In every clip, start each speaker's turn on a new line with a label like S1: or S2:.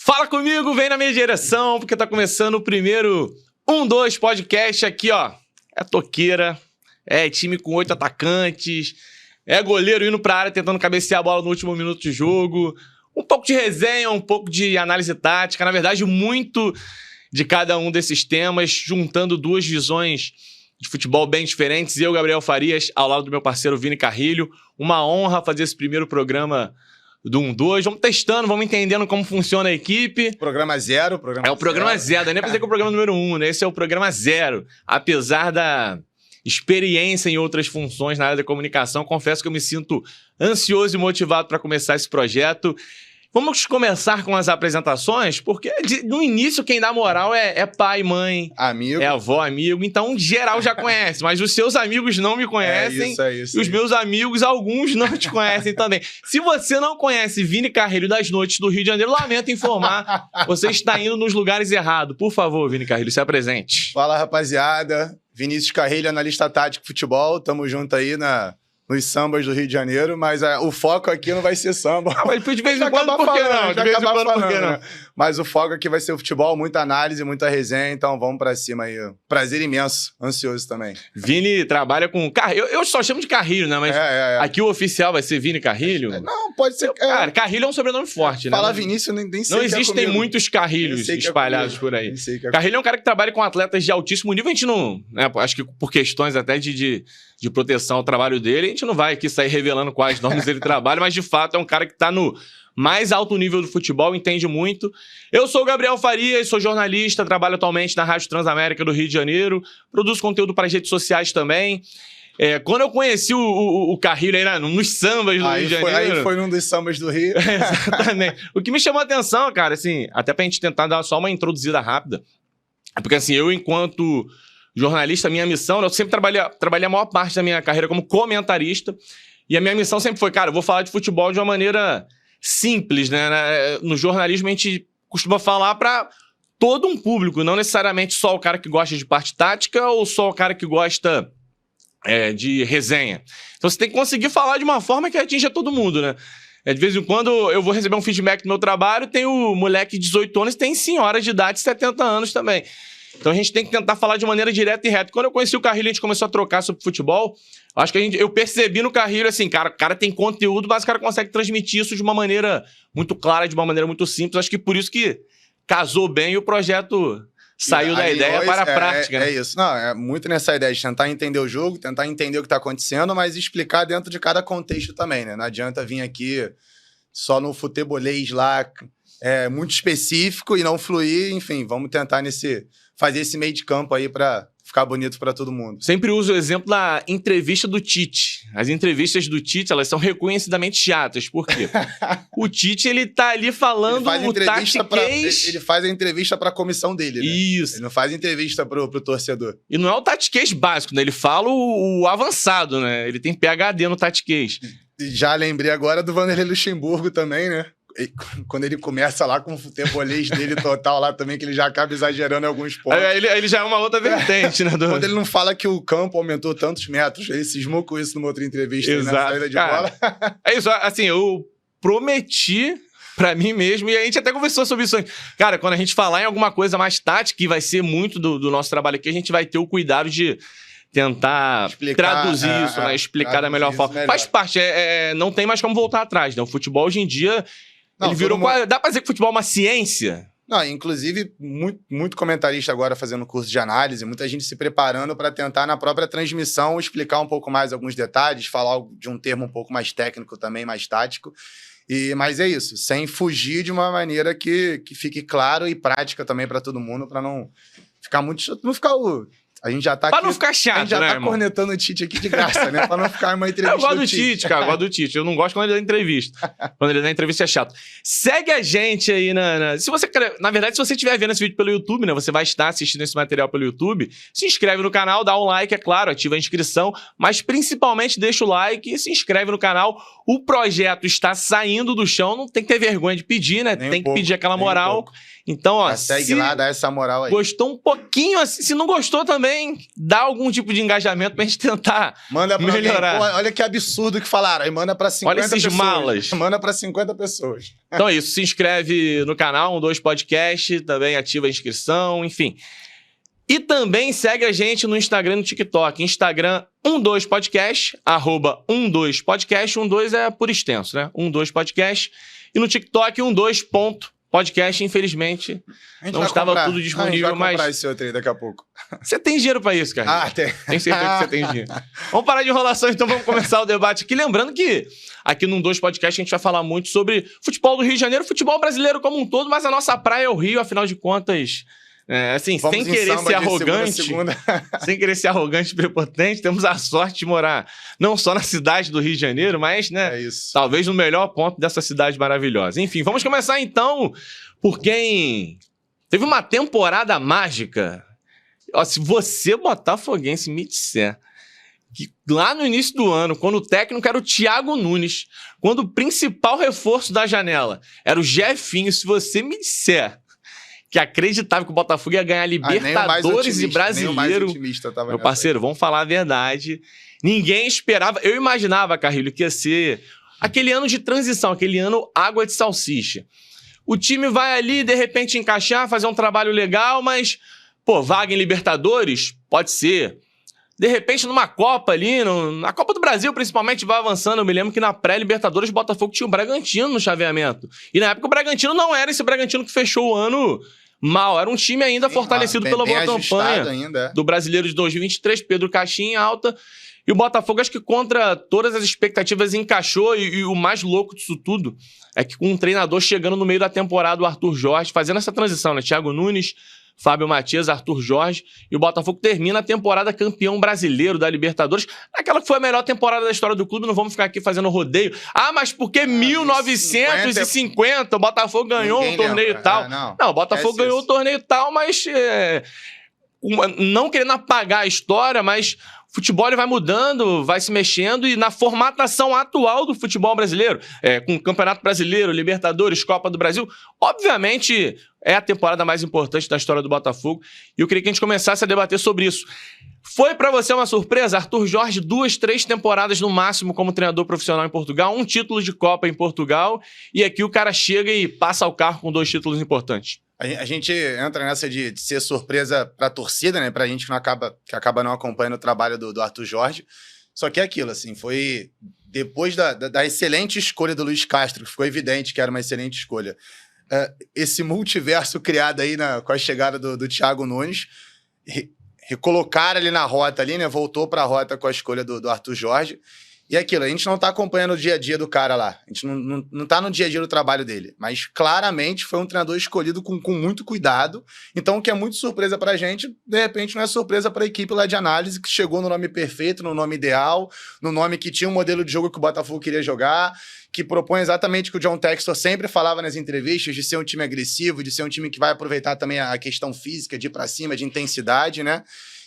S1: Fala comigo, vem na minha direção, porque tá começando o primeiro 1-2 podcast aqui, ó. É toqueira, é time com 8 atacantes, é goleiro indo pra área tentando cabecear a bola no último minuto de jogo, um pouco de resenha, um pouco de análise tática, na verdade muito de cada um desses temas, juntando duas visões de futebol bem diferentes. Eu, Gabriel Farias, ao lado do meu parceiro Vini Carrilho. Uma honra fazer esse primeiro programa do 1-2. Vamos testando, vamos entendendo como funciona a equipe.
S2: Programa zero.
S1: É o programa zero, nem pra dizer que é o programa número 1, né? Esse é o programa zero. Apesar da experiência em outras funções na área da comunicação, confesso que eu me sinto ansioso e motivado para começar esse projeto. Vamos começar com as apresentações, porque no início quem dá moral é pai, mãe,
S2: amigo,
S1: é avó, amigo, então geral já conhece, mas os seus amigos não me conhecem,
S2: isso,
S1: e os meus amigos, alguns não te conhecem também. Se você não conhece Vini Carrilho das noites do Rio de Janeiro, lamento informar, você está indo nos lugares errados. Por favor, Vini Carrilho, se apresente.
S2: Fala, rapaziada. Vinícius Carrilho, analista tático de futebol, tamo junto aí nos sambas do Rio de Janeiro, mas o foco aqui não vai ser samba.
S1: Mas de vez em quando, por que não? De vez em quando, por que não?
S2: Mas o foco aqui vai ser o futebol, muita análise, muita resenha, então vamos pra cima aí. Prazer imenso, ansioso também.
S1: Vini trabalha com Carrilho, eu só chamo de Carrilho, né? Mas aqui o oficial vai ser Vini Carrilho?
S2: Não, pode ser...
S1: Cara, Carrilho é um sobrenome forte, né?
S2: Fala Vinícius, nem sei.
S1: Não existem muitos Carrilhos espalhados por aí. Carrilho é um cara que trabalha com atletas de altíssimo nível, a gente não... Né, acho que por questões até de proteção ao trabalho dele, a gente não vai aqui sair revelando quais nomes ele trabalha, mas de fato é um cara que está no mais alto nível do futebol, entende muito. Eu sou o Gabriel Farias, sou jornalista, trabalho atualmente na Rádio Transamérica do Rio de Janeiro, produzo conteúdo para as redes sociais também. Quando eu conheci o Carrilho aí nos sambas do Rio de Janeiro...
S2: Aí foi num dos sambas do Rio.
S1: Exatamente. O que me chamou a atenção, cara, assim, até pra gente tentar dar só uma introduzida rápida, é porque assim, eu enquanto jornalista, minha missão, eu sempre trabalhei a maior parte da minha carreira como comentarista, e a minha missão sempre foi, cara, eu vou falar de futebol de uma maneira simples, né? No jornalismo a gente costuma falar para todo um público, não necessariamente só o cara que gosta de parte tática ou só o cara que gosta de resenha. Então você tem que conseguir falar de uma forma que atinja todo mundo, né? De vez em quando eu vou receber um feedback do meu trabalho, tem o moleque de 18 anos e tem senhora de idade de 70 anos também. Então a gente tem que tentar falar de maneira direta e reta. Quando eu conheci o Carrilho, a gente começou a trocar sobre futebol. Acho que eu percebi no Carrilho, assim, cara, o cara tem conteúdo, mas o cara consegue transmitir isso de uma maneira muito clara, de uma maneira muito simples. Acho que por isso que casou bem e o projeto saiu da ideia para a prática.
S2: É isso. Não, é muito nessa ideia de tentar entender o jogo, tentar entender o que está acontecendo, mas explicar dentro de cada contexto também, né? Não adianta vir aqui só no futebolês lá, muito específico e não fluir. Enfim, vamos tentar fazer esse meio de campo aí para ficar bonito para todo mundo.
S1: Sempre uso o exemplo da entrevista do Tite. As entrevistas do Tite, elas são reconhecidamente chatas. Por quê? O Tite, ele tá ali falando o tatiquês...
S2: Ele faz a entrevista para a comissão dele, né?
S1: Isso.
S2: Ele não faz entrevista pro torcedor.
S1: E não é o tatiquês básico, né? Ele fala o avançado, né? Ele tem PhD no tatiquês.
S2: Já lembrei agora do Vanderlei Luxemburgo também, né? Quando ele começa lá com o futebolês dele total lá também, que ele já acaba exagerando em alguns pontos.
S1: Ele já é uma outra vertente, né?
S2: Quando ele não fala que o campo aumentou tantos metros, ele cismou com isso numa outra entrevista.
S1: Exato.
S2: Aí, na saída de bola.
S1: É isso, assim, eu prometi pra mim mesmo, e a gente até conversou sobre isso. Cara, quando a gente falar em alguma coisa mais tática, que vai ser muito do nosso trabalho aqui, a gente vai ter o cuidado de tentar traduzir isso, né? Explicar da melhor forma. Faz parte, não tem mais como voltar atrás, né? O futebol hoje em dia... Não, ele virou dá pra dizer que o futebol é uma ciência?
S2: Não, inclusive, muito comentarista agora fazendo curso de análise, muita gente se preparando para tentar, na própria transmissão, explicar um pouco mais alguns detalhes, falar de um termo um pouco mais técnico também, mais tático. Mas é isso, sem fugir de uma maneira que fique claro e prática também para todo mundo, para não ficar muito... Não ficar A gente já tá
S1: pra não ficar chato,
S2: a gente já tá cornetando o Tite aqui de graça, né? Pra não ficar uma entrevista.
S1: Eu gosto do Tite, cara. Eu gosto do Tite. Eu não gosto quando ele dá entrevista. Quando ele dá entrevista é chato. Segue a gente aí Se você, na verdade, se você estiver vendo esse vídeo pelo YouTube, né? Você vai estar assistindo esse material pelo YouTube. Se inscreve no canal, dá um like, é claro, ativa a inscrição. Mas principalmente deixa o like e se inscreve no canal. O projeto está saindo do chão. Não tem que ter vergonha de pedir, né? Tem que pedir aquela moral. Então, ó,
S2: segue lá, dá essa moral aí.
S1: Gostou um pouquinho, assim, se não gostou também, dá algum tipo de engajamento pra gente tentar
S2: manda pra
S1: melhorar.
S2: Pô, olha que absurdo que falaram. Aí manda pra 50
S1: pessoas. Olha esses malas.
S2: Manda pra 50 pessoas.
S1: Então é isso, se inscreve no canal 12 Podcast, também ativa a inscrição, enfim. E também segue a gente no Instagram e no TikTok. Instagram 12 Podcast, @12 Podcast. 12 é por extenso, né? 12 Podcast. E no TikTok 12.podcast, infelizmente. Não estava tudo disponível,
S2: a gente vai comprar
S1: mas...
S2: esse outro aí daqui a pouco.
S1: Você tem dinheiro pra isso, cara.
S2: Tem.
S1: Tenho certeza que você tem dinheiro. Vamos parar de enrolação, então vamos começar o debate aqui. Lembrando que aqui no 12 Podcast a gente vai falar muito sobre futebol do Rio de Janeiro, futebol brasileiro como um todo, mas a nossa praia é o Rio, afinal de contas... assim, sem querer ser arrogante, sem querer ser arrogante e prepotente, temos a sorte de morar não só na cidade do Rio de Janeiro, mas, né, talvez no melhor ponto dessa cidade maravilhosa. Enfim, vamos começar então por quem teve uma temporada mágica. Ó, se você, botafoguense, me disser que lá no início do ano, quando o técnico era o Thiago Nunes, quando o principal reforço da janela era o Jefinho, se você me disser que acreditava que o Botafogo ia ganhar Libertadores e Brasileiro. Meu parceiro, vamos falar a verdade. Ninguém esperava. Eu imaginava, Carrilho, que ia ser aquele ano de transição, aquele ano água de salsicha. O time vai ali, de repente, encaixar, fazer um trabalho legal, mas, pô, vaga em Libertadores? Pode ser. De repente, numa Copa ali, na Copa do Brasil, principalmente, vai avançando. Eu me lembro que na pré-Libertadores, o Botafogo tinha o Bragantino no chaveamento. E na época, o Bragantino não era esse Bragantino que fechou o ano mal. Era um time ainda fortalecido pela boa campanha
S2: ainda,
S1: do Brasileiro de 2023, Pedro Caixinha em alta. E o Botafogo, acho que contra todas as expectativas, encaixou. E o mais louco disso tudo é que com um treinador chegando no meio da temporada, o Arthur Jorge, fazendo essa transição, né? Thiago Nunes, Fábio Matias, Arthur Jorge, e o Botafogo termina a temporada campeão brasileiro da Libertadores, aquela que foi a melhor temporada da história do clube. Não vamos ficar aqui fazendo rodeio. Ah, mas por que 1950 o Botafogo ganhou um torneio tal? Não, o Botafogo ganhou o torneio tal, mas não querendo apagar a história, mas o futebol ele vai mudando, vai se mexendo, e na formatação atual do futebol brasileiro, com Campeonato Brasileiro, Libertadores, Copa do Brasil, obviamente é a temporada mais importante da história do Botafogo, e eu queria que a gente começasse a debater sobre isso. Foi pra você uma surpresa? Arthur Jorge, 2, 3 temporadas no máximo como treinador profissional em Portugal, um título de Copa em Portugal, e aqui o cara chega e passa o carro com 2 títulos importantes.
S2: A gente entra nessa de ser surpresa pra torcida, né? Pra gente que acaba não acompanhando o trabalho do Arthur Jorge. Só que é aquilo, assim, foi depois da excelente escolha do Luiz Castro, que ficou evidente que era uma excelente escolha. Esse multiverso criado aí com a chegada do Thiago Nunes, recolocar ali na rota, ali, né? Voltou pra rota com a escolha do Arthur Jorge. E aquilo, a gente não tá acompanhando o dia a dia do cara lá. A gente não tá no dia a dia do trabalho dele. Mas claramente foi um treinador escolhido com muito cuidado. Então, o que é muito surpresa pra gente, de repente não é surpresa pra equipe lá de análise, que chegou no nome perfeito, no nome ideal, no nome que tinha um modelo de jogo que o Botafogo queria jogar, que propõe exatamente o que o John Textor sempre falava nas entrevistas, de ser um time agressivo, de ser um time que vai aproveitar também a questão física, de ir pra cima, de intensidade, né?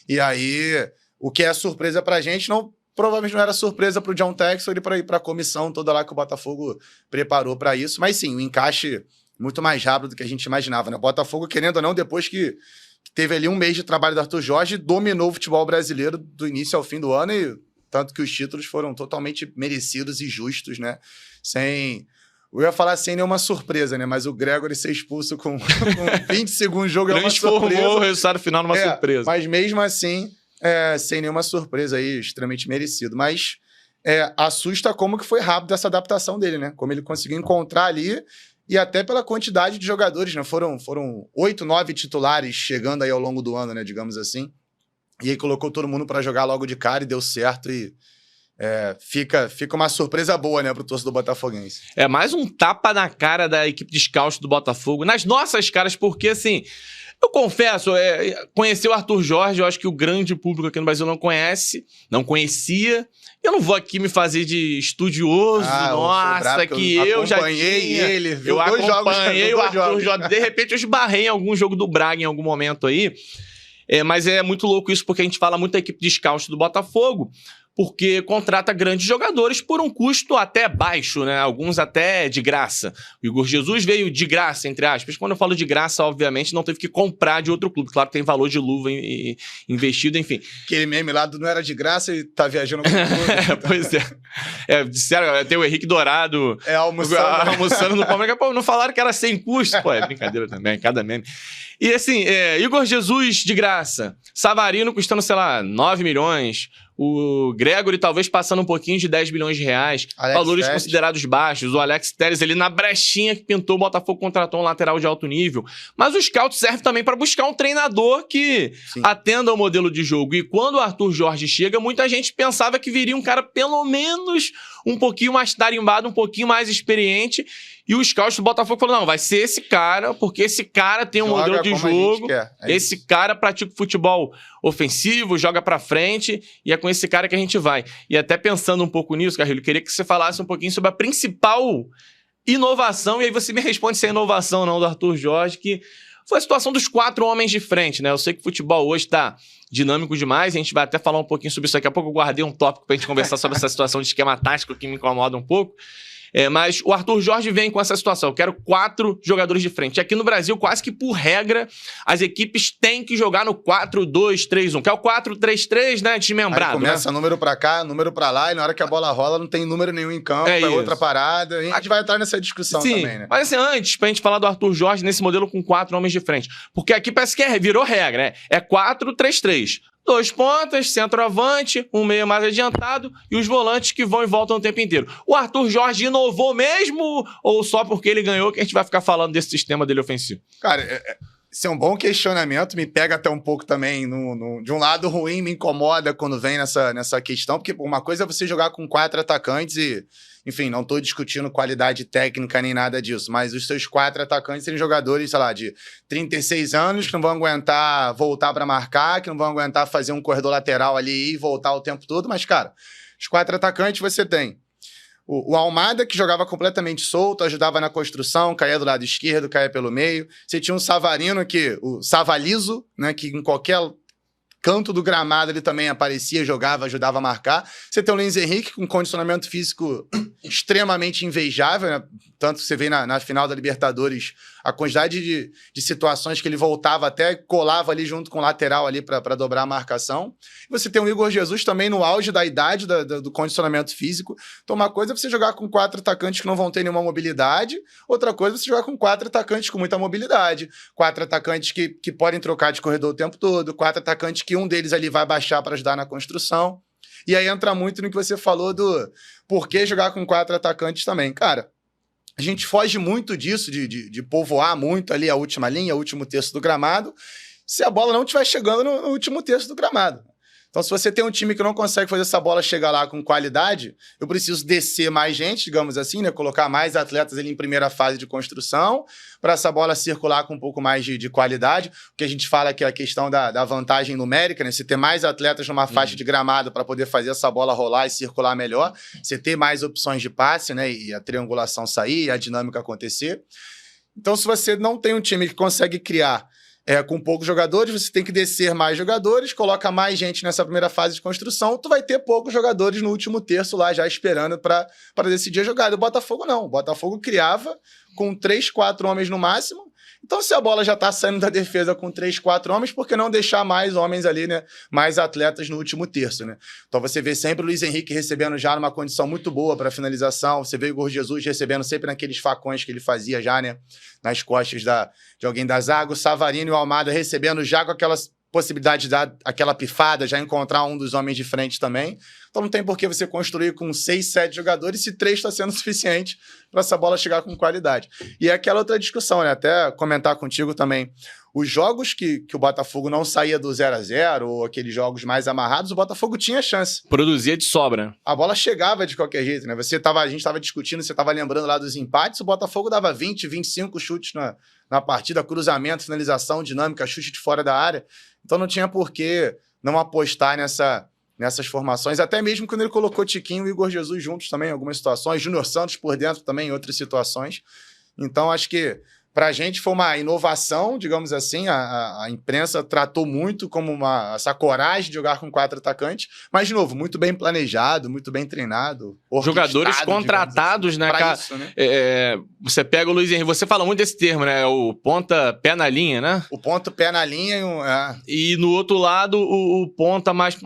S2: E aí, o que é surpresa pra gente, provavelmente não era surpresa para o John Textor e para a comissão toda lá que o Botafogo preparou para isso. Mas sim, o encaixe muito mais rápido do que a gente imaginava, né? O Botafogo, querendo ou não, depois que teve ali um mês de trabalho do Arthur Jorge, dominou o futebol brasileiro do início ao fim do ano, e tanto que os títulos foram totalmente merecidos e justos, né? Eu ia falar sem nenhuma surpresa, né? Mas o Gregory ser expulso com 20 segundos de jogo é uma surpresa.
S1: Transformou o resultado final numa surpresa.
S2: Mas mesmo assim, sem nenhuma surpresa aí, extremamente merecido. Mas assusta como que foi rápido essa adaptação dele, né? Como ele conseguiu encontrar ali, e até pela quantidade de jogadores, né? Foram 8, 9 titulares chegando aí ao longo do ano, né? Digamos assim. E aí colocou todo mundo para jogar logo de cara e deu certo, e fica uma surpresa boa, né, pro torcedor botafoguense.
S1: É mais um tapa na cara da equipe de scout do Botafogo, nas nossas caras, porque assim, eu confesso, conhecer o Arthur Jorge, eu acho que o grande público aqui no Brasil não conhecia. Eu não vou aqui me fazer de estudioso, nossa, que eu já tinha...
S2: ele, viu?
S1: Eu acompanhei o Arthur Jorge. De repente eu esbarrei em algum jogo do Braga em algum momento aí. Mas é muito louco isso, porque a gente fala muito da equipe de scout do Botafogo, porque contrata grandes jogadores por um custo até baixo, né? Alguns até de graça. O Igor Jesus veio de graça, entre aspas. Quando eu falo de graça, obviamente, não teve que comprar de outro clube. Claro que tem valor de luva investido, enfim.
S2: Aquele meme lá do não era de graça e tá viajando com o clube.
S1: Pois é. Disseram, tem o Henrique Dourado almoçando no Palmeiras. Pô, não falaram que era sem custo. Pô, é brincadeira também, cada meme. E assim, Igor Jesus de graça. Savarino custando, sei lá, 9 milhões. O Gregory talvez passando um pouquinho de 10 milhões de reais. Valores considerados baixos. O Alex Telles ali na brechinha que pintou, o Botafogo contratou um lateral de alto nível. Mas o scout serve também para buscar um treinador que atenda ao modelo de jogo. E quando o Arthur Jorge chega, muita gente pensava que viria um cara pelo menos um pouquinho mais tarimbado, um pouquinho mais experiente. E o scout do Botafogo falou, não, vai ser esse cara, porque esse cara tem um modelo de jogo, esse cara pratica futebol ofensivo, joga pra frente, e é com esse cara que a gente vai. E até pensando um pouco nisso, Carrilho, queria que você falasse um pouquinho sobre a principal inovação, e aí você me responde se é inovação ou não do Arthur Jorge, que foi a situação dos 4 homens de frente, né? Eu sei que o futebol hoje tá dinâmico demais, a gente vai até falar um pouquinho sobre isso daqui a pouco. Eu guardei um tópico pra gente conversar sobre essa situação de esquema tático que me incomoda um pouco. Mas o Arthur Jorge vem com essa situação. Eu quero 4 jogadores de frente. Aqui no Brasil, quase que por regra, as equipes têm que jogar no 4-2-3-1, que é o 4-3-3, né? Desmembrado.
S2: Aí começa número pra cá, número pra lá, e na hora que a bola rola, não tem número nenhum em campo, é outra parada. A gente vai entrar nessa discussão também, né?
S1: Mas assim, antes, pra gente falar do Arthur Jorge nesse modelo com 4 homens de frente. Porque aqui parece que virou regra, né? É 4-3-3. 2 pontas, centroavante, um meio mais adiantado e os volantes que vão e voltam o tempo inteiro. O Arthur Jorge inovou mesmo ou só porque ele ganhou que a gente vai ficar falando desse sistema dele ofensivo?
S2: Cara, esse é um bom questionamento, me pega até um pouco também, de um lado ruim, me incomoda quando vem nessa questão, porque uma coisa é você jogar com 4 atacantes e, enfim, não tô discutindo qualidade técnica nem nada disso, mas os seus 4 atacantes serem jogadores, sei lá, de 36 anos, que não vão aguentar voltar para marcar, que não vão aguentar fazer um corredor lateral ali e voltar o tempo todo, mas, cara, os 4 atacantes você tem o Almada, que jogava completamente solto, ajudava na construção, caía do lado esquerdo, caía pelo meio. Você tinha um Savarino, o Savalizo, né, que em qualquer canto do gramado ele também aparecia, jogava, ajudava a marcar. Você tem o Luiz Henrique com condicionamento físico extremamente invejável, né? Tanto que você vê na final da Libertadores a quantidade de situações que ele voltava até, colava ali junto com o lateral ali para dobrar a marcação. E você tem o Igor Jesus também no auge da idade do condicionamento físico. Então uma coisa é você jogar com 4 atacantes que não vão ter nenhuma mobilidade, outra coisa é você jogar com 4 atacantes com muita mobilidade, 4 atacantes que podem trocar de corredor o tempo todo, 4 atacantes que um deles ali vai baixar para ajudar na construção. E aí entra muito no que você falou do por que jogar com 4 atacantes também. Cara, a gente foge muito disso, de povoar muito ali a última linha, o último terço do gramado, se a bola não estiver chegando no último terço do gramado. Então, se você tem um time que não consegue fazer essa bola chegar lá com qualidade, eu preciso descer mais gente, digamos assim, né? Colocar mais atletas ali em primeira fase de construção, para essa bola circular com um pouco mais de qualidade. O que a gente fala que é a questão da vantagem numérica, né? Você ter mais atletas numa faixa de gramado para poder fazer essa bola rolar e circular melhor. Você ter mais opções de passe, né? E a triangulação sair, e a dinâmica acontecer. Então, se você não tem um time que consegue criar com poucos jogadores, você tem que descer mais jogadores, coloca mais gente nessa primeira fase de construção, tu vai ter poucos jogadores no último terço lá já esperando para decidir a jogada. O Botafogo não. O Botafogo criava com 3, 4 homens no máximo. Então, se a bola já tá saindo da defesa com 3, 4 homens, por que não deixar mais homens ali, né? Mais atletas no último terço, né? Então, você vê sempre o Luiz Henrique recebendo já numa condição muito boa para finalização. Você vê o Igor Jesus recebendo sempre naqueles facões que ele fazia já, né? Nas costas de alguém da zaga. O Savarino e o Almada recebendo já com aquelas possibilidade de dar aquela pifada, já encontrar um dos homens de frente também. Então não tem por que você construir com 6, 7 jogadores se 3 está sendo suficiente para essa bola chegar com qualidade. E é aquela outra discussão, né? Até comentar contigo também. Os jogos que o Botafogo não saía do 0-0 ou aqueles jogos mais amarrados, o Botafogo tinha chance.
S1: Produzia de sobra.
S2: A bola chegava de qualquer jeito, né? A gente estava discutindo, você estava lembrando lá dos empates, o Botafogo dava 20, 25 chutes na partida, cruzamento, finalização, dinâmica, chute de fora da área. Então não tinha por que não apostar nessas formações, até mesmo quando ele colocou Tiquinho e Igor Jesus juntos também em algumas situações, Júnior Santos por dentro também em outras situações. Então acho que Pra gente foi uma inovação, digamos assim, a imprensa tratou muito como essa coragem de jogar com 4 atacantes, mas, de novo, muito bem planejado, muito bem treinado.
S1: Jogadores contratados, assim, né, cara? Isso, né? Você pega o Luiz Henrique, você fala muito desse termo, né? O ponta pé na linha, né?
S2: O ponta pé na linha
S1: e no outro lado, o ponta mais...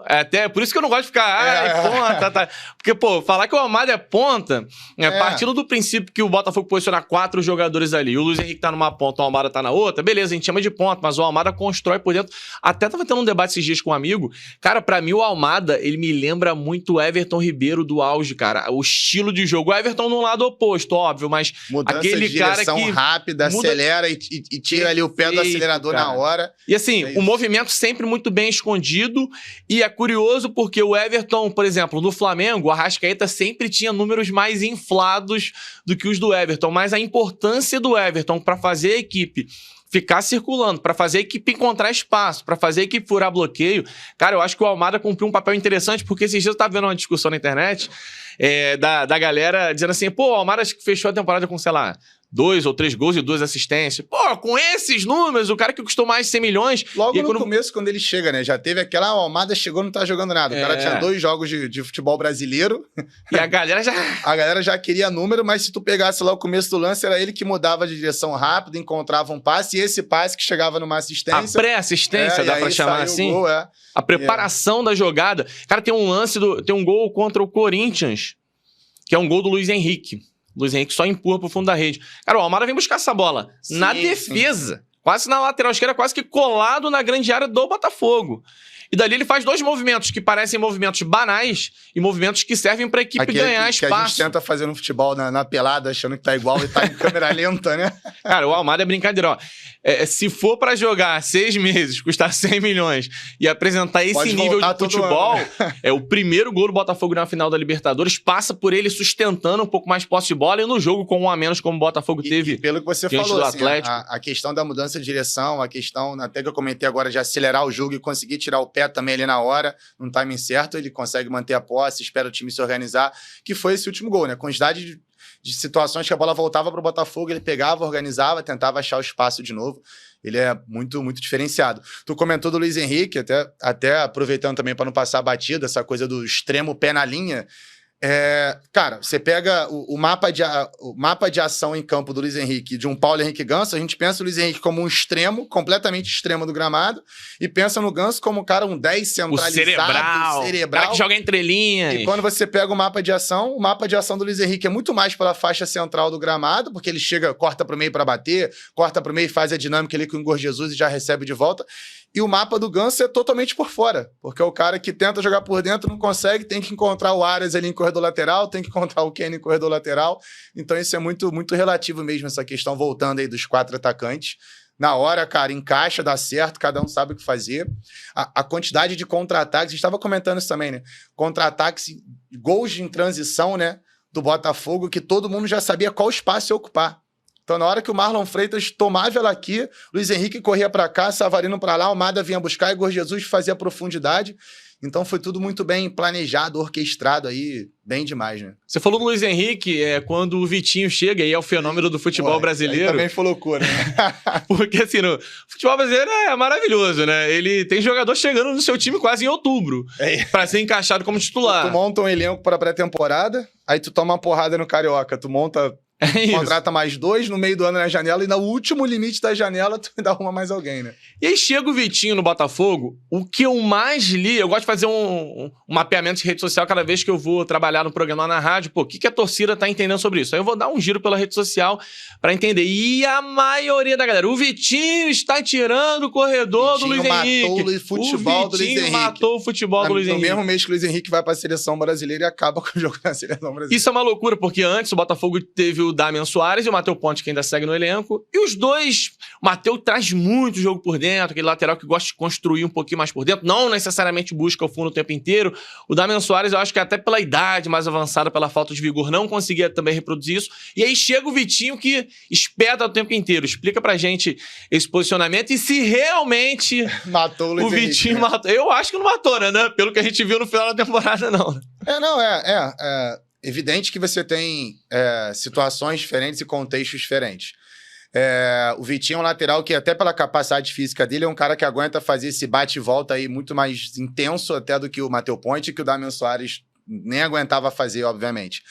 S1: Até por isso que eu não gosto de ficar, ponta, tá. Porque, pô, falar que o Almada é ponta, partindo do princípio que o Botafogo posiciona 4 jogadores ali, o Luiz Henrique tá numa ponta, o Almada tá na outra, beleza, a gente chama de ponta, mas o Almada constrói por dentro. Até tava tendo um debate esses dias com um amigo, cara, pra mim o Almada, ele me lembra muito o Everton Ribeiro do auge, cara, o estilo de jogo. O Everton no lado oposto, óbvio, mas
S2: mudança
S1: aquele
S2: de
S1: cara
S2: direção
S1: que
S2: rápida, acelera e tira ali o pé do acelerador, cara, na hora.
S1: E assim, o movimento sempre muito bem escondido, e é curioso porque o Everton, por exemplo, no Flamengo, o Arrascaeta sempre tinha números mais inflados do que os do Everton, mas a importância do Everton para fazer a equipe ficar circulando, para fazer a equipe encontrar espaço, para fazer a equipe furar bloqueio, cara, eu acho que o Almada cumpriu um papel interessante, porque esses dias eu tava vendo uma discussão na internet da galera dizendo assim, pô, o Almada fechou a temporada com, sei lá, 2 ou 3 gols e 2 assistências. Pô, com esses números, o cara que custou mais de 100 milhões...
S2: Logo no começo, quando ele chega, né? Já teve aquela... O Almada chegou e não tá jogando nada. O cara tinha 2 jogos de futebol brasileiro.
S1: E a galera já...
S2: A galera já queria número, mas se tu pegasse lá o começo do lance, era ele que mudava de direção rápido, encontrava um passe, e esse passe que chegava numa assistência...
S1: A pré-assistência, dá pra chamar assim?
S2: Gol,
S1: a preparação da jogada. Cara, tem um lance, tem um gol contra o Corinthians, que é um gol do Luiz Henrique. Luiz Henrique só empurra pro fundo da rede. Cara, o Almada vem buscar essa bola na defesa. Quase na lateral esquerda, quase que colado na grande área do Botafogo. E dali ele faz 2 movimentos que parecem movimentos banais e movimentos que servem pra equipe ganhar espaço.
S2: Que a gente tenta fazer no futebol na pelada, achando que tá igual e tá em câmera lenta, né?
S1: Cara, o Almada é brincadeira, ó. Se for pra jogar 6 meses, custar 100 milhões e apresentar esse nível de futebol, o primeiro gol do Botafogo na final da Libertadores passa por ele sustentando um pouco mais posse de bola e no jogo com 1 a menos, como o Botafogo teve.
S2: E pelo que você falou, assim, a questão da mudança de direção, a questão, até que eu comentei agora, de acelerar o jogo e conseguir tirar o pé também ali na hora, no timing certo, ele consegue manter a posse, espera o time se organizar, que foi esse último gol, né? Quantidade de situações que a bola voltava para o Botafogo, ele pegava, organizava, tentava achar o espaço de novo. Ele é muito, muito diferenciado. Tu comentou do Luiz Henrique, até aproveitando também para não passar batida, essa coisa do extremo pé na linha. Cara, você pega o mapa de ação em campo do Luiz Henrique, de um Paulo Henrique Ganso, a gente pensa o Luiz Henrique como um extremo, completamente extremo do gramado, e pensa no Ganso como um cara, um 10 centralizado,
S1: o cerebral, cara que joga entre linhas.
S2: E quando você pega o mapa de ação do Luiz Henrique é muito mais pela faixa central do gramado, porque ele chega, corta pro meio para bater, corta pro meio e faz a dinâmica ali com o Igor Jesus e já recebe de volta. E o mapa do Ganso é totalmente por fora, porque é o cara que tenta jogar por dentro, não consegue, tem que encontrar o Arias ali em corredor lateral, tem que encontrar o Kenny em corredor lateral. Então isso é muito, muito relativo mesmo, essa questão, voltando aí dos 4 atacantes. Na hora, cara, encaixa, dá certo, cada um sabe o que fazer. A quantidade de contra-ataques, a gente estava comentando isso também, né? Contra-ataques, gols em transição, né? Do Botafogo, que todo mundo já sabia qual espaço ia ocupar. Então, na hora que o Marlon Freitas tomava ela aqui, Luiz Henrique corria para cá, Savarino para lá, Almada vinha buscar, Igor Jesus fazia profundidade. Então, foi tudo muito bem planejado, orquestrado aí, bem demais, né?
S1: Você falou do Luiz Henrique, quando o Vitinho chega e é o fenômeno do futebol brasileiro.
S2: Aí também foi loucura, né?
S1: Porque, assim, o futebol brasileiro é maravilhoso, né? Ele tem jogador chegando no seu time quase em outubro, para ser encaixado como titular.
S2: Tu monta um elenco para pré-temporada, aí tu toma uma porrada no Carioca, tu monta... contrata mais 2 no meio do ano na janela e no último limite da janela tu ainda arruma mais alguém, né?
S1: E aí chega o Vitinho no Botafogo, o que eu mais li, eu gosto de fazer um mapeamento de rede social cada vez que eu vou trabalhar no programa na rádio, pô, o que a torcida tá entendendo sobre isso? Aí eu vou dar um giro pela rede social para entender. E a maioria da galera, o Vitinho está tirando o corredor do Luiz Henrique.
S2: Matou o futebol do Luiz Henrique.
S1: Matou o futebol do Luiz Henrique.
S2: No mesmo mês que o Luiz Henrique vai para a seleção brasileira e acaba com o jogo na seleção brasileira.
S1: Isso é uma loucura, porque antes o Botafogo teve o Damian Soares e o Matheus Ponte, que ainda segue no elenco. E os dois, o Matheus traz muito jogo por dentro, aquele lateral que gosta de construir um pouquinho mais por dentro, não necessariamente busca o fundo o tempo inteiro. O Damian Soares, eu acho que até pela idade mais avançada, pela falta de vigor, não conseguia também reproduzir isso. E aí chega o Vitinho que espeta o tempo inteiro. Explica pra gente esse posicionamento e se realmente
S2: matou o
S1: Vitinho matou. Eu acho que não matou, né? Pelo que a gente viu no final da temporada, não.
S2: Evidente que você tem situações diferentes e contextos diferentes. O Vitinho é um lateral que, até pela capacidade física dele, é um cara que aguenta fazer esse bate e volta aí muito mais intenso até do que o Matheus Ponte, que o Damian Soares nem aguentava fazer, obviamente.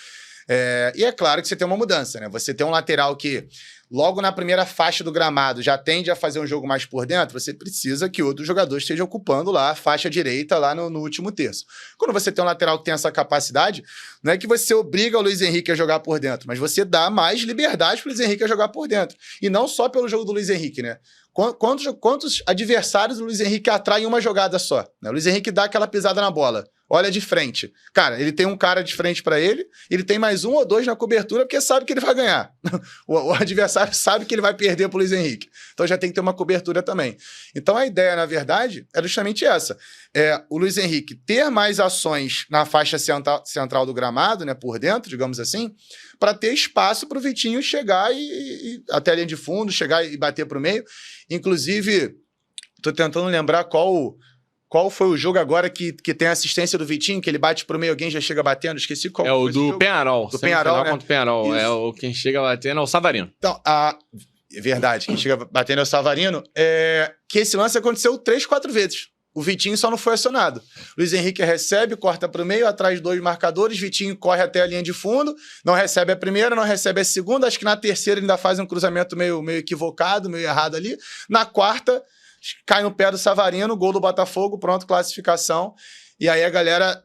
S2: E é claro que você tem uma mudança, né? Você tem um lateral que, logo na primeira faixa do gramado, já tende a fazer um jogo mais por dentro, você precisa que outro jogador esteja ocupando lá a faixa direita, lá no último terço. Quando você tem um lateral que tem essa capacidade, não é que você obriga o Luiz Henrique a jogar por dentro, mas você dá mais liberdade para o Luiz Henrique a jogar por dentro. E não só pelo jogo do Luiz Henrique, né? Quantos adversários o Luiz Henrique atrai em uma jogada só? Né? O Luiz Henrique dá aquela pisada na bola, olha de frente. Cara, ele tem um cara de frente para ele tem mais um ou dois na cobertura porque sabe que ele vai ganhar. O adversário sabe que ele vai perder pro Luiz Henrique. Então já tem que ter uma cobertura também. Então a ideia, na verdade, é justamente essa. O Luiz Henrique ter mais ações na faixa central do gramado, né, por dentro, digamos assim, para ter espaço para o Vitinho chegar e até a linha de fundo, chegar e bater para o meio. Inclusive, estou tentando lembrar qual foi o jogo agora que tem a assistência do Vitinho, que ele bate pro meio, alguém já chega batendo? Esqueci qual foi.
S1: É o do Penharol.
S2: Do Penharol, né?
S1: Contra o Penharol. Quem chega batendo é o Savarino.
S2: Então, é verdade, quem chega batendo é o Savarino. Que esse lance aconteceu 3, 4 vezes. O Vitinho só não foi acionado. Luiz Henrique recebe, corta pro meio, atrás de 2 marcadores, Vitinho corre até a linha de fundo, não recebe a primeira, não recebe a segunda, acho que na terceira ele ainda faz um cruzamento meio equivocado, meio errado ali. Na quarta, cai no pé do Savarino, gol do Botafogo, pronto, classificação. E aí a galera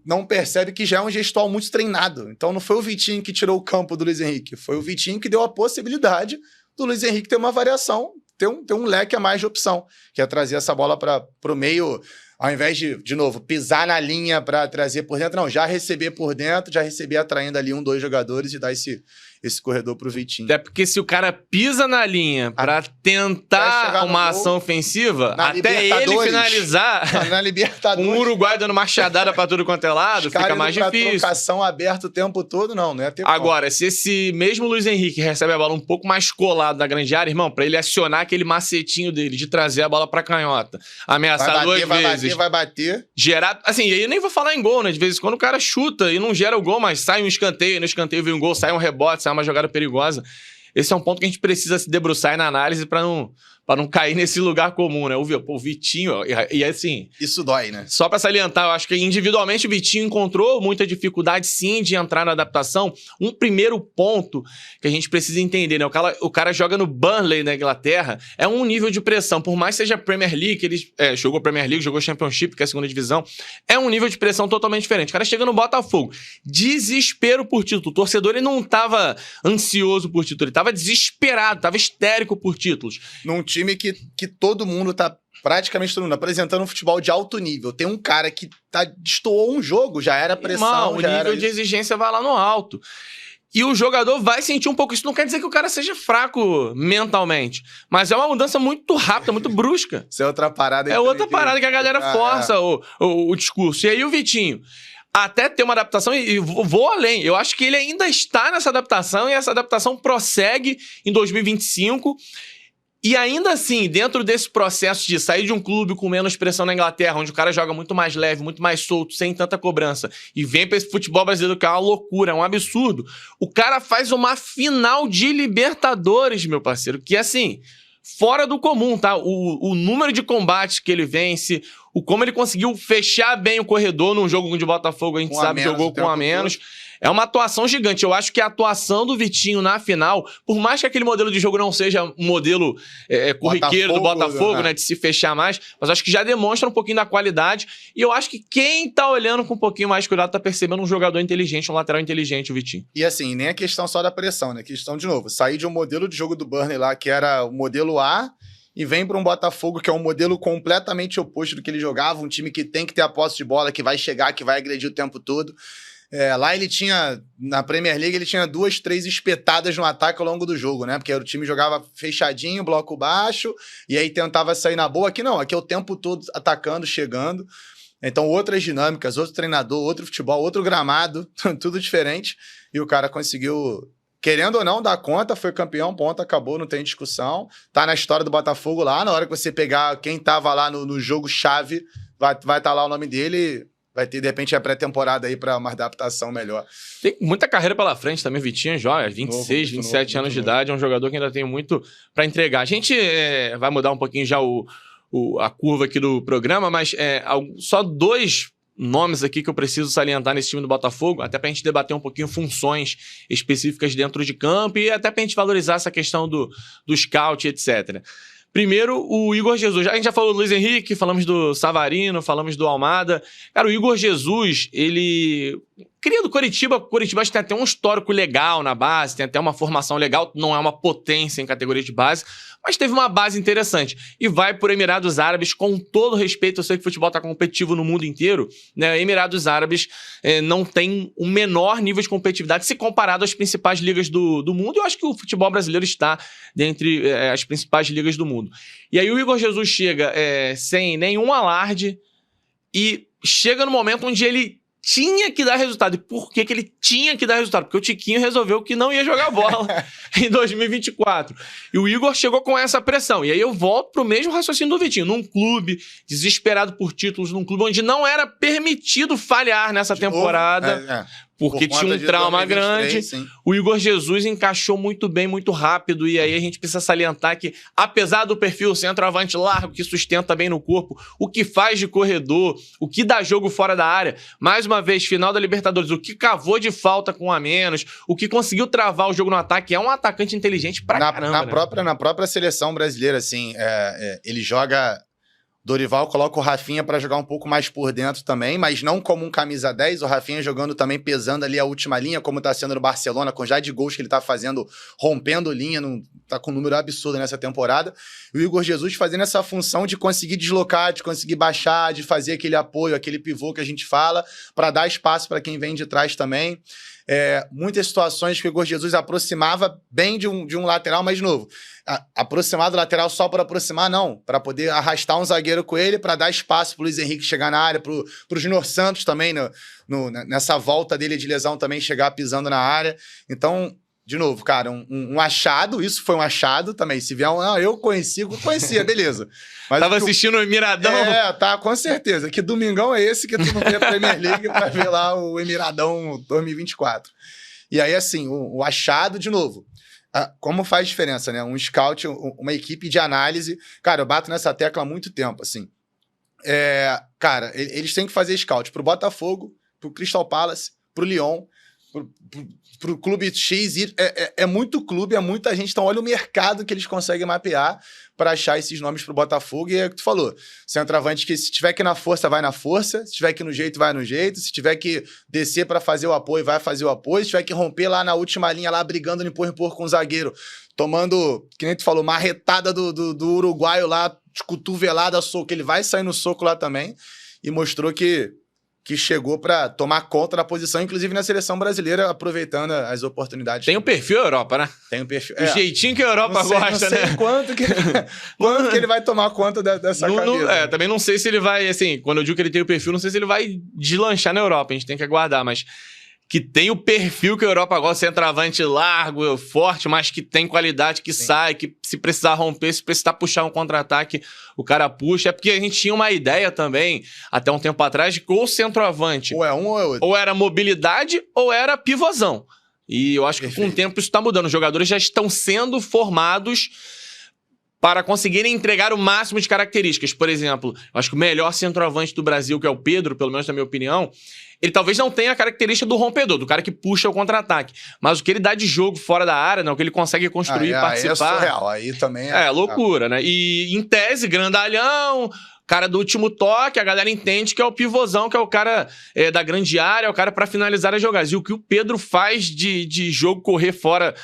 S2: não percebe que já é um gestual muito treinado. Então não foi o Vitinho que tirou o campo do Luiz Henrique, foi o Vitinho que deu a possibilidade do Luiz Henrique ter uma variação, ter um leque a mais de opção, que é trazer essa bola para o meio, ao invés de novo, pisar na linha para trazer por dentro, não, já receber por dentro, já receber atraindo ali 1, 2 jogadores e dar esse corredor pro Vitinho.
S1: Até porque se o cara pisa na linha pra tentar uma ação ofensiva, até ele finalizar,
S2: na Libertadores,
S1: um Uruguai dando machadada pra tudo quanto é lado, fica mais difícil.
S2: Trocação aberta o tempo todo, não ia ter
S1: Agora, se esse mesmo Luiz Henrique recebe a bola um pouco mais colado na grande área, irmão, pra ele acionar aquele macetinho dele de trazer a bola pra canhota, ameaçar 2 vezes.
S2: Vai bater.
S1: Gerar, assim, e aí eu nem vou falar em gol, né? De vez em quando o cara chuta e não gera o gol, mas sai um escanteio, no escanteio vem um gol, sai um rebote, sai uma jogada perigosa. Esse é um ponto que a gente precisa se debruçar aí na análise pra não cair nesse lugar comum, né? O Vitinho, e assim...
S2: Isso dói, né?
S1: Só pra salientar, eu acho que individualmente o Vitinho encontrou muita dificuldade, sim, de entrar na adaptação. Um primeiro ponto que a gente precisa entender, né? O cara joga no Burnley, na Inglaterra, é um nível de pressão. Por mais que seja Premier League, ele jogou Premier League, jogou Championship, que é a segunda divisão, é um nível de pressão totalmente diferente. O cara chega no Botafogo, desespero por título. O torcedor, ele não tava ansioso por título, ele tava desesperado, tava histérico por títulos.
S2: Num time que todo mundo tá, praticamente todo mundo, apresentando um futebol de alto nível. Tem um cara que destoou um jogo, já era pressão,
S1: Irmão, o nível de exigência vai lá no alto. E o jogador vai sentir um pouco isso. Não quer dizer que o cara seja fraco mentalmente, mas é uma mudança muito rápida, muito brusca.
S2: Isso é outra parada.
S1: É outra parada que a galera força o discurso. E aí o Vitinho, até ter uma adaptação, e vou além, eu acho que ele ainda está nessa adaptação, e essa adaptação prossegue em 2025. E ainda assim, dentro desse processo de sair de um clube com menos pressão na Inglaterra, onde o cara joga muito mais leve, muito mais solto, sem tanta cobrança, e vem pra esse futebol brasileiro que é uma loucura, é um absurdo, o cara faz uma final de Libertadores, meu parceiro, que assim, fora do comum, tá? O número de combates que ele vence, como ele conseguiu fechar bem o corredor num jogo de Botafogo, a gente sabe, jogou com a menos. É uma atuação gigante. Eu acho que a atuação do Vitinho na final, por mais que aquele modelo de jogo não seja um modelo corriqueiro do Botafogo, né, de se fechar mais, mas acho que já demonstra um pouquinho da qualidade. E eu acho que quem tá olhando com um pouquinho mais de cuidado tá percebendo um jogador inteligente, um lateral inteligente, o Vitinho.
S2: E assim, nem a questão só da pressão, né? A questão, de novo, sair de um modelo de jogo do Burnley lá, que era o modelo A, e vem para um Botafogo que é um modelo completamente oposto do que ele jogava, um time que tem que ter a posse de bola, que vai chegar, que vai agredir o tempo todo. Lá ele tinha, na Premier League, ele tinha 2, 3 espetadas no ataque ao longo do jogo, né? Porque o time jogava fechadinho, bloco baixo, e aí tentava sair na boa. Aqui não, aqui é o tempo todo atacando, chegando. Então outras dinâmicas, outro treinador, outro futebol, outro gramado, tudo diferente. E o cara conseguiu, querendo ou não, dar conta, foi campeão, ponto, acabou, não tem discussão. Tá na história do Botafogo lá, na hora que você pegar quem tava lá no jogo-chave, vai estar lá o nome dele. vai ter, de repente, a pré-temporada aí para uma adaptação melhor.
S1: Tem muita carreira pela frente também, Vitinho joga, 26, 27 anos de idade, é um jogador que ainda tem muito para entregar. A gente vai mudar um pouquinho já a curva aqui do programa, mas só 2 nomes aqui que eu preciso salientar nesse time do Botafogo, até pra gente debater um pouquinho funções específicas dentro de campo e até pra gente valorizar essa questão do scout, etc. Primeiro, o Igor Jesus. A gente já falou do Luiz Henrique, falamos do Savarino, falamos do Almada. Cara, o Igor Jesus, ele... Cria do Coritiba. Coritiba acho que tem até um histórico legal na base, tem até uma formação legal, não é uma potência em categoria de base, mas teve uma base interessante. E vai por Emirados Árabes, com todo respeito, eu sei que o futebol está competitivo no mundo inteiro, né? Emirados Árabes não tem o menor nível de competitividade se comparado às principais ligas do mundo. Eu acho que o futebol brasileiro está dentre as principais ligas do mundo. E aí o Igor Jesus chega sem nenhum alarde e chega no momento onde ele tinha que dar resultado. E por que ele tinha que dar resultado? Porque o Tiquinho resolveu que não ia jogar bola em 2024. E o Igor chegou com essa pressão. E aí eu volto pro mesmo raciocínio do Vitinho. Num clube desesperado por títulos, num clube onde não era permitido falhar nessa temporada, porque tinha um trauma grande. Sim. O Igor Jesus encaixou muito bem, muito rápido. E aí a gente precisa salientar que, apesar do perfil centroavante largo, que sustenta bem no corpo, o que faz de corredor, o que dá jogo fora da área, mais uma vez, final da Libertadores, o que cavou de falta com a menos, o que conseguiu travar o jogo no ataque, é um atacante inteligente pra caramba.
S2: Na própria seleção brasileira, assim, ele joga... Dorival coloca o Rafinha para jogar um pouco mais por dentro também, mas não como um camisa 10, o Rafinha jogando também pesando ali a última linha, como tá sendo no Barcelona, com já de gols que ele tá fazendo, rompendo linha, tá com um número absurdo nessa temporada. E o Igor Jesus fazendo essa função de conseguir deslocar, de conseguir baixar, de fazer aquele apoio, aquele pivô que a gente fala, para dar espaço para quem vem de trás também. Muitas situações que o Igor Jesus aproximava bem de um lateral, mas de novo, aproximar do lateral só por aproximar, não, para poder arrastar um zagueiro com ele, para dar espaço pro Luiz Henrique chegar na área, pro Júnior Santos também, nessa volta dele de lesão também chegar pisando na área. Então, de novo, cara, um achado, isso foi um achado também. Se vier eu conhecia, beleza. Mas
S1: tava assistindo o Emiradão?
S2: Tá, com certeza. Que domingão é esse que tu não vê a Premier League pra ver lá o Emiradão 2024. E aí, assim, o achado, de novo, como faz diferença, né? Um scout, uma equipe de análise. Cara, eu bato nessa tecla há muito tempo, assim. Cara, eles têm que fazer scout pro Botafogo, pro Crystal Palace, pro Lyon, pro clube X. É muito clube, é muita gente. Então, olha o mercado que eles conseguem mapear para achar esses nomes pro Botafogo. E é o que tu falou. Centroavante que, se tiver que ir na força, vai na força. Se tiver que ir no jeito, vai no jeito. Se tiver que descer para fazer o apoio, vai fazer o apoio. Se tiver que romper lá na última linha, lá brigando no empurra com o zagueiro, tomando, que nem tu falou, marretada do uruguaio lá, de cotovelada, soco. Ele vai sair no soco lá também. E mostrou que chegou para tomar conta da posição, inclusive na seleção brasileira, aproveitando as oportunidades.
S1: Tem o perfil Europa, né?
S2: Tem o perfil.
S1: O jeitinho que a Europa gosta, né?
S2: Não sei quanto que ele vai tomar conta dessa camisa.
S1: Também não sei se ele vai, assim, quando eu digo que ele tem o perfil, não sei se ele vai deslanchar na Europa, a gente tem que aguardar, mas que tem o perfil que a Europa gosta, centroavante largo, forte, mas que tem qualidade, que sai, que se precisar romper, se precisar puxar um contra-ataque, o cara puxa. É porque a gente tinha uma ideia também, até um tempo atrás, de que o centroavante
S2: ou é um ou é outro.
S1: Ou era mobilidade ou era pivôzão. E eu acho que com o tempo isso está mudando. Os jogadores já estão sendo formados para conseguirem entregar o máximo de características. Por exemplo, eu acho que o melhor centroavante do Brasil, que é o Pedro, pelo menos na minha opinião, ele talvez não tenha a característica do rompedor, do cara que puxa o contra-ataque. Mas o que ele dá de jogo fora da área, né, o que ele consegue construir, participar...
S2: Aí é surreal, aí também
S1: é loucura, né? E, em tese, grandalhão, cara do último toque, a galera entende que é o pivôzão, que é o cara da grande área, é o cara para finalizar as jogadas. E o que o Pedro faz de jogo correr fora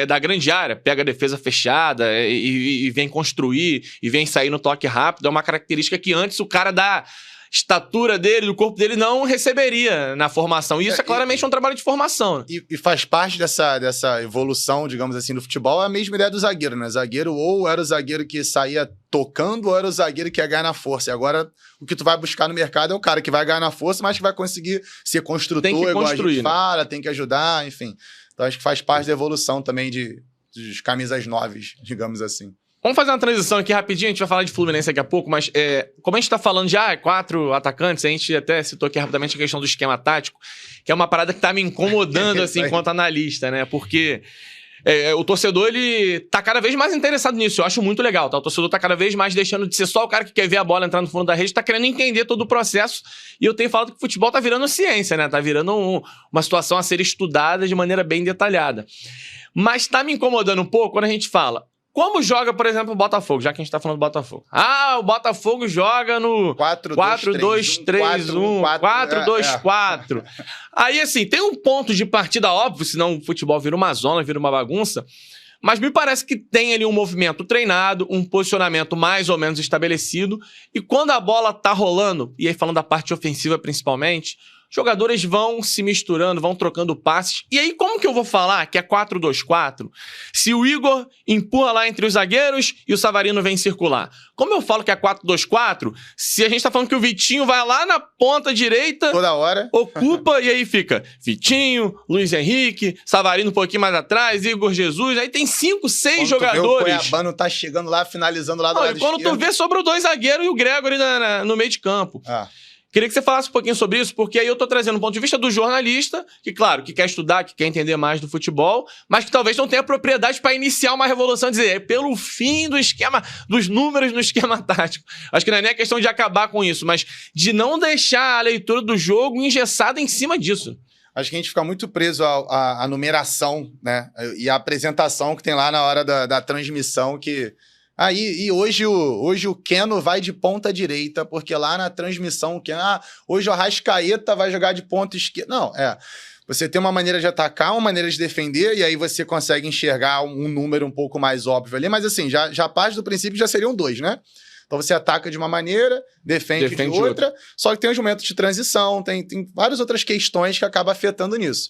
S1: da grande área, pega a defesa fechada e vem construir, e vem sair no toque rápido, é uma característica que antes o cara da estatura dele, do corpo dele, não receberia na formação. E isso é claramente um trabalho de formação. Né?
S2: E faz parte dessa evolução, digamos assim, do futebol, é a mesma ideia do zagueiro, né? Zagueiro ou era o zagueiro que saía tocando, ou era o zagueiro que ia ganhar na força. E agora, o que tu vai buscar no mercado é o cara que vai ganhar na força, mas que vai conseguir ser construtor,
S1: tem que
S2: igual
S1: construir,
S2: a gente fala, tem que ajudar, enfim. Então, acho que faz parte da evolução também dos camisas 9, digamos assim.
S1: Vamos fazer uma transição aqui rapidinho, a gente vai falar de Fluminense daqui a pouco, mas como a gente tá falando de 4 atacantes, a gente até citou aqui rapidamente a questão do esquema tático, que é uma parada que tá me incomodando, assim, enquanto analista, né? Porque o torcedor, ele tá cada vez mais interessado nisso, eu acho muito legal, tá? O torcedor tá cada vez mais deixando de ser só o cara que quer ver a bola entrar no fundo da rede, tá querendo entender todo o processo, e eu tenho falado que o futebol tá virando ciência, né? Tá virando uma situação a ser estudada de maneira bem detalhada. Mas tá me incomodando um pouco quando a gente fala como joga, por exemplo, o Botafogo, já que a gente tá falando do Botafogo. O Botafogo joga no 4-2-3-1, 4-2-4. Aí, assim, tem um ponto de partida óbvio, senão o futebol vira uma zona, vira uma bagunça, mas me parece que tem ali um movimento treinado, um posicionamento mais ou menos estabelecido, e quando a bola tá rolando, e aí falando da parte ofensiva principalmente, jogadores vão se misturando, vão trocando passes. E aí, como que eu vou falar que é 4-2-4 se o Igor empurra lá entre os zagueiros e o Savarino vem circular? Como eu falo que é 4-2-4 se a gente tá falando que o Vitinho vai lá na ponta direita,
S2: toda hora,
S1: ocupa, e aí fica Vitinho, Luiz Henrique, Savarino um pouquinho mais atrás, Igor Jesus, aí tem 5, 6 jogadores.
S2: O Cuiabano tá chegando lá, finalizando lá do lado esquerdo.
S1: E quando tu vê, sobrou 2 zagueiros e o Gregory no meio de campo. Queria que você falasse um pouquinho sobre isso, porque aí eu tô trazendo um ponto de vista do jornalista, que, claro, que quer estudar, que quer entender mais do futebol, mas que talvez não tenha propriedade para iniciar uma revolução, dizer, pelo fim do esquema, dos números no esquema tático. Acho que não é nem a questão de acabar com isso, mas de não deixar a leitura do jogo engessada em cima disso.
S2: Acho que a gente fica muito preso à numeração, né? E à apresentação que tem lá na hora da transmissão, que... E hoje o Keno vai de ponta direita, porque lá na transmissão o Keno... hoje o Arrascaeta vai jogar de ponta esquerda. Não, você tem uma maneira de atacar, uma maneira de defender, e aí você consegue enxergar um número um pouco mais óbvio ali, mas assim, já parte do princípio já seriam 2, né? Então você ataca de uma maneira, defende de outra, só que tem os momentos de transição, tem várias outras questões que acabam afetando nisso.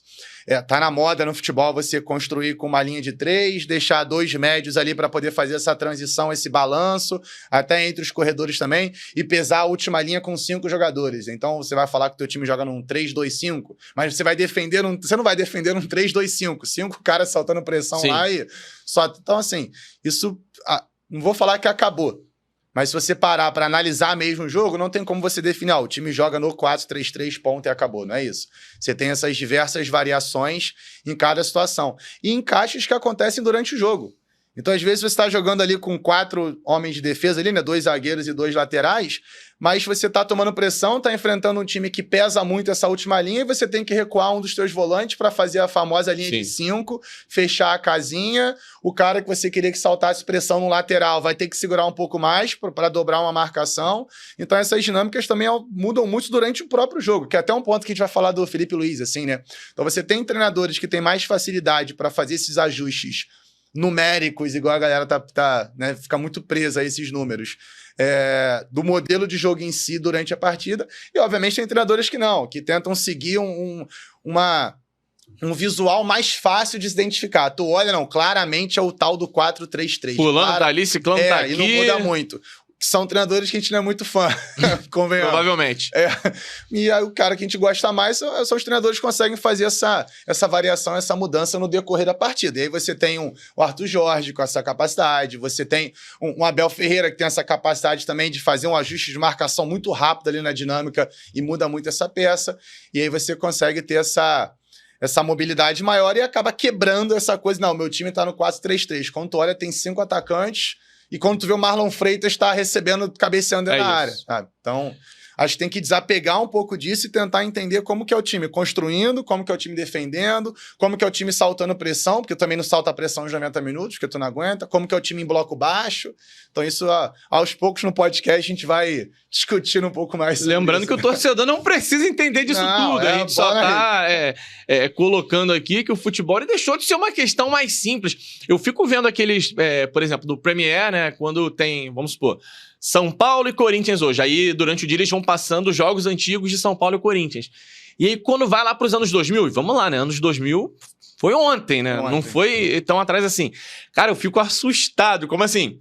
S2: Tá na moda no futebol você construir com uma linha de 3, deixar 2 médios ali para poder fazer essa transição, esse balanço, até entre os corredores também, e pesar a última linha com 5 jogadores. Então você vai falar que o teu time joga num 3-2-5, mas você vai defender você não vai defender num 3-2-5, 5 caras saltando pressão lá e só... Então assim, isso não vou falar que acabou. Mas se você parar para analisar mesmo o jogo, não tem como você definir, o time joga no 4-3-3, ponto, e acabou. Não é isso. Você tem essas diversas variações em cada situação. E encaixes que acontecem durante o jogo. Então, às vezes, você está jogando ali com 4 homens de defesa ali, né? 2 zagueiros e 2 laterais, mas você está tomando pressão, está enfrentando um time que pesa muito essa última linha e você tem que recuar um dos teus volantes para fazer a famosa linha de 5, fechar a casinha. O cara que você queria que saltasse pressão no lateral vai ter que segurar um pouco mais para dobrar uma marcação. Então, essas dinâmicas também mudam muito durante o próprio jogo, que é até um ponto que a gente vai falar do Felipe Luiz, assim, né? Então, você tem treinadores que têm mais facilidade para fazer esses ajustes numéricos, igual a galera né, fica muito presa a esses números, do modelo de jogo em si durante a partida, e obviamente tem treinadores que não, que tentam seguir um visual mais fácil de se identificar. Tu olha, não, claramente é o tal do 4-3-3.
S1: Pulando tá ali, ciclando tá aqui.
S2: E não muda muito. São treinadores que a gente não é muito fã, convenhamos.
S1: Provavelmente.
S2: E aí, o cara que a gente gosta mais são os treinadores que conseguem fazer essa variação, essa mudança no decorrer da partida. E aí você tem o Arthur Jorge com essa capacidade, você tem um Abel Ferreira que tem essa capacidade também de fazer um ajuste de marcação muito rápido ali na dinâmica e muda muito essa peça. E aí você consegue ter essa mobilidade maior e acaba quebrando essa coisa. Não, meu time tá no 4-3-3. Quando tu olha, tem 5 atacantes, e quando tu vê o Marlon Freitas tá recebendo, cabeceando dentro da área. Sabe? Então, acho que tem que desapegar um pouco disso e tentar entender como que é o time construindo, como que é o time defendendo, como que é o time saltando pressão, porque também não salta a pressão nos 90 minutos, porque tu não aguenta, como que é o time em bloco baixo. Então isso, aos poucos no podcast, a gente vai discutindo um pouco mais sobre
S1: Lembrando
S2: isso,
S1: que o torcedor não precisa entender disso tudo. A gente só tá colocando aqui que o futebol ele deixou de ser uma questão mais simples. Eu fico vendo aqueles, por exemplo, do Premier, né, quando tem, vamos supor, São Paulo e Corinthians hoje. Aí, durante o dia, eles vão passando jogos antigos de São Paulo e Corinthians. E aí, quando vai lá pros anos 2000, e vamos lá, né? Anos 2000 foi ontem, né? Não foi tão atrás assim. Cara, eu fico assustado. Como assim?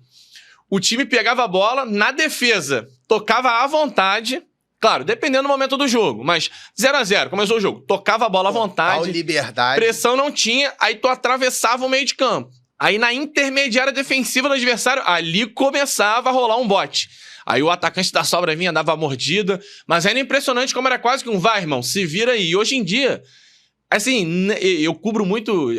S1: O time pegava a bola na defesa, tocava à vontade. Claro, dependendo do momento do jogo, mas 0-0, começou o jogo. Tocava a bola à vontade.
S2: Liberdade.
S1: Pressão não tinha, aí tu atravessava o meio de campo. Aí na intermediária defensiva do adversário, ali começava a rolar um bote. Aí o atacante da sobra vinha, dava a mordida. Mas era impressionante como era quase que um vai, irmão, se vira aí. E hoje em dia, assim, eu cubro muito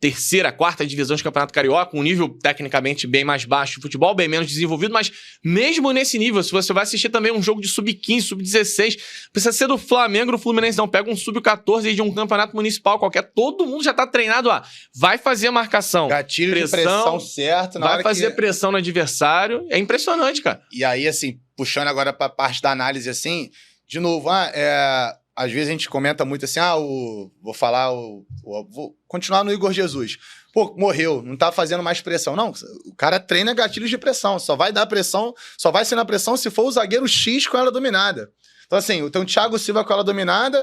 S1: terceira, quarta divisão de Campeonato Carioca, um nível tecnicamente bem mais baixo de futebol, bem menos desenvolvido, mas mesmo nesse nível, se você vai assistir também um jogo de sub-15, sub-16, precisa ser do Flamengo, do Fluminense, não, pega um sub-14 de um campeonato municipal qualquer, todo mundo já tá treinado, vai fazer marcação.
S2: Gatilho de pressão certo.
S1: Vai fazer pressão no adversário, é impressionante, cara.
S2: E aí, assim, puxando agora pra parte da análise, assim, de novo, às vezes a gente comenta muito assim, vou continuar no Igor Jesus. Pô, morreu, não tá fazendo mais pressão. Não, o cara treina gatilhos de pressão, só vai dar pressão, só vai ser na pressão se for o zagueiro X com ela dominada. Então assim, tem o Thiago Silva com ela dominada,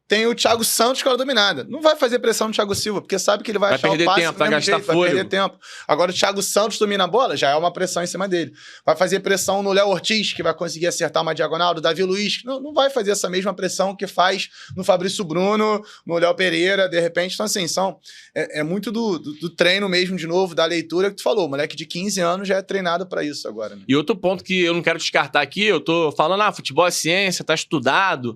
S2: tem o Thiago Santos com ela dominada. Não vai fazer pressão no Thiago Silva, porque sabe que ele vai achar o passe
S1: tempo, vai gastar fôlego.
S2: Vai perder tempo. Agora o Thiago Santos domina a bola, já é uma pressão em cima dele. Vai fazer pressão no Léo Ortiz, que vai conseguir acertar uma diagonal, do Davi Luiz. Não vai fazer essa mesma pressão que faz no Fabrício Bruno, no Léo Pereira, de repente. Então assim, é muito do treino mesmo, de novo, da leitura que tu falou. O moleque de 15 anos já é treinado pra isso agora. Né?
S1: E outro ponto que eu não quero descartar aqui, eu tô falando, futebol é ciência, tá estudado.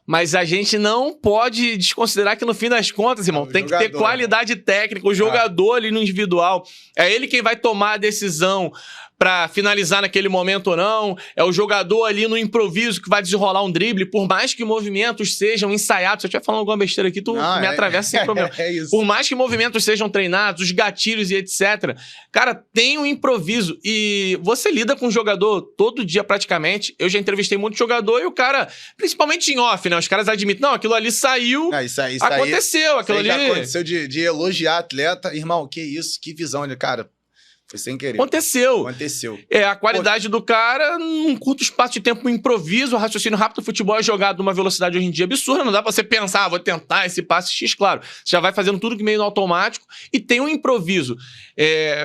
S1: Mas a gente não pode desconsiderar que, no fim das contas, irmão, tem que ter qualidade técnica, o jogador ali no individual. É ele quem vai tomar a decisão pra finalizar naquele momento ou não. É o jogador ali no improviso que vai desenrolar um drible, por mais que movimentos sejam ensaiados. Se eu estiver falando alguma besteira aqui, tu me atravessa sem problema.
S2: Isso.
S1: Por mais que movimentos sejam treinados, os gatilhos e etc. Cara, tem um improviso. E você lida com o jogador todo dia praticamente. Eu já entrevistei muito jogador e o cara, principalmente em off, né? Os caras admitem, não, aquilo ali saiu,
S2: isso
S1: aconteceu.
S2: Aí,
S1: aquilo ali
S2: já aconteceu de elogiar atleta. Irmão, que isso, que visão. Ele, cara... Foi sem querer.
S1: Aconteceu. A qualidade do cara, num curto espaço de tempo, um improviso, raciocínio rápido, o futebol é jogado numa velocidade hoje em dia absurda, não dá pra você pensar, vou tentar esse passe X, claro. Você já vai fazendo tudo que meio no automático e tem um improviso.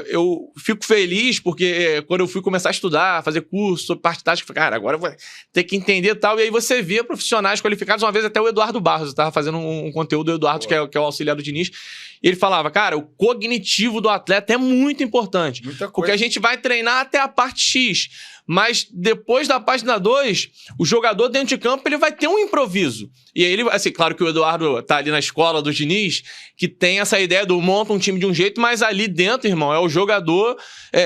S1: Eu fico feliz porque quando eu fui começar a estudar, fazer curso sobre parte tática, eu falei, cara, agora eu vou ter que entender e tal. E aí você vê profissionais qualificados, uma vez até o Eduardo Barros, eu tava fazendo um conteúdo do Eduardo, que é o auxiliar do Diniz, e ele falava, cara, o cognitivo do atleta é muito importante.
S2: Muita coisa.
S1: Porque a gente vai treinar até a parte X, mas depois da página 2, o jogador dentro de campo ele vai ter um improviso. E aí, ele, assim, claro que o Eduardo tá ali na escola do Diniz, que tem essa ideia do monta um time de um jeito, mas ali dentro, irmão, é o jogador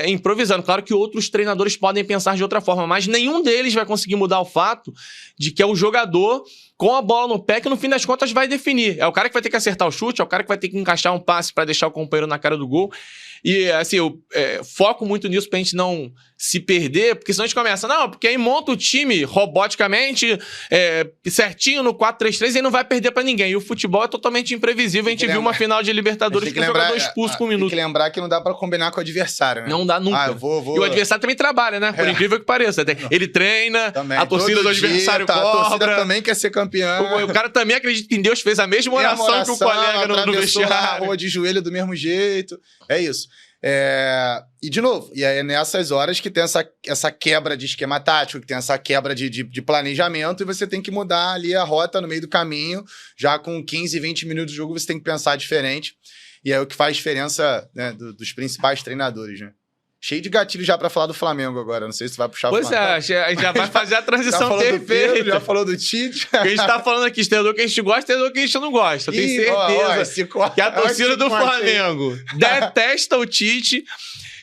S1: improvisando. Claro que outros treinadores podem pensar de outra forma, mas nenhum deles vai conseguir mudar o fato de que é o jogador com a bola no pé que no fim das contas vai definir. É o cara que vai ter que acertar o chute, é o cara que vai ter que encaixar um passe para deixar o companheiro na cara do gol. E, assim, eu foco muito nisso pra gente não se perder, porque senão a gente começa, porque aí monta o time roboticamente, certinho no 4-3-3 e não vai perder pra ninguém. E o futebol é totalmente imprevisível. A gente viu uma final de Libertadores com o jogador expulso com um minuto.
S2: Tem que lembrar que não dá pra combinar com o adversário, né?
S1: Não dá nunca. E o adversário também trabalha, né? Por incrível que pareça. Ele treina, também. A torcida do adversário cobra.
S2: A torcida também quer ser campeão.
S1: O cara também acredita em Deus, fez a mesma oração que o colega no vestiário.
S2: A rua de joelho do mesmo jeito. É isso. E, de novo, é nessas horas que tem essa quebra de esquema tático, que tem essa quebra de planejamento, e você tem que mudar ali a rota no meio do caminho. Já com 15, 20 minutos de jogo, você tem que pensar diferente. E é o que faz diferença, né, dos principais treinadores, né? Cheio de gatilho já pra falar do Flamengo agora. Não sei se tu vai puxar o Flamengo.
S1: Pois a gente já vai fazer a transição perfeita.
S2: Já falou do Tite.
S1: A gente tá falando aqui, treinador que a gente gosta e treinador que a gente não gosta. Eu tenho certeza que a torcida do Flamengo detesta o Tite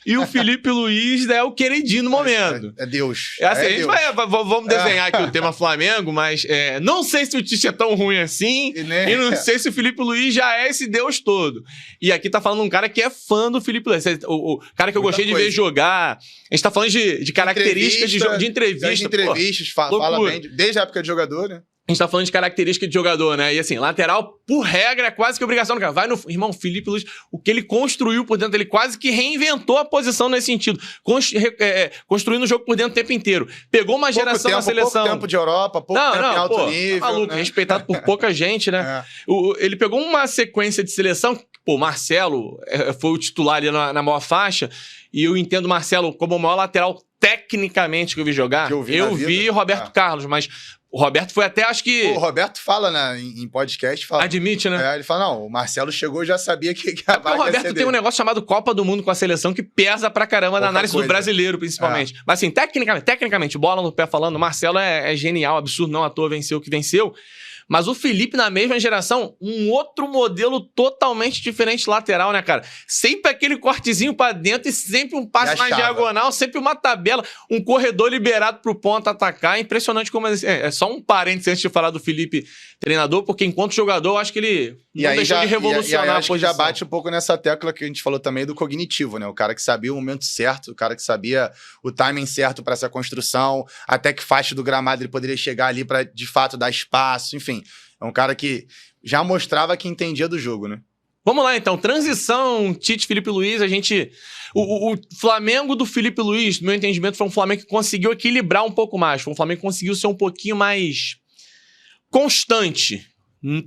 S1: e o Felipe Luiz é o queridinho no momento.
S2: É Deus.
S1: Assim, a gente vamos desenhar aqui o tema Flamengo, mas não sei se o Tite é tão ruim assim e não sei se o Felipe Luiz já é esse Deus todo. E aqui tá falando um cara que é fã do Felipe Luiz. O cara que eu gostei de ver jogar. A gente tá falando de características de entrevista.
S2: De entrevistas, fala bem, desde a época de jogador, né?
S1: A gente tá falando de característica de jogador, né? E assim, lateral, por regra, é quase que obrigação do cara. Vai no... Irmão, Felipe Luiz, o que ele construiu por dentro, ele quase que reinventou a posição nesse sentido. Construindo o jogo por dentro o tempo inteiro. Pegou uma geração na seleção.
S2: Pouco tempo de Europa, pouco tempo em alto nível.
S1: Maluco, né? Respeitado por pouca gente, né? Ele pegou uma sequência de seleção, Marcelo foi o titular ali na maior faixa, e eu entendo o Marcelo como o maior lateral tecnicamente que eu vi jogar. Eu vi Roberto Carlos, mas O Roberto foi até, acho que...
S2: O Roberto fala, né, em podcast... Fala,
S1: admite, né?
S2: ele fala, não, o Marcelo chegou e já sabia que a vaga
S1: o Roberto tem um negócio chamado Copa do Mundo com a seleção que pesa pra caramba na análise do brasileiro, principalmente. Mas assim, tecnicamente, bola no pé falando, o Marcelo é genial, absurdo, não à toa venceu o que venceu. Mas o Felipe, na mesma geração, um outro modelo totalmente diferente lateral, né, cara? Sempre aquele cortezinho pra dentro e sempre um passe na diagonal, sempre uma tabela, um corredor liberado pro ponto atacar. É impressionante como... É só um parênteses antes de falar do Felipe treinador, porque enquanto jogador, eu acho que ele não deixou de revolucionar a posição.
S2: Que já bate um pouco nessa tecla que a gente falou também do cognitivo, né? O cara que sabia o momento certo, o cara que sabia o timing certo para essa construção, até que faixa do gramado ele poderia chegar ali para de fato dar espaço, enfim. É um cara que já mostrava que entendia do jogo, né?
S1: Vamos lá, então. Transição, Tite, Felipe Luiz, a gente... O Flamengo do Felipe Luiz, no meu entendimento, foi um Flamengo que conseguiu equilibrar um pouco mais. Foi um Flamengo que conseguiu ser um pouquinho mais constante.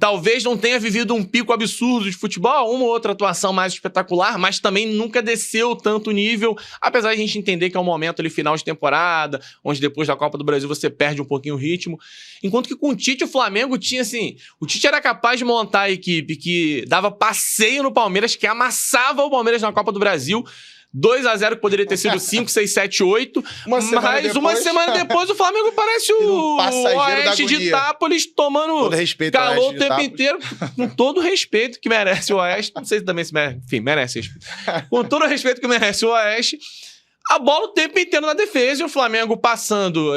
S1: Talvez não tenha vivido um pico absurdo de futebol, uma ou outra atuação mais espetacular, mas também nunca desceu tanto nível, apesar de a gente entender que é um momento ali final de temporada, onde depois da Copa do Brasil você perde um pouquinho o ritmo. Enquanto que com o Tite, o Flamengo tinha assim... O Tite era capaz de montar a equipe que dava passeio no Palmeiras, que amassava o Palmeiras na Copa do Brasil, 2-0 que poderia ter sido 5, 6, 7, 8. Uma semana depois o Flamengo parece o Oeste de Itápolis tomando calor o tempo inteiro. Com todo o respeito que merece o Oeste. Não sei se também se merece. Enfim, merece respeito. Com todo o respeito que merece o Oeste. A bola o tempo inteiro na defesa e o Flamengo passando,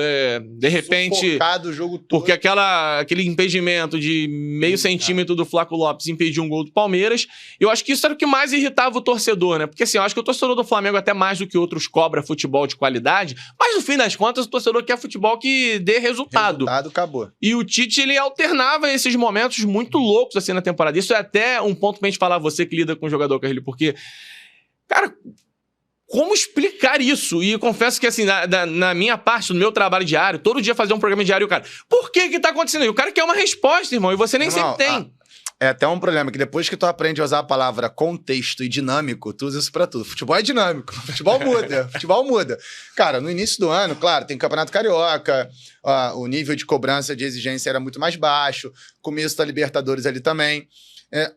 S1: de repente...
S2: Sufocado o jogo todo.
S1: Porque aquele impedimento de meio centímetro do Flaco Lopes impediu um gol do Palmeiras. Eu acho que isso era o que mais irritava o torcedor, né? Porque assim, eu acho que o torcedor do Flamengo, até mais do que outros, cobra futebol de qualidade. Mas no fim das contas, o torcedor quer futebol que dê resultado.
S2: Resultado, acabou.
S1: E o Tite, ele alternava esses momentos muito loucos assim na temporada. Isso é até um ponto pra gente falar, você que lida com o jogador, Carrilho, porque... Cara... Como explicar isso? E eu confesso que, assim, na minha parte, no meu trabalho diário, todo dia fazer um programa diário, o cara, por que tá acontecendo? E o cara quer uma resposta, irmão, e você nem sempre tem.
S2: É até um problema, que depois que tu aprende a usar a palavra contexto e dinâmico, tu usa isso pra tudo. Futebol é dinâmico, futebol muda. Cara, no início do ano, claro, tem Campeonato Carioca, o nível de cobrança, de exigência era muito mais baixo, começo da Libertadores ali também.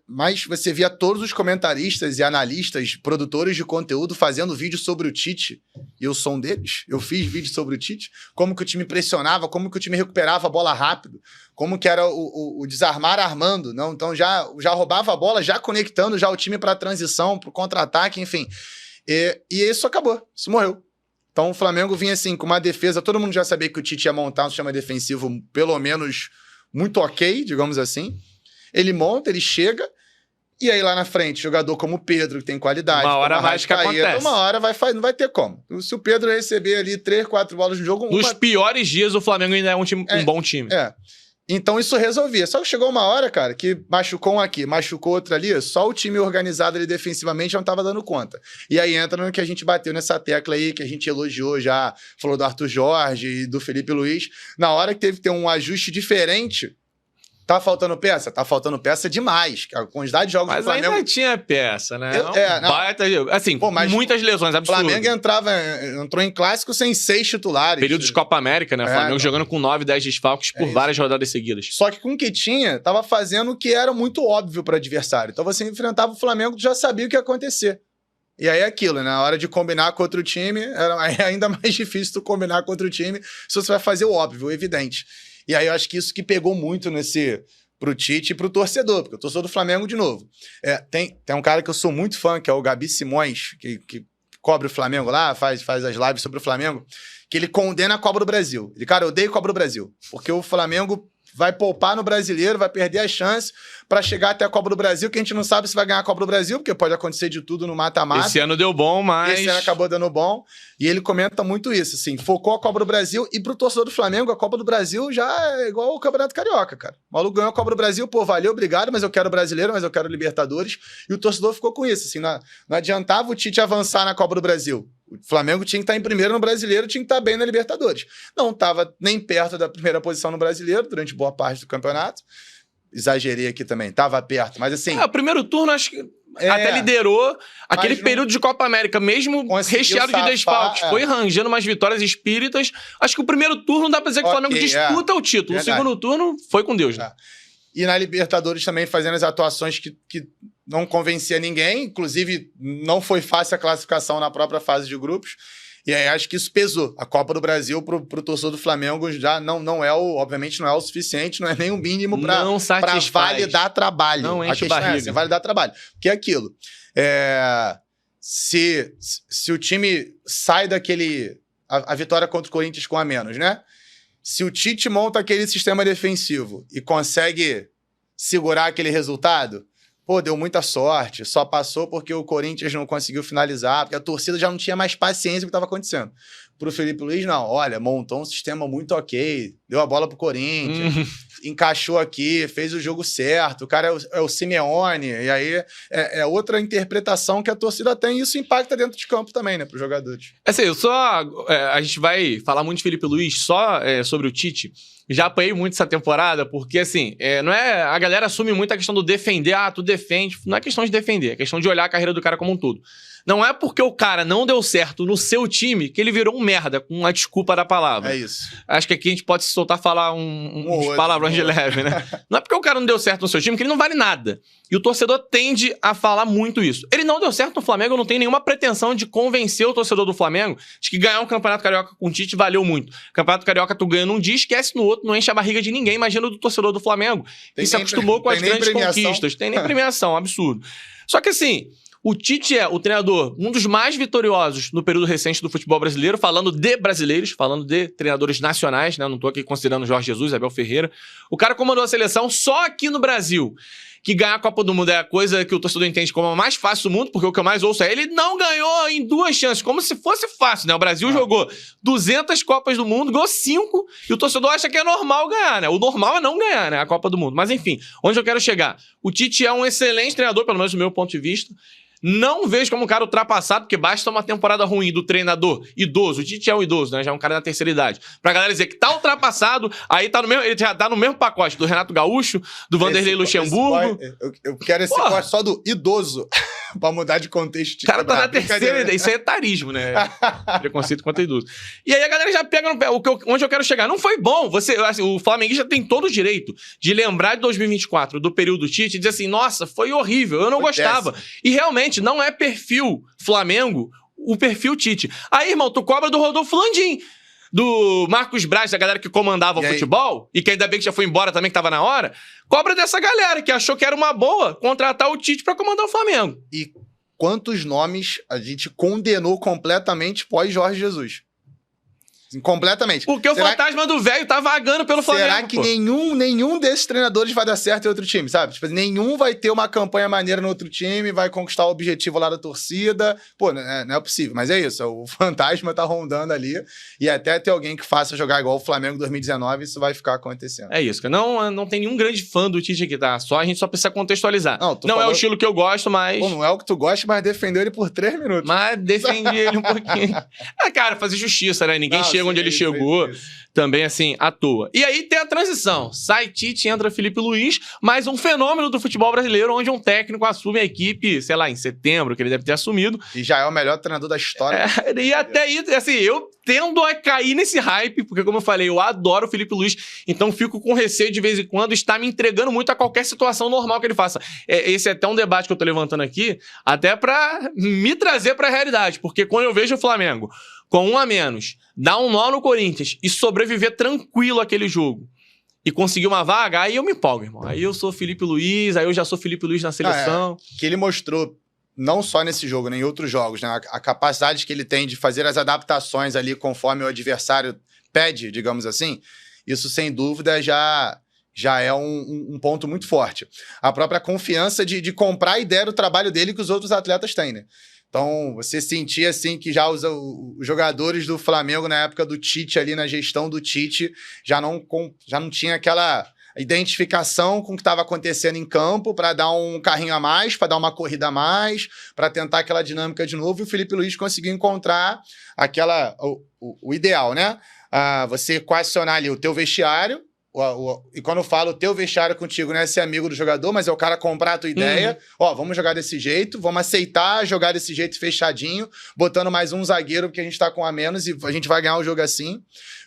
S2: Mas você via todos os comentaristas e analistas, produtores de conteúdo fazendo vídeo sobre o Tite. E eu sou um deles. Eu fiz vídeo sobre o Tite. Como que o time pressionava, como que o time recuperava a bola rápido. Como que era o desarmar armando. Não? Então já roubava a bola, já conectando já o time para a transição, para o contra-ataque, enfim. E isso acabou. Isso morreu. Então o Flamengo vinha assim com uma defesa. Todo mundo já sabia que o Tite ia montar um sistema defensivo pelo menos muito ok, digamos assim. Ele monta, ele chega, e aí lá na frente, jogador como o Pedro, que tem qualidade,
S1: uma hora vai que acontece.
S2: Uma hora não vai ter como. Se o Pedro receber ali 3, 4 bolas no jogo...
S1: Nos piores dias, o Flamengo ainda é um bom time.
S2: Então isso resolvia. Só que chegou uma hora, cara, que machucou um aqui, machucou outro ali, só o time organizado ali defensivamente não tava dando conta. E aí entra no que a gente bateu nessa tecla aí, que a gente elogiou já, falou do Arthur Jorge e do Felipe Luiz. Na hora que teve que ter um ajuste diferente... Tá faltando peça? Tá faltando peça demais. A quantidade de jogos do Flamengo...
S1: Mas ainda tinha peça, né? Assim, muitas lesões absurdas.
S2: O Flamengo entrou em clássico sem 6 titulares.
S1: Período de Copa América, né? O Flamengo jogando com 9, 10 desfalques por várias rodadas seguidas.
S2: Só que com o que tinha, tava fazendo o que era muito óbvio pro adversário. Então você enfrentava o Flamengo, tu já sabia o que ia acontecer. E aí é aquilo, né? Na hora de combinar com outro time, era ainda mais difícil tu combinar com outro time se você vai fazer o óbvio, o evidente. E aí eu acho que isso que pegou muito pro Tite e pro torcedor, porque o torcedor do Flamengo, de novo. Tem um cara que eu sou muito fã, que é o Gabi Simões, que cobre o Flamengo lá, faz as lives sobre o Flamengo, que ele condena a Copa do Brasil. Cara, eu odeio Copa do Brasil, porque o Flamengo vai poupar no Brasileiro, vai perder a chance para chegar até a Copa do Brasil, que a gente não sabe se vai ganhar a Copa do Brasil, porque pode acontecer de tudo no mata-mata.
S1: Esse ano deu bom, mas...
S2: Esse ano acabou dando bom. E ele comenta muito isso, assim, focou a Copa do Brasil, e pro torcedor do Flamengo, a Copa do Brasil já é igual ao Campeonato Carioca, cara. O maluco ganhou a Copa do Brasil, pô, valeu, obrigado, mas eu quero Brasileiro, mas eu quero Libertadores. E o torcedor ficou com isso, assim, não adiantava o Tite avançar na Copa do Brasil. O Flamengo tinha que estar em primeiro no Brasileiro, tinha que estar bem na Libertadores. Não estava nem perto da primeira posição no Brasileiro durante boa parte do campeonato. exagerei aqui também, tava perto, mas assim...
S1: O primeiro turno, acho que até liderou aquele período de Copa América, mesmo recheado de desfalques. Foi arranjando umas vitórias espíritas. Acho que o primeiro turno dá pra dizer que o Flamengo disputa o título.
S2: Verdade.
S1: O segundo turno foi com Deus, né?
S2: E na Libertadores também fazendo as atuações que não convencia ninguém. Inclusive, não foi fácil a classificação na própria fase de grupos. E aí acho que isso pesou. A Copa do Brasil pro torcedor do Flamengo já não é obviamente não é o suficiente, não é nem o mínimo para validar trabalho.
S1: Não enche
S2: a questão
S1: barriga.
S2: é essa, validar trabalho. Porque é aquilo. Se o time sai daquele... A vitória contra o Corinthians com a menos, né? Se o Tite monta aquele sistema defensivo e consegue segurar aquele resultado, pô, deu muita sorte. Só passou porque o Corinthians não conseguiu finalizar, porque a torcida já não tinha mais paciência com o que estava acontecendo. Pro Felipe Luiz, não. Olha, montou um sistema muito ok, deu a bola pro Corinthians, encaixou aqui, fez o jogo certo, o cara é o Simeone, e aí é outra interpretação que a torcida tem, e isso impacta dentro de campo também, né, pros jogadores.
S1: Assim, a gente vai falar muito de Felipe Luiz só sobre o Tite. Já apanhei muito essa temporada, porque assim, não é... A galera assume muito a questão do defender, tu defende. Não é questão de defender, é questão de olhar a carreira do cara como um todo. Não é porque o cara não deu certo no seu time que ele virou um merda, com a desculpa da palavra.
S2: É isso.
S1: Acho que aqui a gente pode se soltar falar uns palavrões de leve, né? Não é porque o cara não deu certo no seu time que ele não vale nada. E o torcedor tende a falar muito isso. Ele não deu certo no Flamengo, eu não tenho nenhuma pretensão de convencer o torcedor do Flamengo de que ganhar um Campeonato Carioca com o Tite valeu muito. Campeonato Carioca tu ganha num dia, esquece no outro, não enche a barriga de ninguém. Imagina do torcedor do Flamengo, que se acostumou com as grandes conquistas. Tem nem premiação, absurdo. Só que assim... O Tite é o treinador, um dos mais vitoriosos no período recente do futebol brasileiro, falando de brasileiros, falando de treinadores nacionais, né? Não tô aqui considerando Jorge Jesus, Abel Ferreira. O cara comandou a seleção só aqui no Brasil, que ganhar a Copa do Mundo é a coisa que o torcedor entende como a mais fácil do mundo, porque o que eu mais ouço é ele não ganhou em 2 chances, como se fosse fácil, né? O Brasil jogou 200 Copas do Mundo, ganhou 5, e o torcedor acha que é normal ganhar, né? O normal é não ganhar, né? A Copa do Mundo. Mas enfim, onde eu quero chegar? O Tite é um excelente treinador, pelo menos do meu ponto de vista. Não vejo como um cara ultrapassado, porque basta uma temporada ruim do treinador idoso. O Tite é um idoso, né? Já é um cara da terceira idade. Pra galera dizer que tá ultrapassado, aí tá no mesmo, ele já tá no mesmo pacote do Renato Gaúcho, do Vanderlei Luxemburgo.
S2: Eu quero esse corte só do idoso, pra mudar de contexto.
S1: O cara tá na terceira idade. Isso é etarismo, né? Preconceito contra idoso. E aí a galera já pega no pé. Onde eu quero chegar. Não foi bom. O flamenguista tem todo o direito de lembrar de 2024, do período Tite, e dizer assim, nossa, foi horrível, eu não gostava. E realmente, não é perfil Flamengo, o perfil Tite. Aí, irmão, tu cobra do Rodolfo Landim, do Marcos Braz, da galera que comandava o futebol, e que ainda bem que já foi embora também, que tava na hora. Cobra dessa galera que achou que era uma boa contratar o Tite pra comandar o Flamengo.
S2: E quantos nomes a gente condenou completamente pós-Jorge Jesus? Completamente.
S1: Porque o fantasma do velho tá vagando pelo Flamengo.
S2: Será que nenhum desses treinadores vai dar certo em outro time, sabe? Tipo, nenhum vai ter uma campanha maneira no outro time, vai conquistar o objetivo lá da torcida. Pô, não é possível. Mas é isso, o fantasma tá rondando ali. E até ter alguém que faça jogar igual o Flamengo 2019, isso vai ficar acontecendo.
S1: É isso, não tem nenhum grande fã do Tite aqui, tá? A gente só precisa contextualizar. Não é o estilo que eu gosto, mas...
S2: Pô, não é o que tu gosta, mas defendeu ele por 3 minutos.
S1: Mas defendi ele um pouquinho. Cara, fazer justiça, né? Ninguém chega onde ele chegou. Também, assim, à toa. E aí tem a transição. Sai Tite, entra Felipe Luiz, mais um fenômeno do futebol brasileiro, onde um técnico assume a equipe, sei lá, em setembro, que ele deve ter assumido.
S2: E já é o melhor treinador da história.
S1: E até aí, assim, eu tendo a cair nesse hype, porque, como eu falei, eu adoro o Felipe Luiz, então fico com receio de vez em quando estar me entregando muito a qualquer situação normal que ele faça. Esse é até um debate que eu tô levantando aqui, até pra me trazer pra realidade, porque quando eu vejo o Flamengo com 1 a menos, dar um nó no Corinthians e sobreviver tranquilo àquele jogo e conseguir uma vaga, aí eu me empolgo, irmão. Aí eu sou Felipe Luiz, aí eu já sou Felipe Luiz na seleção.
S2: Que ele mostrou, não só nesse jogo, nem em outros jogos, né? A capacidade que ele tem de fazer as adaptações ali conforme o adversário pede, digamos assim, isso sem dúvida já é um ponto muito forte. A própria confiança de comprar a ideia do trabalho dele que os outros atletas têm, né? Então, você sentia, assim, que já os jogadores do Flamengo, na época do Tite, ali na gestão do Tite, já não tinha aquela identificação com o que estava acontecendo em campo para dar um carrinho a mais, para dar uma corrida a mais, para tentar aquela dinâmica de novo. E o Felipe Luiz conseguiu encontrar o ideal, né? Você coacionar ali o teu vestiário, E quando eu falo teu vestiário contigo, não é ser amigo do jogador, mas é o cara comprar a tua ideia. Ó, vamos jogar desse jeito, vamos aceitar jogar desse jeito fechadinho, botando mais um zagueiro, porque a gente tá com a menos e a gente vai ganhar o jogo assim.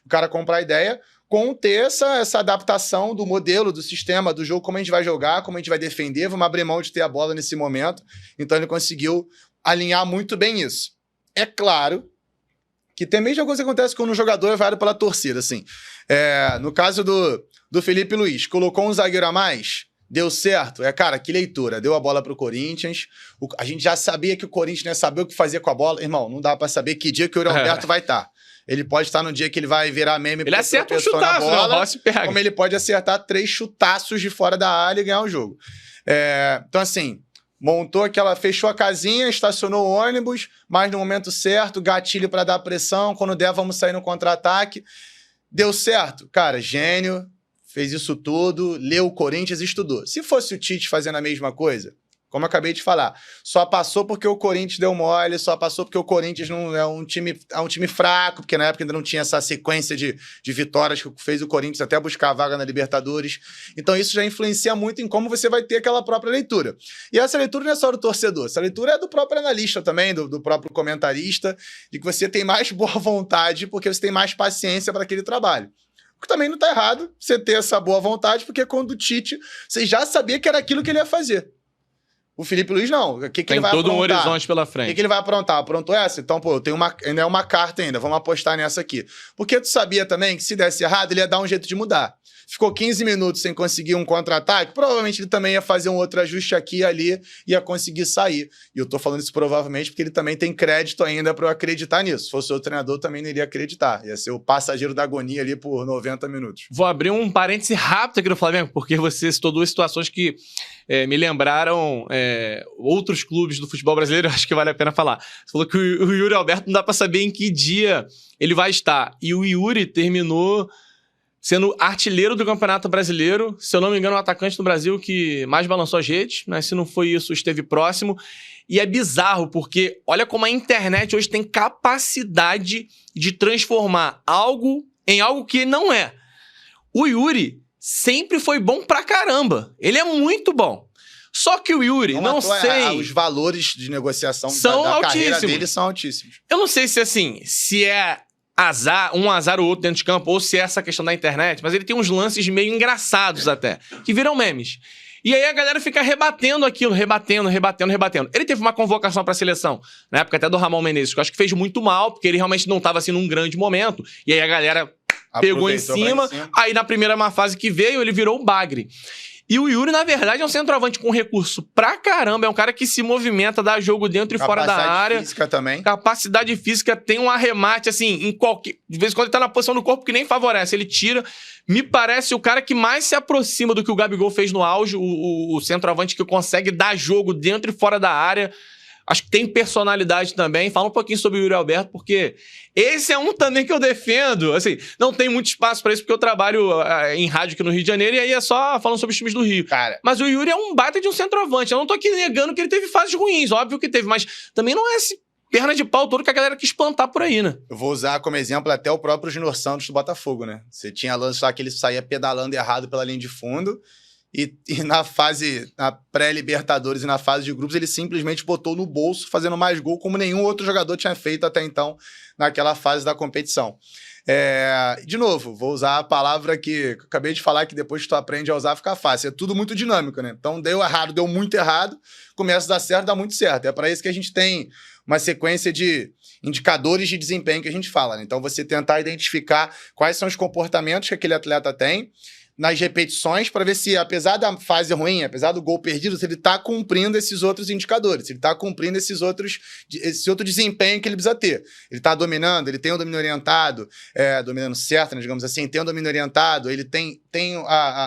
S2: O cara comprar a ideia, com ter essa adaptação do modelo, do sistema, do jogo, como a gente vai jogar, como a gente vai defender, vamos abrir mão de ter a bola nesse momento. Então ele conseguiu alinhar muito bem isso. É claro que tem a mesma coisa que acontece quando um jogador é vaiado pela torcida, assim. No caso do Felipe Luiz, colocou um zagueiro a mais, deu certo. Cara, que leitura. Deu a bola pro Corinthians. A gente já sabia que o Corinthians não ia saber o que fazer com a bola. Irmão, não dá pra saber que dia que o Yuri Alberto vai estar. Ele pode estar no dia que ele vai virar meme.
S1: Ele acerta um chutaço, bola, né? O Rossi pega.
S2: Como ele pode acertar 3 chutaços de fora da área e ganhar o jogo. Então, assim... fechou a casinha, estacionou o ônibus, mas no momento certo, gatilho para dar pressão, quando der, vamos sair no contra-ataque. Deu certo. Cara, gênio, fez isso tudo, leu o Corinthians e estudou. Se fosse o Tite fazendo a mesma coisa, como eu acabei de falar, só passou porque o Corinthians deu mole, só passou porque o Corinthians não é um time fraco, porque na época ainda não tinha essa sequência de vitórias que fez o Corinthians até buscar a vaga na Libertadores. Então isso já influencia muito em como você vai ter aquela própria leitura. E essa leitura não é só do torcedor, essa leitura é do próprio analista também, do próprio comentarista, de que você tem mais boa vontade porque você tem mais paciência para aquele trabalho. O que também não está errado você ter essa boa vontade, porque quando o Tite, você já sabia que era aquilo que ele ia fazer. O Felipe Luiz não. O que ele vai aprontar? Tem
S1: todo um horizonte pela frente.
S2: O que ele vai aprontar? Aprontou essa? Então, pô, eu tenho ainda é uma carta ainda. Vamos apostar nessa aqui. Porque tu sabia também que se desse errado, ele ia dar um jeito de mudar. Ficou 15 minutos sem conseguir um contra-ataque, provavelmente ele também ia fazer um outro ajuste aqui e ali, ia conseguir sair. E eu tô falando isso provavelmente porque ele também tem crédito ainda para eu acreditar nisso. Se fosse outro treinador, também não iria acreditar. Ia ser o passageiro da agonia ali por 90 minutos.
S1: Vou abrir um parêntese rápido aqui do Flamengo, porque você citou 2 situações que me lembraram outros clubes do futebol brasileiro, acho que vale a pena falar. Você falou que o Yuri Alberto não dá para saber em que dia ele vai estar. E o Yuri terminou sendo artilheiro do Campeonato Brasileiro, se eu não me engano, o atacante do Brasil que mais balançou as redes, mas se não foi isso, esteve próximo. E é bizarro, porque olha como a internet hoje tem capacidade de transformar algo em algo que não é. O Yuri sempre foi bom pra caramba. Ele é muito bom. Só que o Yuri, não sei...
S2: Os valores de negociação
S1: são
S2: da
S1: altíssimos.
S2: Carreira dele são altíssimos.
S1: Eu não sei se assim, se é um azar ou outro dentro de campo, ou se é essa questão da internet, mas ele tem uns lances meio engraçados até, que viram memes. E aí a galera fica rebatendo aquilo, rebatendo. Ele teve uma convocação pra seleção, na época até do Ramon Menezes, que eu acho que fez muito mal, porque ele realmente não tava assim num grande momento, e aí a galera pegou em cima, aí na primeira fase que veio, ele virou o bagre. E o Yuri, na verdade, é um centroavante com recurso pra caramba. É um cara que se movimenta, dá jogo dentro e fora da área.
S2: Capacidade física também.
S1: Capacidade física, tem um arremate, assim, em qualquer... De vez em quando ele tá na posição do corpo que nem favorece. Ele tira. Me parece o cara que mais se aproxima do que o Gabigol fez no auge. O centroavante que consegue dar jogo dentro e fora da área. Acho que tem personalidade também. Fala um pouquinho sobre o Yuri Alberto, porque esse é um também que eu defendo. Assim, não tem muito espaço pra isso, porque eu trabalho em rádio aqui no Rio de Janeiro, e aí é só falando sobre os times do Rio.
S2: Cara,
S1: mas o Yuri é um baita de um centroavante. Eu não tô aqui negando que ele teve fases ruins, óbvio que teve, mas também não é esse perna de pau todo que a galera quis plantar por aí, né?
S2: Eu vou usar como exemplo até o próprio Junior Santos do Botafogo, né? Você tinha lance lá que ele saía pedalando errado pela linha de fundo, e na pré-Libertadores e na fase de grupos, ele simplesmente botou no bolso, fazendo mais gol, como nenhum outro jogador tinha feito até então, naquela fase da competição. De novo, vou usar a palavra que eu acabei de falar, que depois que tu aprende a usar, fica fácil. É tudo muito dinâmico, né? Então, deu errado, deu muito errado, começa a dar certo, dá muito certo. É para isso que a gente tem uma sequência de indicadores de desempenho que a gente fala, né? Então, você tentar identificar quais são os comportamentos que aquele atleta tem nas repetições, para ver se, apesar da fase ruim, apesar do gol perdido, se ele está cumprindo esses outros indicadores, se ele está cumprindo esse outro desempenho que ele precisa ter. Ele está dominando, ele tem o domínio orientado, dominando certo, né, digamos assim, tem o domínio orientado, ele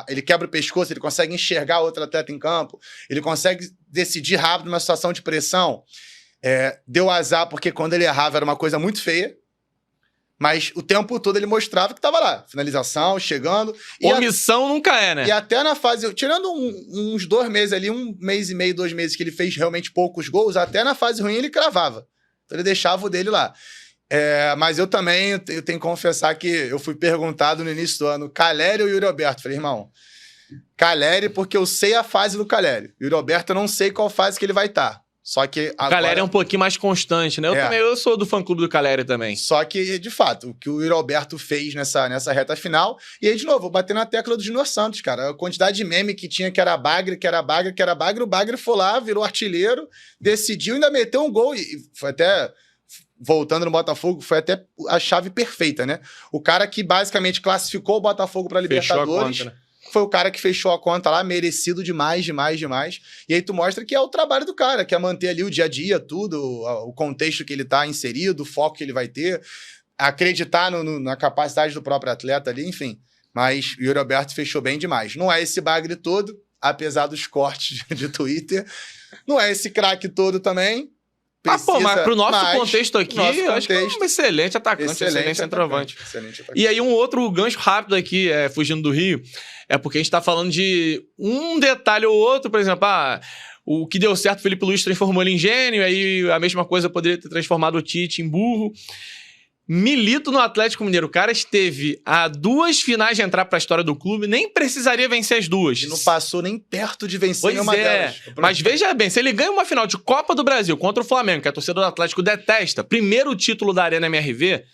S2: ele quebra o pescoço, ele consegue enxergar outro atleta em campo, ele consegue decidir rápido numa situação de pressão. Deu azar porque quando ele errava era uma coisa muito feia, mas o tempo todo ele mostrava que estava lá. Finalização, chegando.
S1: Omissão nunca é, né?
S2: E até na fase... Tirando uns 2 meses ali, 1 mês e meio, 2 meses, que ele fez realmente poucos gols, até na fase ruim ele cravava. Então ele deixava o dele lá. Mas eu também eu tenho que confessar que eu fui perguntado no início do ano, Calleri ou Yuri Alberto? Falei, irmão, Calleri porque eu sei a fase do Calleri. Yuri Alberto eu não sei qual fase que ele vai estar. Só que agora...
S1: O Calleri é um pouquinho mais constante, né? Eu sou do fã-clube do Calleri também.
S2: Só que, de fato, o que o Yuri Alberto fez nessa reta final... E aí, de novo, vou bater na tecla do Júnior Santos, cara. A quantidade de meme que tinha que era Bagre, o Bagre foi lá, virou artilheiro, decidiu, ainda meteu um gol. E foi até... Voltando no Botafogo, foi até a chave perfeita, né? O cara que basicamente classificou o Botafogo para Libertadores...
S1: Fechou a conta, né?
S2: Foi o cara que fechou a conta lá, merecido demais. E aí tu mostra que é o trabalho do cara, que é manter ali o dia a dia, tudo, o contexto que ele tá inserido, o foco que ele vai ter, acreditar na capacidade do próprio atleta ali, enfim. Mas o Yuri Alberto fechou bem demais. Não é esse bagre todo, apesar dos cortes de Twitter. Não é esse craque todo também.
S1: Mas pro nosso contexto aqui, eu acho que é um excelente atacante, excelente centroavante. E aí, um outro gancho rápido aqui, fugindo do Rio, é porque a gente tá falando de um detalhe ou outro, por exemplo, o que deu certo, o Felipe Luiz transformou ele em gênio, aí a mesma coisa poderia ter transformado o Tite em burro. Milito no Atlético Mineiro. O cara esteve a 2 finais de entrar pra história do clube, nem precisaria vencer as 2.
S2: E não passou nem perto de vencer nenhuma delas.
S1: Mas veja bem, se ele ganha uma final de Copa do Brasil contra o Flamengo, que a torcida do Atlético detesta, primeiro título da Arena MRV,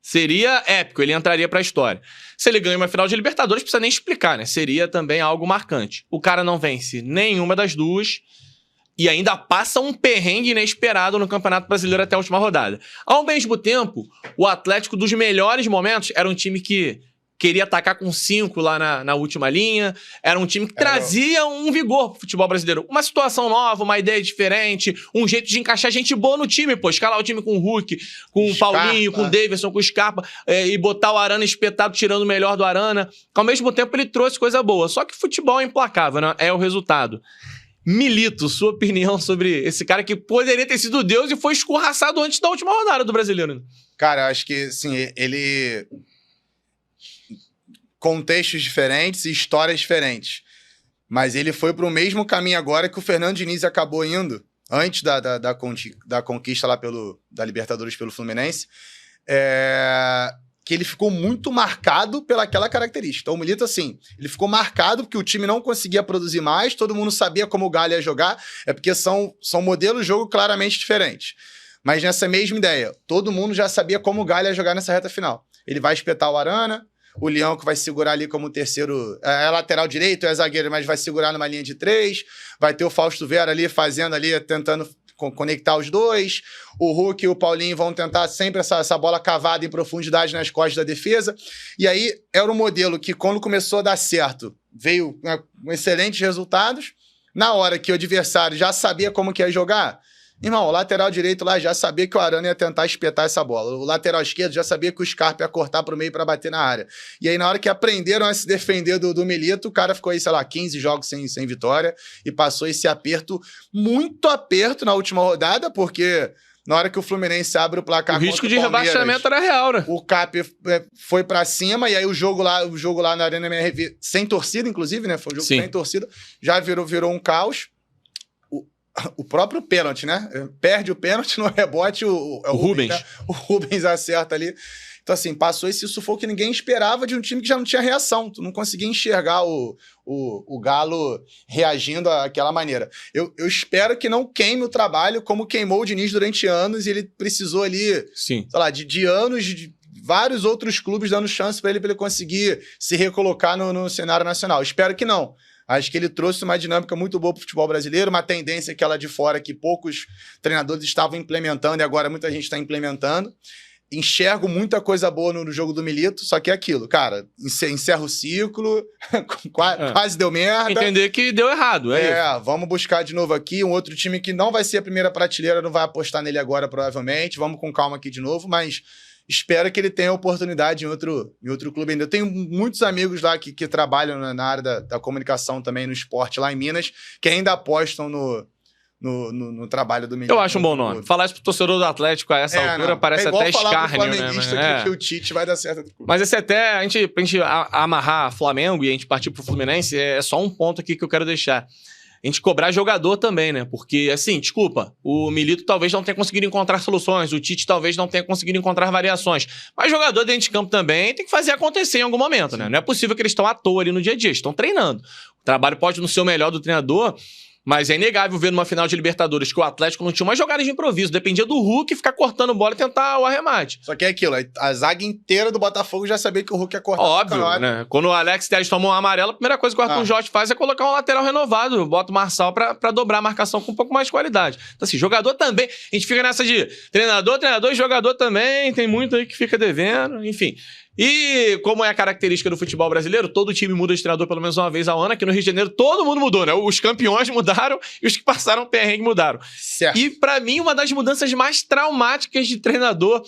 S1: seria épico, ele entraria pra história. Se ele ganha uma final de Libertadores, precisa nem explicar, né? Seria também algo marcante. O cara não vence nenhuma das 2... e ainda passa um perrengue inesperado no Campeonato Brasileiro até a última rodada. Ao mesmo tempo, o Atlético, dos melhores momentos, era um time que queria atacar com 5 lá na última linha, era um time que trazia um vigor pro futebol brasileiro. Uma situação nova, uma ideia diferente, um jeito de encaixar gente boa no time, pô. Escalar o time com o Hulk, com o Paulinho, com o Davidson, com o Scarpa, e botar o Arana espetado, tirando o melhor do Arana. Ao mesmo tempo, ele trouxe coisa boa. Só que futebol é implacável, né? É o resultado. Milito, sua opinião sobre esse cara que poderia ter sido Deus e foi escorraçado antes da última rodada do Brasileiro.
S2: Cara, eu acho que, assim, ele... Contextos diferentes e histórias diferentes. Mas ele foi para o mesmo caminho agora que o Fernando Diniz acabou indo, antes da conquista lá da Libertadores pelo Fluminense. Que ele ficou muito marcado pelaquela característica. Então, o Milito, assim, ele ficou marcado porque o time não conseguia produzir mais, todo mundo sabia como o Galo ia jogar, porque são modelos de jogo claramente diferentes. Mas nessa mesma ideia, todo mundo já sabia como o Galo ia jogar nessa reta final. Ele vai espetar o Arana, o Leão que vai segurar ali como terceiro, lateral direito, é zagueiro, mas vai segurar numa linha de 3, vai ter o Fausto Vera ali fazendo ali, tentando conectar os dois, o Hulk e o Paulinho vão tentar sempre essa bola cavada em profundidade nas costas da defesa, e aí era um modelo que quando começou a dar certo, veio com excelentes resultados, na hora que o adversário já sabia como que ia jogar, irmão, o lateral direito lá já sabia que o Arana ia tentar espetar essa bola, o lateral esquerdo já sabia que o Scarpa ia cortar pro meio para bater na área, e aí na hora que aprenderam a se defender do Milito, o cara ficou aí, sei lá, 15 jogos sem vitória, e passou esse aperto, muito aperto na última rodada, porque na hora que o Fluminense abre o placar,
S1: o risco de rebaixamento era real, né?
S2: O Cap foi pra cima, e aí o jogo lá na Arena MRV, sem torcida, inclusive, né? Foi um jogo sem torcida, já virou um caos. O próprio pênalti, né? Perde o pênalti no rebote, o Rubens. Né? O Rubens acerta ali. Então, assim, passou esse sufoco que ninguém esperava de um time que já não tinha reação. Tu não conseguia enxergar o Galo reagindo daquela maneira. Eu espero que não queime o trabalho como queimou o Diniz durante anos e ele precisou ali, sei lá, de anos de vários outros clubes dando chance para ele conseguir se recolocar no cenário nacional. Espero que não. Acho que ele trouxe uma dinâmica muito boa para o futebol brasileiro, uma tendência que ela de fora que poucos treinadores estavam implementando e agora muita gente está implementando. Enxergo muita coisa boa no jogo do Milito, só que é aquilo, cara, encerra o ciclo, quase deu merda.
S1: Entender que deu errado,
S2: vamos buscar de novo aqui, um outro time que não vai ser a primeira prateleira, não vai apostar nele agora provavelmente, vamos com calma aqui de novo, mas espero que ele tenha oportunidade em outro clube ainda. Eu tenho muitos amigos lá que trabalham na área da comunicação também, no esporte lá em Minas, que ainda apostam no trabalho do Milito.
S1: Eu acho um bom nome. Falar isso pro torcedor do Atlético a essa altura parece até escárnio, né?
S2: Que o Tite vai dar certo.
S1: Mas esse pra gente amarrar Flamengo e a gente partir pro Fluminense, é só um ponto aqui que eu quero deixar. a gente cobrar jogador também, né? Porque, assim, desculpa, o Milito talvez não tenha conseguido encontrar soluções, o Tite talvez não tenha conseguido encontrar variações, mas jogador dentro de campo também tem que fazer acontecer em algum momento, né? Não é possível que eles estão à toa ali no dia a dia, estão treinando. O trabalho pode não ser o melhor do treinador, mas é inegável ver numa final de Libertadores que o Atlético não tinha uma jogada de improviso. Dependia do Hulk ficar cortando bola e tentar o arremate.
S2: Só que é aquilo, a zaga inteira do Botafogo já sabia que o Hulk ia cortar.
S1: Óbvio, né? Quando o Alex Telles tomou uma amarela, a primeira coisa que o Arthur Jorge faz é colocar um lateral renovado. Bota o Marçal pra dobrar a marcação com um pouco mais de qualidade. Então assim, jogador também. A gente fica nessa de treinador e jogador também. Tem muito aí que fica devendo, enfim. E como é a característica do futebol brasileiro, todo time muda de treinador pelo menos uma vez ao ano. Aqui no Rio de Janeiro todo mundo mudou, né? Os campeões mudaram e os que passaram perrengue mudaram. Certo. E pra mim, uma das mudanças mais traumáticas de treinador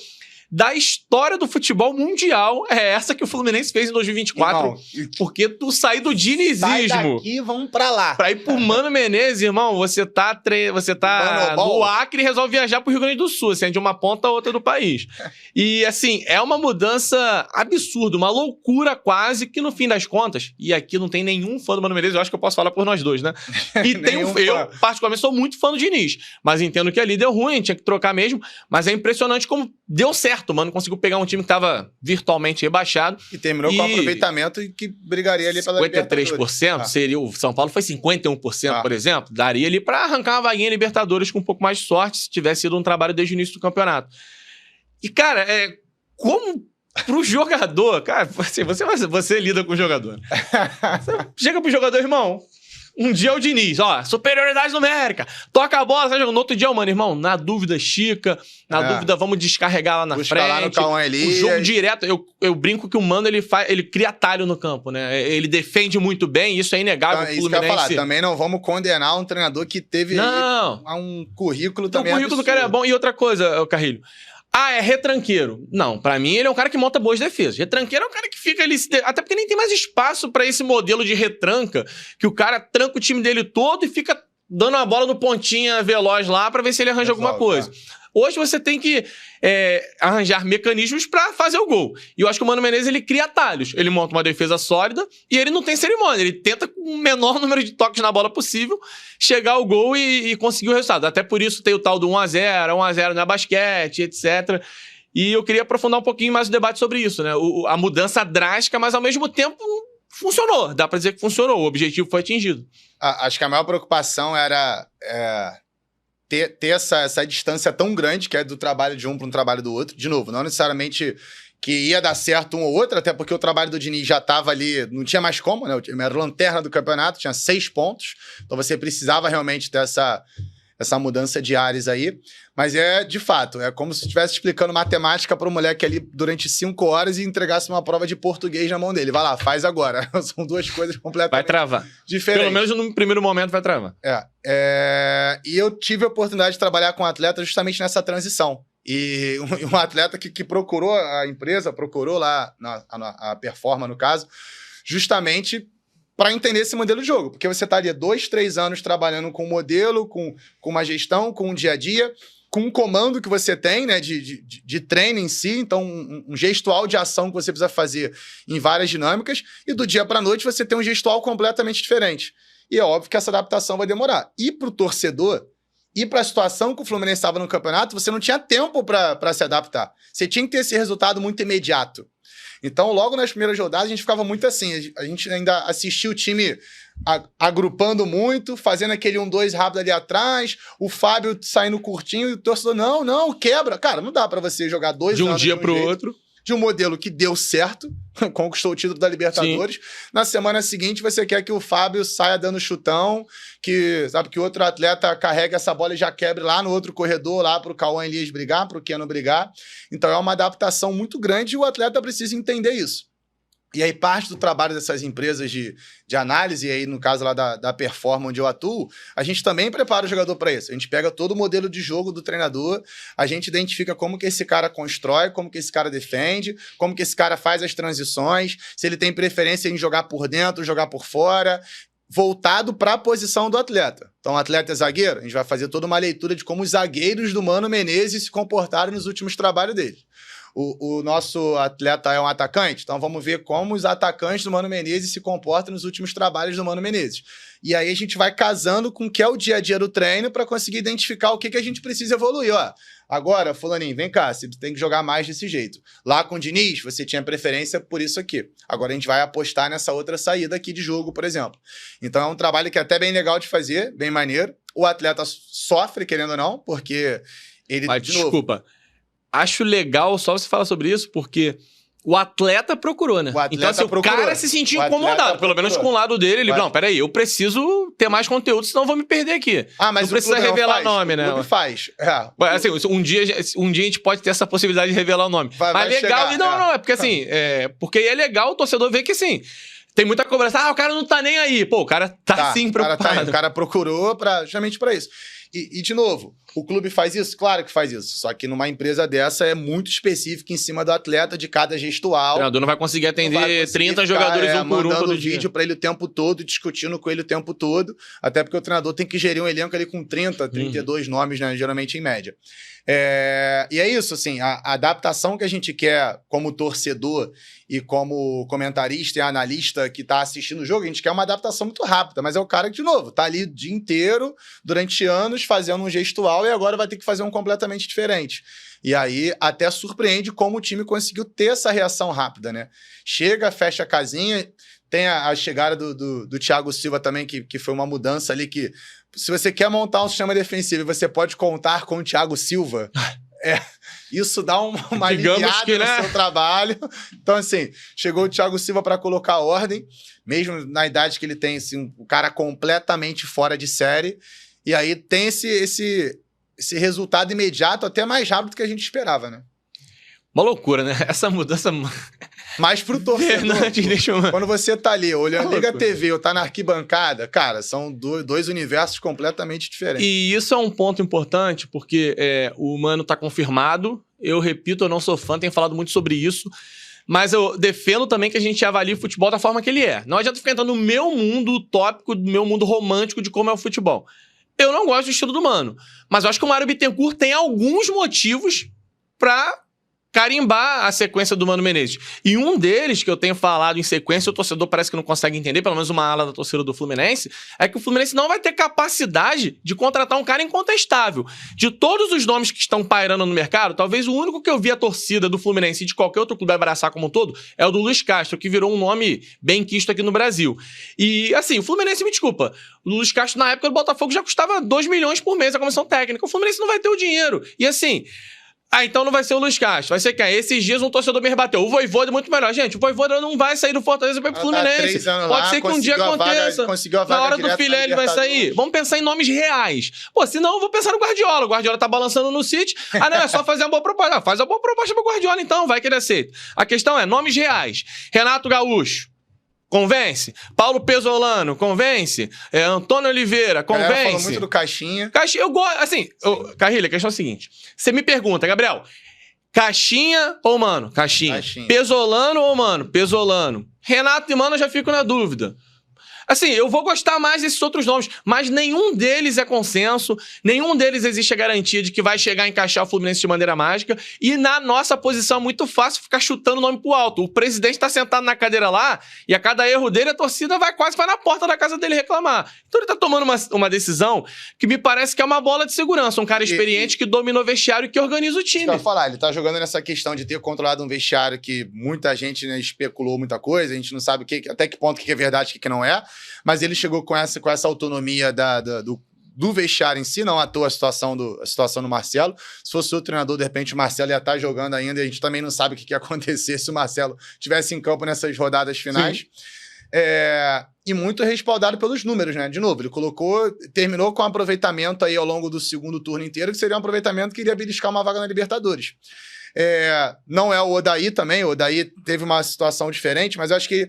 S1: da história do futebol mundial é essa que o Fluminense fez em 2024. Irmão, porque tu sair do dinizismo... Sai
S2: daqui, vamos pra lá.
S1: Pra ir pro Mano Menezes, irmão, você tá no Acre e resolve viajar pro Rio Grande do Sul, assim, de uma ponta a outra do país. E, assim, é uma mudança absurda, uma loucura quase, que no fim das contas, e aqui não tem nenhum fã do Mano Menezes, eu acho que eu posso falar por nós dois, né? E tem eu, particularmente, sou muito fã do Diniz, mas entendo que ali deu ruim, tinha que trocar mesmo, mas é impressionante como deu certo. O Mano conseguiu pegar um time que estava virtualmente rebaixado.
S2: E terminou com aproveitamento e que brigaria ali pela
S1: 53%, seria o São Paulo foi 51%, por exemplo. Daria ali para arrancar uma vaguinha Libertadores com um pouco mais de sorte se tivesse sido um trabalho desde o início do campeonato. E, cara, como pro jogador, cara, assim, você lida com o jogador. Você chega pro jogador, irmão, um dia é o Diniz, ó, superioridade numérica, toca a bola, sai jogando. No outro dia é o Mano, irmão, na dúvida, estica, na dúvida, vamos descarregar lá na frente. Lá no
S2: Cauã Elias.
S1: O jogo direto, eu brinco que o Mano, ele cria atalho no campo, né? Ele defende muito bem, isso é inegável.
S2: Então, isso que eu ia falar, também não vamos condenar um treinador que teve um currículo também.
S1: O currículo do cara é bom. E outra coisa, Carrilho, é retranqueiro. Não, pra mim ele é um cara que monta boas defesas. Retranqueiro é um cara que fica ali... Até porque nem tem mais espaço pra esse modelo de retranca, que o cara tranca o time dele todo e fica dando a bola no pontinha veloz lá pra ver se ele arranja alguma coisa. Hoje você tem que arranjar mecanismos pra fazer o gol. E eu acho que o Mano Menezes, ele cria atalhos. Ele monta uma defesa sólida e ele não tem cerimônia. Ele tenta, com o menor número de toques na bola possível, chegar ao gol e conseguir o resultado. Até por isso tem o tal do 1x0, 1x0 na basquete, etc. E eu queria aprofundar um pouquinho mais o debate sobre isso, né? A mudança drástica, mas ao mesmo tempo funcionou. Dá pra dizer que funcionou. O objetivo foi atingido.
S2: Acho que a maior preocupação era... ter essa distância tão grande, que é do trabalho de um para um trabalho do outro. De novo, não necessariamente que ia dar certo um ou outro, até porque o trabalho do Diniz já estava ali, não tinha mais como, né? O time era lanterna do campeonato, tinha 6 pontos, então você precisava realmente ter essa mudança de ares aí. Mas de fato, é como se estivesse explicando matemática para um moleque ali durante 5 horas e entregasse uma prova de português na mão dele. Vai lá, faz agora. São duas coisas completamente
S1: vai travar.
S2: Diferentes.
S1: Pelo menos no primeiro momento vai travar.
S2: E eu tive a oportunidade de trabalhar com um atleta justamente nessa transição. E um atleta que procurou a empresa, procurou lá a Performa, no caso, justamente para entender esse modelo de jogo. Porque você estaria 2, 3 anos trabalhando com um modelo, com uma gestão, com um dia a dia, com um comando que você tem, né, de treino em si, então um gestual de ação que você precisa fazer em várias dinâmicas, e do dia para a noite você tem um gestual completamente diferente. E é óbvio que essa adaptação vai demorar. E para o torcedor, e para a situação que o Fluminense estava no campeonato, você não tinha tempo para se adaptar. Você tinha que ter esse resultado muito imediato. Então, logo nas primeiras rodadas, a gente ficava muito assim. A gente ainda assistia o time agrupando muito, fazendo aquele 1-2 rápido ali atrás, o Fábio saindo curtinho e o torcedor, não, quebra. Cara, não dá pra você jogar 2 anos
S1: de um dia pro outro.
S2: De um modelo que deu certo, conquistou o título da Libertadores. Sim. Na semana seguinte, você quer que o Fábio saia dando chutão, que o outro atleta carrega essa bola e já quebre lá no outro corredor, lá pro Cauã Elias brigar, pro Keno brigar. Então é uma adaptação muito grande e o atleta precisa entender isso. E aí parte do trabalho dessas empresas de análise, e aí no caso lá da Performa, onde eu atuo, a gente também prepara o jogador para isso. A gente pega todo o modelo de jogo do treinador, a gente identifica como que esse cara constrói, como que esse cara defende, como que esse cara faz as transições, se ele tem preferência em jogar por dentro, jogar por fora, voltado para a posição do atleta. Então o atleta é zagueiro, a gente vai fazer toda uma leitura de como os zagueiros do Mano Menezes se comportaram nos últimos trabalhos dele. o nosso atleta é um atacante, então vamos ver como os atacantes do Mano Menezes se comportam nos últimos trabalhos do Mano Menezes. E aí a gente vai casando com o que é o dia a dia do treino para conseguir identificar o que a gente precisa evoluir. Ó, agora, fulaninho, vem cá, você tem que jogar mais desse jeito. Lá com o Diniz, você tinha preferência por isso aqui. Agora a gente vai apostar nessa outra saída aqui de jogo, por exemplo. Então é um trabalho que é até bem legal de fazer, bem maneiro. O atleta sofre, querendo ou não, porque ele...
S1: Mas, desculpa, acho legal só você falar sobre isso, porque... O atleta procurou, né? Então, assim, o cara se sentiu incomodado. Pelo menos com o lado dele. Ele, não, peraí, eu preciso ter mais conteúdo, senão eu vou me perder aqui.
S2: Ah, mas
S1: não precisa revelar nome, né?
S2: O clube faz.
S1: Assim, um dia a gente pode ter essa possibilidade de revelar o nome. Mas legal... Chegar, não, é porque assim... porque é legal o torcedor ver que, assim... Tem muita cobrança. O cara não tá nem aí. Pô, o cara tá sim preocupado.
S2: O cara procurou justamente pra isso. E, de novo, o clube faz isso? Claro que faz isso. Só que numa empresa dessa é muito específica em cima do atleta, de cada gestual. O
S1: treinador não vai conseguir atender 30 jogadores um por um todo dia.
S2: Vídeo pra ele o tempo todo, discutindo com ele o tempo todo. Até porque o treinador tem que gerir um elenco ali com 30, 32 nomes, né? Geralmente em média. E é isso, assim, a adaptação que a gente quer como torcedor e como comentarista e analista que tá assistindo o jogo, a gente quer uma adaptação muito rápida, mas é o cara que, de novo, tá ali o dia inteiro, durante anos, fazendo um gestual e agora vai ter que fazer um completamente diferente. E aí até surpreende como o time conseguiu ter essa reação rápida, né? Chega, fecha a casinha, tem a chegada do Thiago Silva também, que foi uma mudança ali que... Se você quer montar um sistema defensivo e você pode contar com o Thiago Silva, isso dá uma aliviada no seu trabalho. Então, assim, chegou o Thiago Silva para colocar ordem, mesmo na idade que ele tem, assim, um cara completamente fora de série. E aí tem esse resultado imediato, até mais rápido do que a gente esperava, né?
S1: Uma loucura, né? Essa mudança...
S2: Mas pro torcedor, quando você tá ali olhando Liga TV ou tá na arquibancada, cara, são dois universos completamente diferentes.
S1: E isso é um ponto importante, porque o Mano tá confirmado. Eu repito, eu não sou fã, tenho falado muito sobre isso. Mas eu defendo também que a gente avalie o futebol da forma que ele é. Não adianta ficar entrando no meu mundo utópico, no meu mundo romântico de como é o futebol. Eu não gosto do estilo do Mano. Mas eu acho que o Mário Bittencourt tem alguns motivos pra... carimbar a sequência do Mano Menezes. E um deles, que eu tenho falado em sequência, o torcedor parece que não consegue entender, pelo menos uma ala da torcida do Fluminense, é que o Fluminense não vai ter capacidade de contratar um cara incontestável. De todos os nomes que estão pairando no mercado, talvez o único que eu vi a torcida do Fluminense e de qualquer outro clube abraçar como um todo é o do Luiz Castro, que virou um nome bem quisto aqui no Brasil. E, assim, o Fluminense, me desculpa, o Luiz Castro, na época do Botafogo, já custava 2 milhões por mês a comissão técnica. O Fluminense não vai ter o dinheiro. E, assim... então não vai ser o Luiz Castro, vai ser quem? Esses dias um torcedor me rebateu. O Vojvoda é muito melhor. Gente, o Vojvoda não vai sair do Fortaleza para ir pro Fluminense. Pode ser que um dia aconteça. Na hora do filé ele vai sair. Vamos pensar em nomes reais. Pô, senão eu vou pensar no Guardiola. O Guardiola tá balançando no City. Não, é só fazer uma boa proposta. Faz uma boa proposta pro Guardiola então, vai que ele aceita. A questão é nomes reais. Renato Gaúcho. Convence? Paulo Pesolano, convence? Antônio Oliveira, convence?
S2: Galera falou muito do Caixinha.
S1: Caixinha, eu gosto, assim... Carrilha, a questão é a seguinte. Você me pergunta, Gabriel, Caixinha ou Mano? Caixinha. Pesolano ou Mano? Pesolano. Renato e Mano eu já fico na dúvida. Assim, eu vou gostar mais desses outros nomes, mas nenhum deles é consenso, nenhum deles existe a garantia de que vai chegar a encaixar o Fluminense de maneira mágica, e na nossa posição é muito fácil ficar chutando o nome pro alto. O presidente tá sentado na cadeira lá, e a cada erro dele, a torcida quase vai na porta da casa dele reclamar. Então ele tá tomando uma decisão que me parece que é uma bola de segurança, um cara experiente que domina o vestiário e que organiza o time.
S2: Eu ia falar, ele tá jogando nessa questão de ter controlado um vestiário que muita gente, né, especulou muita coisa, a gente não sabe até que ponto que é verdade e que não é. Mas ele chegou com essa autonomia do vestiário em si, não à toa a situação do Marcelo. Se fosse outro treinador, de repente o Marcelo ia estar jogando ainda, e a gente também não sabe o que ia acontecer se o Marcelo estivesse em campo nessas rodadas finais. E muito respaldado pelos números, né? De novo, ele terminou com um aproveitamento aí ao longo do segundo turno inteiro, que seria um aproveitamento que iria beliscar uma vaga na Libertadores. Não é o Odaí também, o Odaí teve uma situação diferente, mas eu acho que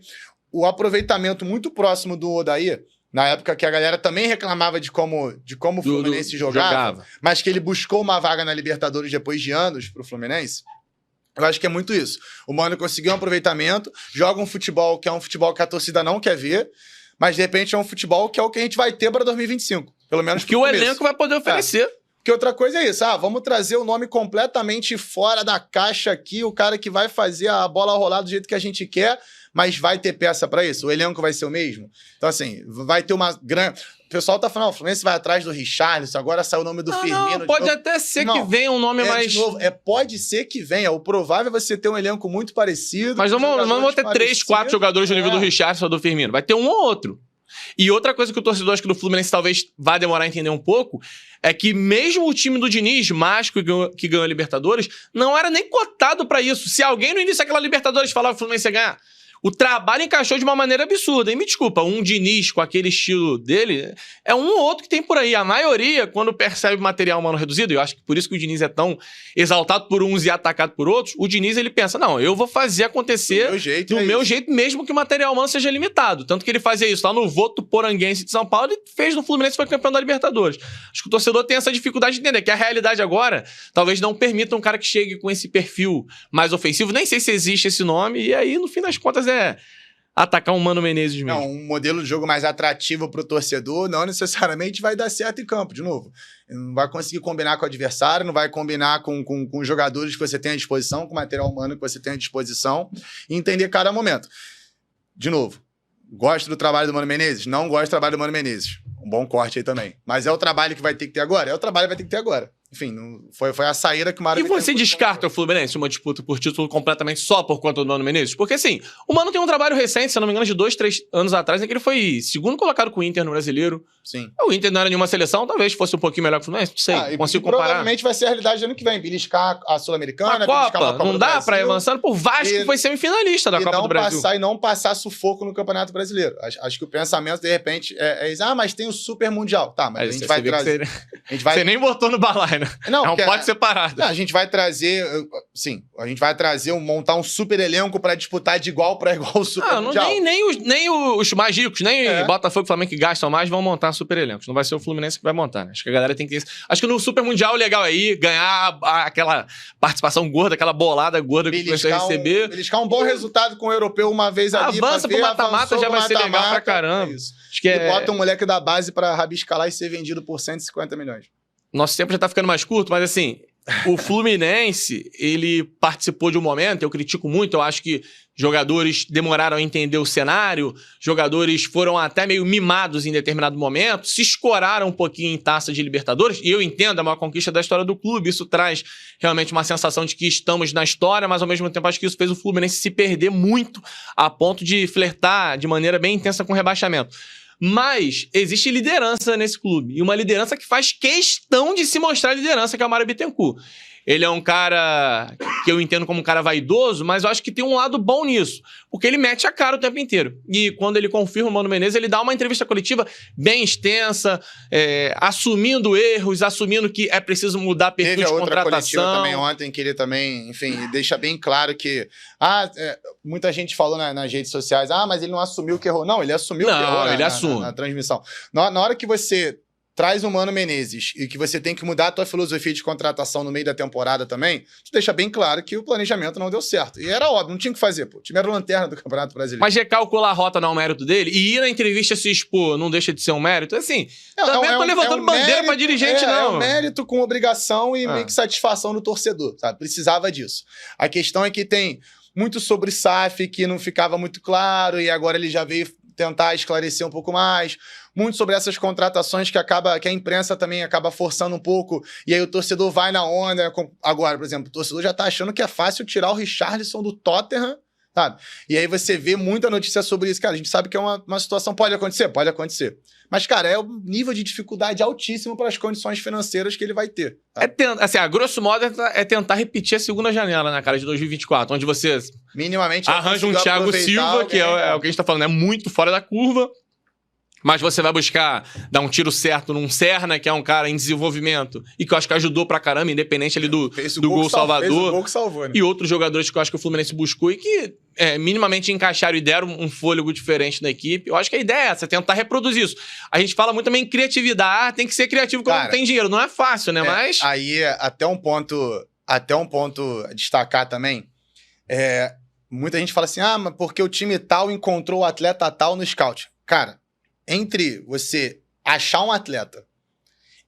S2: o aproveitamento muito próximo do Odaí, na época que a galera também reclamava de como o Fluminense jogava, mas que ele buscou uma vaga na Libertadores depois de anos pro Fluminense, eu acho que é muito isso. O Mano conseguiu um aproveitamento, joga um futebol que é um futebol que a torcida não quer ver, mas de repente é um futebol que é o que a gente vai ter para 2025. Pelo menos
S1: que o elenco vai poder oferecer.
S2: Porque outra coisa é isso, vamos trazer o nome completamente fora da caixa aqui, o cara que vai fazer a bola rolar do jeito que a gente quer, mas vai ter peça para isso? O elenco vai ser o mesmo? Então, assim, vai ter uma grande... O pessoal tá falando, o Fluminense vai atrás do Richarlison, agora saiu o nome do Firmino.
S1: Não, pode até ser que venha um nome mais...
S2: De novo, pode ser que venha. O provável é você ter um elenco muito parecido.
S1: Mas não vou ter 3, 4 jogadores do nível do Richarlison ou do Firmino. Vai ter um ou outro. E outra coisa que o torcedor acho que do Fluminense talvez vá demorar a entender um pouco é que mesmo o time do Diniz, mágico que ganhou a Libertadores, não era nem cotado pra isso. Se alguém no início daquela Libertadores falava que o Fluminense ia ganhar, o trabalho encaixou de uma maneira absurda. E me desculpa, um Diniz com aquele estilo dele é um ou outro que tem por aí. A maioria, quando percebe material humano reduzido, e eu acho que por isso que o Diniz é tão exaltado por uns e atacado por outros, o Diniz ele pensa, não, eu vou fazer acontecer do meu jeito, mesmo que o material humano seja limitado. Tanto que ele fazia isso lá no Votuporanguense de São Paulo e fez no Fluminense e foi campeão da Libertadores. Acho que o torcedor tem essa dificuldade de entender que a realidade agora talvez não permita um cara que chegue com esse perfil mais ofensivo. Nem sei se existe esse nome, e aí, no fim das contas, atacar um Mano Menezes mesmo.
S2: Não, um modelo de jogo mais atrativo pro torcedor não necessariamente vai dar certo em campo, de novo. Não vai conseguir combinar com o adversário, não vai combinar com os jogadores que você tem à disposição, com o material humano que você tem à disposição, e entender cada momento. De novo, gosto do trabalho do Mano Menezes? Não gosto do trabalho do Mano Menezes. Um bom corte aí também. Mas é o trabalho que vai ter que ter agora? É o trabalho que vai ter que ter agora. Enfim, foi a saída que o Mário...
S1: E você descarta o Fluminense uma disputa por título completamente só por conta do Mano Menezes? Porque, assim, o Mano tem um trabalho recente, se não me engano, de 2, 3 anos atrás, em que ele foi segundo colocado com o Inter no Brasileiro.
S2: Sim.
S1: O Inter não era nenhuma seleção, talvez fosse um pouquinho melhor que o Fluminense, não sei, consigo comparar.
S2: Provavelmente vai ser a realidade do ano que vem, beliscar a Sul-Americana,
S1: a Copa não dá pra ir avançando. Pô, o Vasco foi semifinalista da Copa do Brasil.
S2: E não passar sufoco no Campeonato Brasileiro. Acho que o pensamento, de repente, mas tem o Super Mundial. Tá, mas a gente vai trazer...
S1: Você nem botou no balaio, né?
S2: Não,
S1: pode separado.
S2: Não, a gente vai trazer... Sim, a gente vai trazer, montar um super elenco pra disputar de igual pra igual o Super Mundial.
S1: Nem os mais ricos, nem Botafogo e Flamengo que gastam mais vão montar super elencos. Não vai ser o Fluminense que vai montar, né? Acho que a galera tem que... Acho que no Super Mundial o legal é ir, ganhar aquela participação gorda, aquela bolada gorda que você vai receber.
S2: Beliscar um bom resultado com o europeu uma vez ali.
S1: Avança pro mata-mata, já vai ser legal pra caramba.
S2: Acho que bota um moleque da base pra rabiscar lá e ser vendido por 150 milhões.
S1: Nosso tempo já tá ficando mais curto, mas assim... O Fluminense, ele participou de um momento, eu critico muito, eu acho que jogadores demoraram a entender o cenário, jogadores foram até meio mimados em determinado momento, se escoraram um pouquinho em taça de Libertadores, e eu entendo, é uma conquista da história do clube, isso traz realmente uma sensação de que estamos na história, mas ao mesmo tempo acho que isso fez o Fluminense se perder muito a ponto de flertar de maneira bem intensa com o rebaixamento. Mas existe liderança nesse clube. E uma liderança que faz questão de se mostrar liderança, que é o Mário Bittencourt. Ele é um cara que eu entendo como um cara vaidoso, mas eu acho que tem um lado bom nisso. Porque ele mete a cara o tempo inteiro. E quando ele confirma o Mano Menezes, ele dá uma entrevista coletiva bem extensa, assumindo erros, assumindo que é preciso mudar perfil de contratação. Teve outra coletiva
S2: também ontem, que ele também, enfim, deixa bem claro que... muita gente falou nas redes sociais, mas ele não assumiu que errou. Não, ele assumiu que errou
S1: ele assume.
S2: Na transmissão. Na hora que você... traz o Mano Menezes e que você tem que mudar a tua filosofia de contratação no meio da temporada também, tu deixa bem claro que o planejamento não deu certo. E era óbvio, não tinha o que fazer, pô. O time era lanterna do Campeonato Brasileiro.
S1: Mas recalcular a rota não é um mérito dele e ir na entrevista se expor não deixa de ser um mérito. Assim, também não tô levantando bandeira pra dirigente, não.
S2: É um mérito com obrigação e meio que satisfação do torcedor, sabe? Precisava disso. A questão é que tem muito sobre SAF que não ficava muito claro e agora ele já veio tentar esclarecer um pouco mais, muito sobre essas contratações que a imprensa também acaba forçando um pouco, e aí o torcedor vai na onda. Agora, por exemplo, o torcedor já tá achando que é fácil tirar o Richarlison do Tottenham, sabe? E aí você vê muita notícia sobre isso. Cara, a gente sabe que é uma situação, pode acontecer. Mas, cara, é um nível de dificuldade altíssimo para as condições financeiras que ele vai ter. Tá?
S1: Assim, a grosso modo, é tentar repetir a segunda janela, né, cara, de 2024, onde você
S2: minimamente
S1: arranja um Thiago Silva, que é o que a gente tá falando, é muito fora da curva, mas você vai buscar dar um tiro certo num Serna, que é um cara em desenvolvimento, e que eu acho que ajudou pra caramba, independente ali do gol salvador. Fez o
S2: gol que salvou, né?
S1: E outros jogadores que eu acho que o Fluminense buscou e que minimamente encaixaram e deram um fôlego diferente na equipe. Eu acho que a ideia é essa, tentar reproduzir isso. A gente fala muito também em criatividade. Tem que ser criativo quando não tem dinheiro. Não é fácil, né? Mas...
S2: Aí, até um ponto a destacar também, muita gente fala assim, mas porque o time tal encontrou o atleta tal no scout. Cara, entre você achar um atleta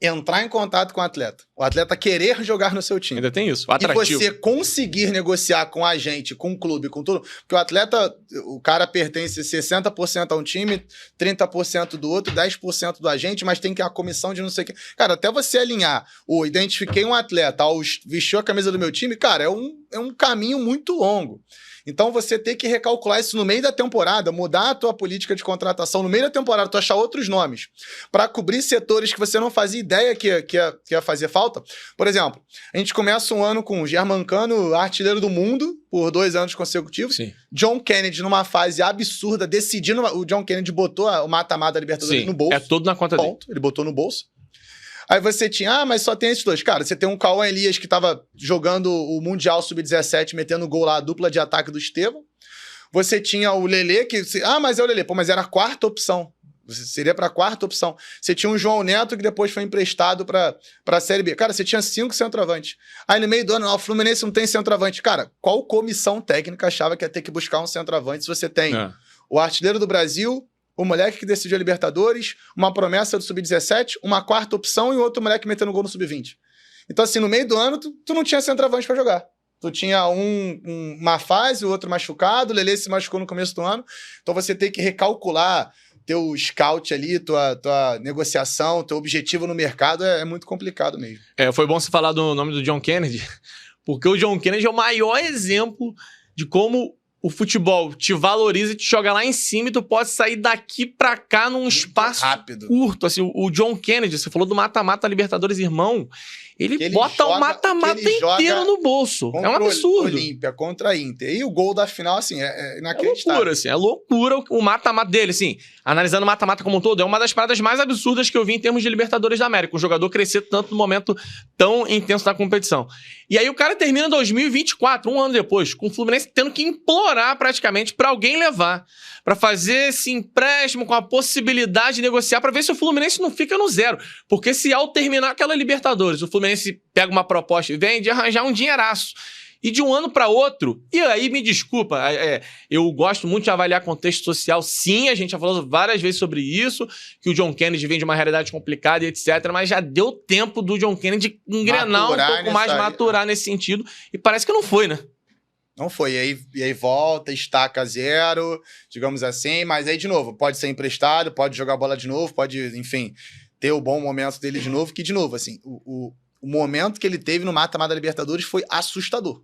S2: entrar em contato com o atleta querer jogar no seu time.
S1: Ainda tem isso, o atrativo.
S2: E você conseguir negociar com a gente, com o clube, com tudo. Porque o atleta, o cara pertence 60% a um time, 30% do outro, 10% do agente, mas tem que a comissão de não sei o quê. Cara, até você alinhar identifiquei um atleta, vestiu a camisa do meu time, cara, é um caminho muito longo. Então você tem que recalcular isso no meio da temporada, mudar a tua política de contratação no meio da temporada, tu achar outros nomes para cobrir setores que você não fazia ideia que ia fazer falta. Por exemplo, a gente começa um ano com o Germancano, artilheiro do mundo, por 2 anos consecutivos.
S1: Sim.
S2: John Kennedy numa fase absurda, decidindo. O John Kennedy botou o mata-mata da Libertadores no bolso.
S1: É tudo na conta dele.
S2: Ele botou no bolso. Aí você tinha, mas só tem esses dois. Cara, você tem um Cauã Elias que tava jogando o Mundial Sub-17, metendo gol lá, a dupla de ataque do Estevão. Você tinha o Lelê, mas é o Lelê. Pô, mas era a 4ª opção. Seria pra 4ª opção. Você tinha o João Neto, que depois foi emprestado pra Série B. Cara, você tinha 5 centroavantes. Aí no meio do ano, o Fluminense não tem centroavante. Cara, qual comissão técnica achava que ia ter que buscar um centroavante se você tem o artilheiro do Brasil, o moleque que decidiu a Libertadores, uma promessa do Sub-17, uma 4ª opção e outro moleque metendo gol no Sub-20. Então, assim, no meio do ano, tu não tinha centroavante pra jogar. Tu tinha uma fase, o outro machucado, o Lelê se machucou no começo do ano. Então, você tem que recalcular teu scout ali, tua negociação, teu objetivo no mercado é muito complicado mesmo.
S1: Foi bom você falar do nome do John Kennedy, porque o John Kennedy é o maior exemplo de como o futebol te valoriza e te joga lá em cima e tu pode sair daqui pra cá num espaço
S2: rápido.
S1: Curto. Assim, o John Kennedy, você falou do mata-mata Libertadores, irmão, ele bota o mata-mata inteiro no bolso. É um absurdo.
S2: Olímpia contra a Inter. E o gol da final, assim, é inacreditável.
S1: É loucura, assim. É loucura o mata-mata dele, assim. Analisando o mata-mata como um todo, é uma das paradas mais absurdas que eu vi em termos de Libertadores da América. Um jogador crescer tanto no momento tão intenso da competição. E aí o cara termina 2024, um ano depois, com o Fluminense tendo que implorar praticamente pra alguém levar. Pra fazer esse empréstimo com a possibilidade de negociar pra ver se o Fluminense não fica no zero. Porque se ao terminar aquela Libertadores, o Fluminense pega uma proposta e vem de arranjar um dinheiraço. E de um ano para outro, e aí me desculpa, eu gosto muito de avaliar contexto social, sim, a gente já falou várias vezes sobre isso, que o John Kennedy vem de uma realidade complicada e etc, mas já deu tempo do John Kennedy engrenar um pouco mais, maturar nesse sentido, e parece que não foi, né?
S2: Não foi, e aí volta, estaca 0, digamos assim, mas aí de novo, pode ser emprestado, pode jogar bola de novo, pode, enfim, ter o bom momento dele de novo, que de novo, assim, o momento que ele teve no mata-mata da Libertadores foi assustador.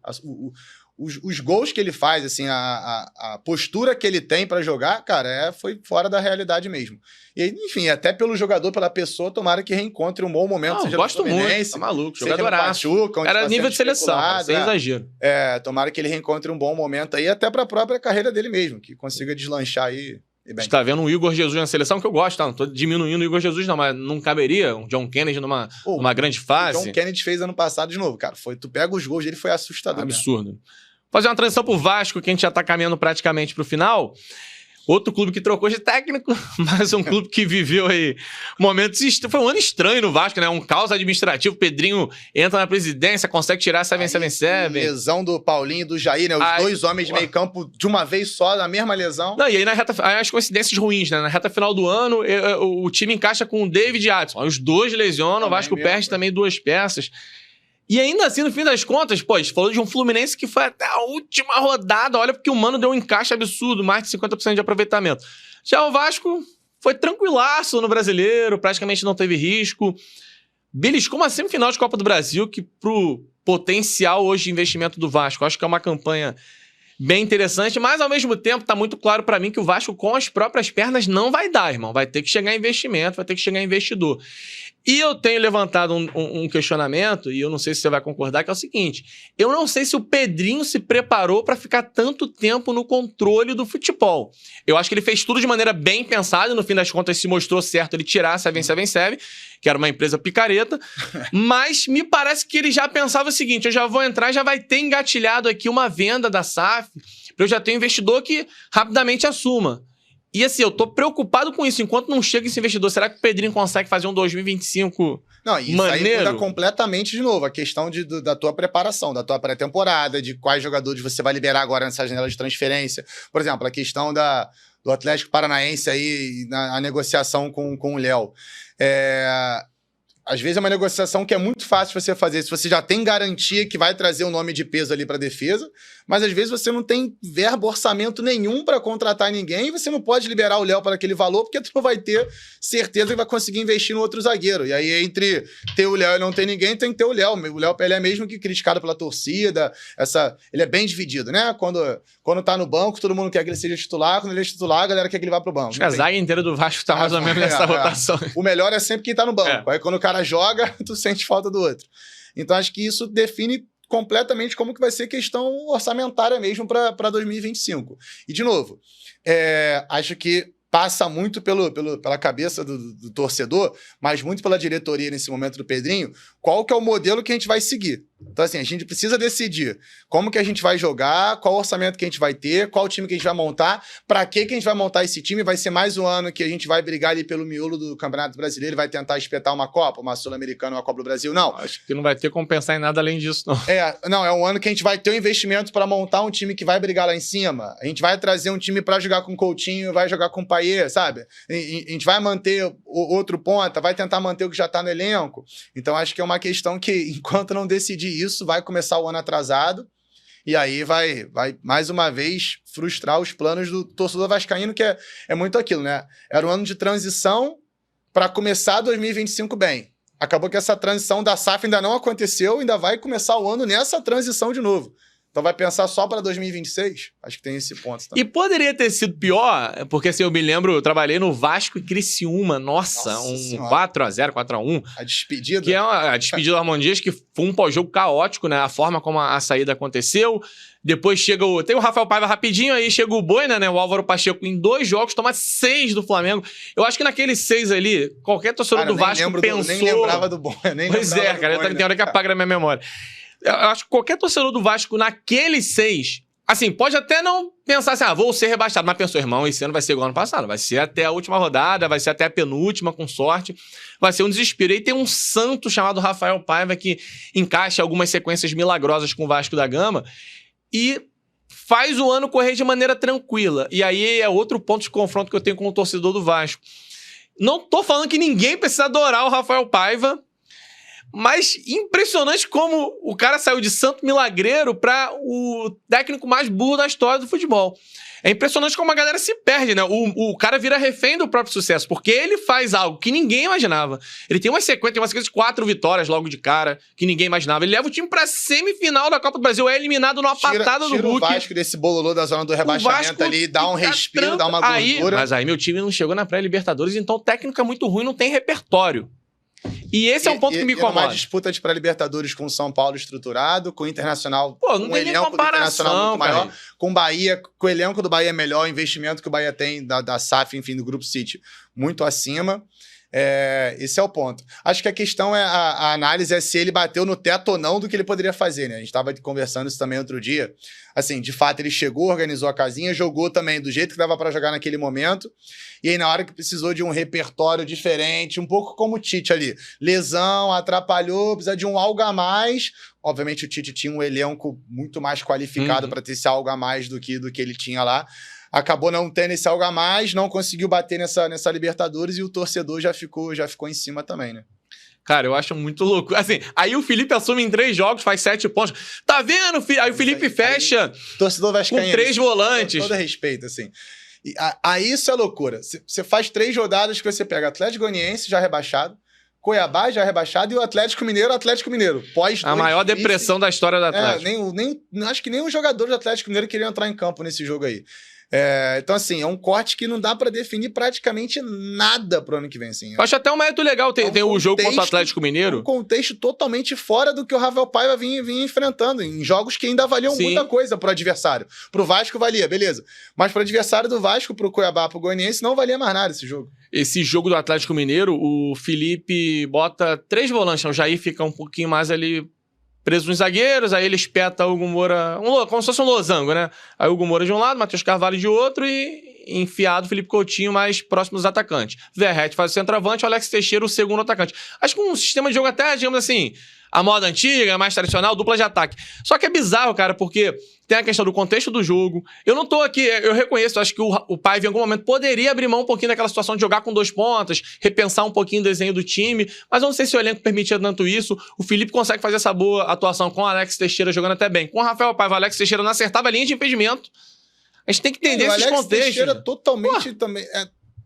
S2: Os gols que ele faz, assim, a postura que ele tem pra jogar, cara, foi fora da realidade mesmo. E, enfim, até pelo jogador, pela pessoa, tomara que reencontre um bom momento.
S1: Não, gosto muito, tá maluco, jogadoraço. Era nível de seleção, sem exagero.
S2: Tomara que ele reencontre um bom momento aí, até pra própria carreira dele mesmo, que consiga deslanchar aí.
S1: A gente tá vendo um Igor Jesus na seleção, que eu gosto, tá? Não tô diminuindo o Igor Jesus, não, mas não caberia um John Kennedy numa grande fase.
S2: O John Kennedy fez ano passado de novo, cara. Tu pega os gols dele, foi assustador.
S1: Absurdo. Mesmo. Fazer uma transição pro Vasco, que a gente já tá caminhando praticamente pro final. Outro clube que trocou de técnico, mas um clube que viveu aí momentos... Foi um ano estranho no Vasco, né? Um caos administrativo. Pedrinho entra na presidência, consegue tirar 777.
S2: Lesão do Paulinho e do Jair, né? Os dois homens de meio campo de uma vez só, na mesma lesão.
S1: Não, e aí as coincidências ruins, né? Na reta final do ano, o time encaixa com o David e Adson. Os dois lesionam, o Vasco perde também 2 peças. E ainda assim, no fim das contas, pô, a gente falou de um Fluminense que foi até a última rodada. Olha, porque o Mano deu um encaixe absurdo, mais de 50% de aproveitamento. Já o Vasco foi tranquilaço no Brasileiro, praticamente não teve risco. Beliscou uma semifinal de Copa do Brasil, que pro potencial hoje de investimento do Vasco, acho que é uma campanha bem interessante, mas ao mesmo tempo tá muito claro pra mim que o Vasco com as próprias pernas não vai dar, irmão. Vai ter que chegar investimento, vai ter que chegar investidor. E eu tenho levantado um questionamento, e eu não sei se você vai concordar, que é o seguinte: eu não sei se o Pedrinho se preparou para ficar tanto tempo no controle do futebol. Eu acho que ele fez tudo de maneira bem pensada, e no fim das contas se mostrou certo ele tirar a 777, que era uma empresa picareta, mas me parece que ele já pensava o seguinte: eu já vou entrar, já vai ter engatilhado aqui uma venda da SAF, para eu já ter um investidor que rapidamente assuma. E assim, eu tô preocupado com isso. Enquanto não chega esse investidor, será que o Pedrinho consegue fazer um 2025
S2: Não, isso maneiro? Aí muda completamente de novo a questão da tua preparação, da tua pré-temporada, de quais jogadores você vai liberar agora nessa janela de transferência. Por exemplo, a questão do Atlético Paranaense aí, a negociação com o Léo. às vezes é uma negociação que é muito fácil você fazer se você já tem garantia que vai trazer um nome de peso ali para a defesa, mas às vezes você não tem verba, orçamento nenhum para contratar ninguém e você não pode liberar o Léo para aquele valor porque tu não vai ter certeza que vai conseguir investir no outro zagueiro. E aí entre ter o Léo e não ter ninguém, tem que ter o Léo. O Léo, ele é mesmo que criticado pela torcida, ele é bem dividido, né? Quando tá no banco, todo mundo quer que ele seja titular, quando ele é titular, a galera quer que ele vá pro banco.
S1: Acho que a zaga inteira do Vasco tá mais ou menos nessa rotação.
S2: O melhor é sempre quem tá no banco. Aí quando o cara joga, tu sente falta do outro. Então acho que isso define completamente como que vai ser questão orçamentária mesmo para 2025. E, de novo, acho que passa muito pela cabeça do torcedor, mas muito pela diretoria nesse momento do Pedrinho, qual que é o modelo que a gente vai seguir. Então, assim, a gente precisa decidir como que a gente vai jogar, qual orçamento que a gente vai ter, qual time que a gente vai montar, para que a gente vai montar esse time. Vai ser mais um ano que a gente vai brigar ali pelo miolo do Campeonato Brasileiro, vai tentar espetar uma Copa, uma Sul-Americana, uma Copa do Brasil. Não.
S1: Acho que não vai ter como pensar em nada além disso, não.
S2: É um ano que a gente vai ter um investimento para montar um time que vai brigar lá em cima. A gente vai trazer um time para jogar com o Coutinho, vai jogar com o Payet, sabe? A gente vai manter outro ponta, vai tentar manter o que já tá no elenco. Então, acho que é uma questão que, enquanto não decidir isso, vai começar o ano atrasado e aí vai mais uma vez frustrar os planos do torcedor vascaíno, que é muito aquilo, né? Era um ano de transição para começar 2025 bem. Acabou que essa transição da SAF ainda não aconteceu, ainda vai começar o ano nessa transição de novo. Então vai pensar só para 2026? Acho que tem esse ponto também.
S1: E poderia ter sido pior, porque assim, eu me lembro, eu trabalhei no Vasco e Criciúma. Nossa um 4x0, 4x1.
S2: A despedida.
S1: Que é a despedida do Armando Dias, que foi um pós-jogo caótico, né? A forma como a saída aconteceu. Depois chega tem o Rafael Paiva rapidinho, aí chega o Boina, né? O Álvaro Pacheco em 2 jogos, toma 6 do Flamengo. Eu acho que naqueles 6 ali, qualquer torcedor do Vasco pensou...
S2: Nem lembrava do Boina.
S1: Pois é, cara, tem hora que apaga na minha memória. Eu acho que qualquer torcedor do Vasco naqueles 6, assim, pode até não pensar assim, vou ser rebaixado, mas pensou, irmão, esse ano vai ser igual ano passado, vai ser até a última rodada, vai ser até a penúltima, com sorte, vai ser um desespero. E tem um santo chamado Rafael Paiva que encaixa algumas sequências milagrosas com o Vasco da Gama e faz o ano correr de maneira tranquila. E aí é outro ponto de confronto que eu tenho com o torcedor do Vasco. Não tô falando que ninguém precisa adorar o Rafael Paiva, mas impressionante como o cara saiu de santo milagreiro para o técnico mais burro da história do futebol. É impressionante como a galera se perde, né? O cara vira refém do próprio sucesso, porque ele faz algo que ninguém imaginava. Ele tem uma sequência de 4 vitórias logo de cara, que ninguém imaginava. Ele leva o time pra semifinal da Copa do Brasil, é eliminado numa patada do Hulk.
S2: O Vasco desse bololô da zona do rebaixamento ali, dá um respiro, dá uma gordura.
S1: Mas aí meu time não chegou na pré-Libertadores, então o técnico é muito ruim, não tem repertório. E esse é um ponto que me incomoda.
S2: Uma disputa de pré-Libertadores com o São Paulo estruturado, com o Internacional,
S1: não tem nem comparação,
S2: muito maior, com o Bahia, com o elenco do Bahia melhor, o investimento que o Bahia tem da SAF, enfim, do Grupo City, muito acima. Esse é o ponto. Acho que a questão a análise é se ele bateu no teto ou não do que ele poderia fazer, né? A gente estava conversando isso também outro dia. Assim, de fato, ele chegou, organizou a casinha, jogou também do jeito que dava para jogar naquele momento. E aí, na hora que precisou de um repertório diferente, um pouco como o Tite ali. Lesão, atrapalhou, precisa de um algo a mais. Obviamente, o Tite tinha um elenco muito mais qualificado para ter esse algo a mais do que ele tinha lá. Acabou não tendo esse algo a mais, não conseguiu bater nessa Libertadores e o torcedor já ficou em cima também, né?
S1: Cara, eu acho muito louco. Assim, aí o Felipe assume em 3 jogos, faz 7 pontos. Tá vendo? Aí o Felipe fecha
S2: torcedor vascaíno,
S1: com 3 volantes.
S2: Com todo respeito, assim. Aí isso é loucura. Você faz 3 rodadas que você pega Atlético Goianiense, já rebaixado, Cuiabá já rebaixado e o Atlético Mineiro.
S1: A maior depressão da história do Atlético.
S2: Acho que nem os jogadores do Atlético Mineiro queriam entrar em campo nesse jogo aí. Então, assim, é um corte que não dá pra definir praticamente nada pro ano que vem, assim.
S1: Eu acho até um mérito legal tem o jogo contra o Atlético Mineiro.
S2: Um contexto totalmente fora do que o Rafael Paiva vinha enfrentando, em jogos que ainda valiam muita coisa pro adversário. Pro Vasco valia, beleza. Mas pro adversário do Vasco, pro Cuiabá, pro Goianiense, não valia mais nada esse jogo.
S1: Esse jogo do Atlético Mineiro, o Felipe bota 3 volantes, o Jair fica um pouquinho mais ali preso nos zagueiros, aí ele espeta o Hugo Moura, como se fosse um losango, né? Aí o Hugo Moura de um lado, Matheus Carvalho de outro e enfiado o Felipe Coutinho mais próximo dos atacantes. Verratti faz o centroavante, o Alex Teixeira o segundo atacante. Acho que um sistema de jogo até, digamos assim, a moda antiga, mais tradicional, dupla de ataque. Só que é bizarro, cara, porque tem a questão do contexto do jogo. Eu não tô aqui, eu reconheço, eu acho que o Paiva em algum momento poderia abrir mão um pouquinho daquela situação de jogar com 2 pontas, repensar um pouquinho o desenho do time, mas eu não sei se o elenco permitia tanto isso. O Felipe consegue fazer essa boa atuação com o Alex Teixeira jogando até bem. Com o Rafael Paiva, o Alex Teixeira não acertava a linha de impedimento. A gente tem que entender esses contextos. O Alex Teixeira
S2: totalmente também...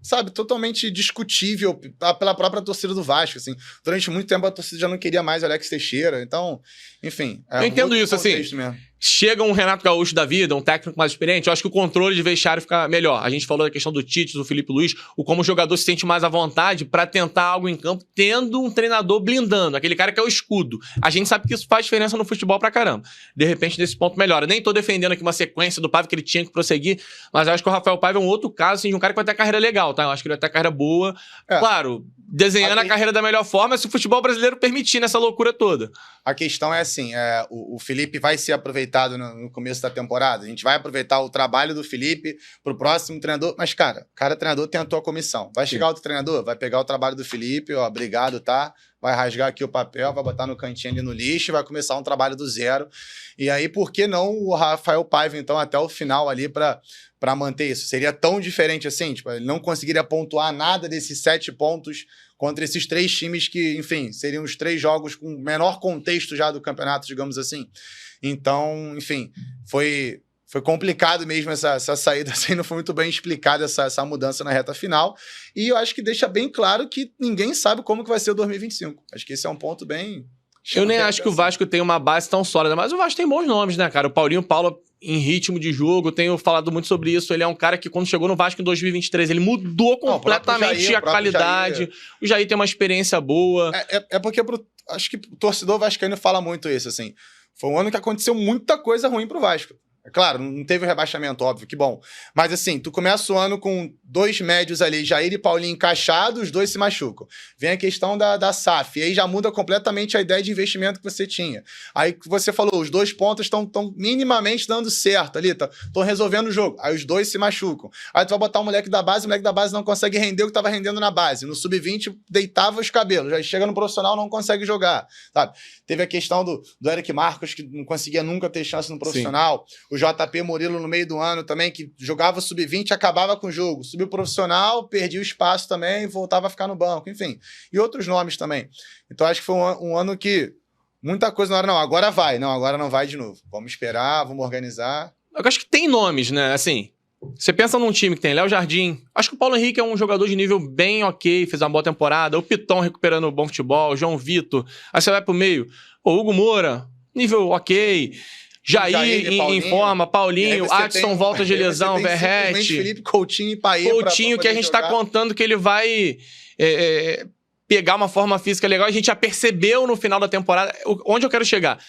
S2: sabe, totalmente discutível pela própria torcida do Vasco, assim. Durante muito tempo a torcida já não queria mais o Alex Teixeira, então, enfim.
S1: Eu entendo isso, assim.
S2: Mesmo.
S1: Chega um Renato Gaúcho da vida, um técnico mais experiente, eu acho que o controle de vestiário fica melhor. A gente falou da questão do Tite, do Felipe Luiz, o como o jogador se sente mais à vontade pra tentar algo em campo, tendo um treinador blindando, aquele cara que é o escudo. A gente sabe que isso faz diferença no futebol pra caramba. De repente, nesse ponto melhora. Nem tô defendendo aqui uma sequência do Paiva que ele tinha que prosseguir, mas eu acho que o Rafael Paiva é um outro caso, assim, de um cara que vai ter carreira legal, tá? Eu acho que ele vai ter carreira boa. Claro, desenhando a carreira da melhor forma, se o futebol brasileiro permitir nessa loucura toda.
S2: A questão é assim, o Felipe vai ser aproveitado no começo da temporada. A gente vai aproveitar o trabalho do Felipe pro próximo treinador. Mas, cara, cada treinador tem a tua comissão. Vai chegar outro treinador, vai pegar o trabalho do Felipe, ó, obrigado, tá? Vai rasgar aqui o papel, vai botar no cantinho ali no lixo e vai começar um trabalho do zero. E aí, por que não o Rafael Paiva, então, até o final ali pra manter isso? Seria tão diferente assim? Tipo, ele não conseguiria pontuar nada desses 7 pontos contra esses 3 times que, enfim, seriam os 3 jogos com menor contexto já do campeonato, digamos assim. Então, enfim, foi complicado mesmo essa saída, assim, não foi muito bem explicada essa mudança na reta final. E eu acho que deixa bem claro que ninguém sabe como que vai ser o 2025. Acho que esse é um ponto bem...
S1: Eu nem acho que o Vasco tem uma base tão sólida, mas o Vasco tem bons nomes, né, cara? O Paulinho Paulo, em ritmo de jogo, tenho falado muito sobre isso. Ele é um cara que, quando chegou no Vasco em 2023, ele mudou completamente a qualidade. O Jair tem uma experiência boa.
S2: Porque acho que o torcedor vascaíno fala muito isso, assim. Foi um ano que aconteceu muita coisa ruim pro Vasco. É claro, não teve o rebaixamento, óbvio, que bom. Mas assim, tu começa o ano com 2 médios ali, Jair e Paulinho encaixados, os 2 se machucam. Vem a questão da SAF, e aí já muda completamente a ideia de investimento que você tinha. Aí você falou, os 2 pontos estão minimamente dando certo ali, estão resolvendo o jogo. Aí os 2 se machucam. Aí tu vai botar o moleque da base não consegue render o que estava rendendo na base. No sub-20 deitava os cabelos, já chega no profissional não consegue jogar, sabe? Teve a questão do Eric Marcos, que não conseguia nunca ter chance no profissional. Sim. O JP Murilo no meio do ano também, que jogava sub-20 e acabava com o jogo. Subiu profissional, perdia o espaço também, voltava a ficar no banco, enfim. E outros nomes também. Então acho que foi um ano que muita coisa na hora, agora vai. Não, agora não vai de novo. Vamos esperar, vamos organizar.
S1: Eu acho que tem nomes, né? Assim, você pensa num time que tem Léo Jardim. Acho que o Paulo Henrique é um jogador de nível bem ok, fez uma boa temporada. O Piton recuperando o bom futebol, o João Vitor. Aí você vai pro meio. O Hugo Moura, nível ok. Jair em forma, Paulinho, Adson volta de lesão, Verratti.
S2: Felipe Coutinho e Paê.
S1: Coutinho que a gente tá contando que ele vai pegar uma forma física legal. A gente já percebeu no final da temporada. Onde eu quero chegar?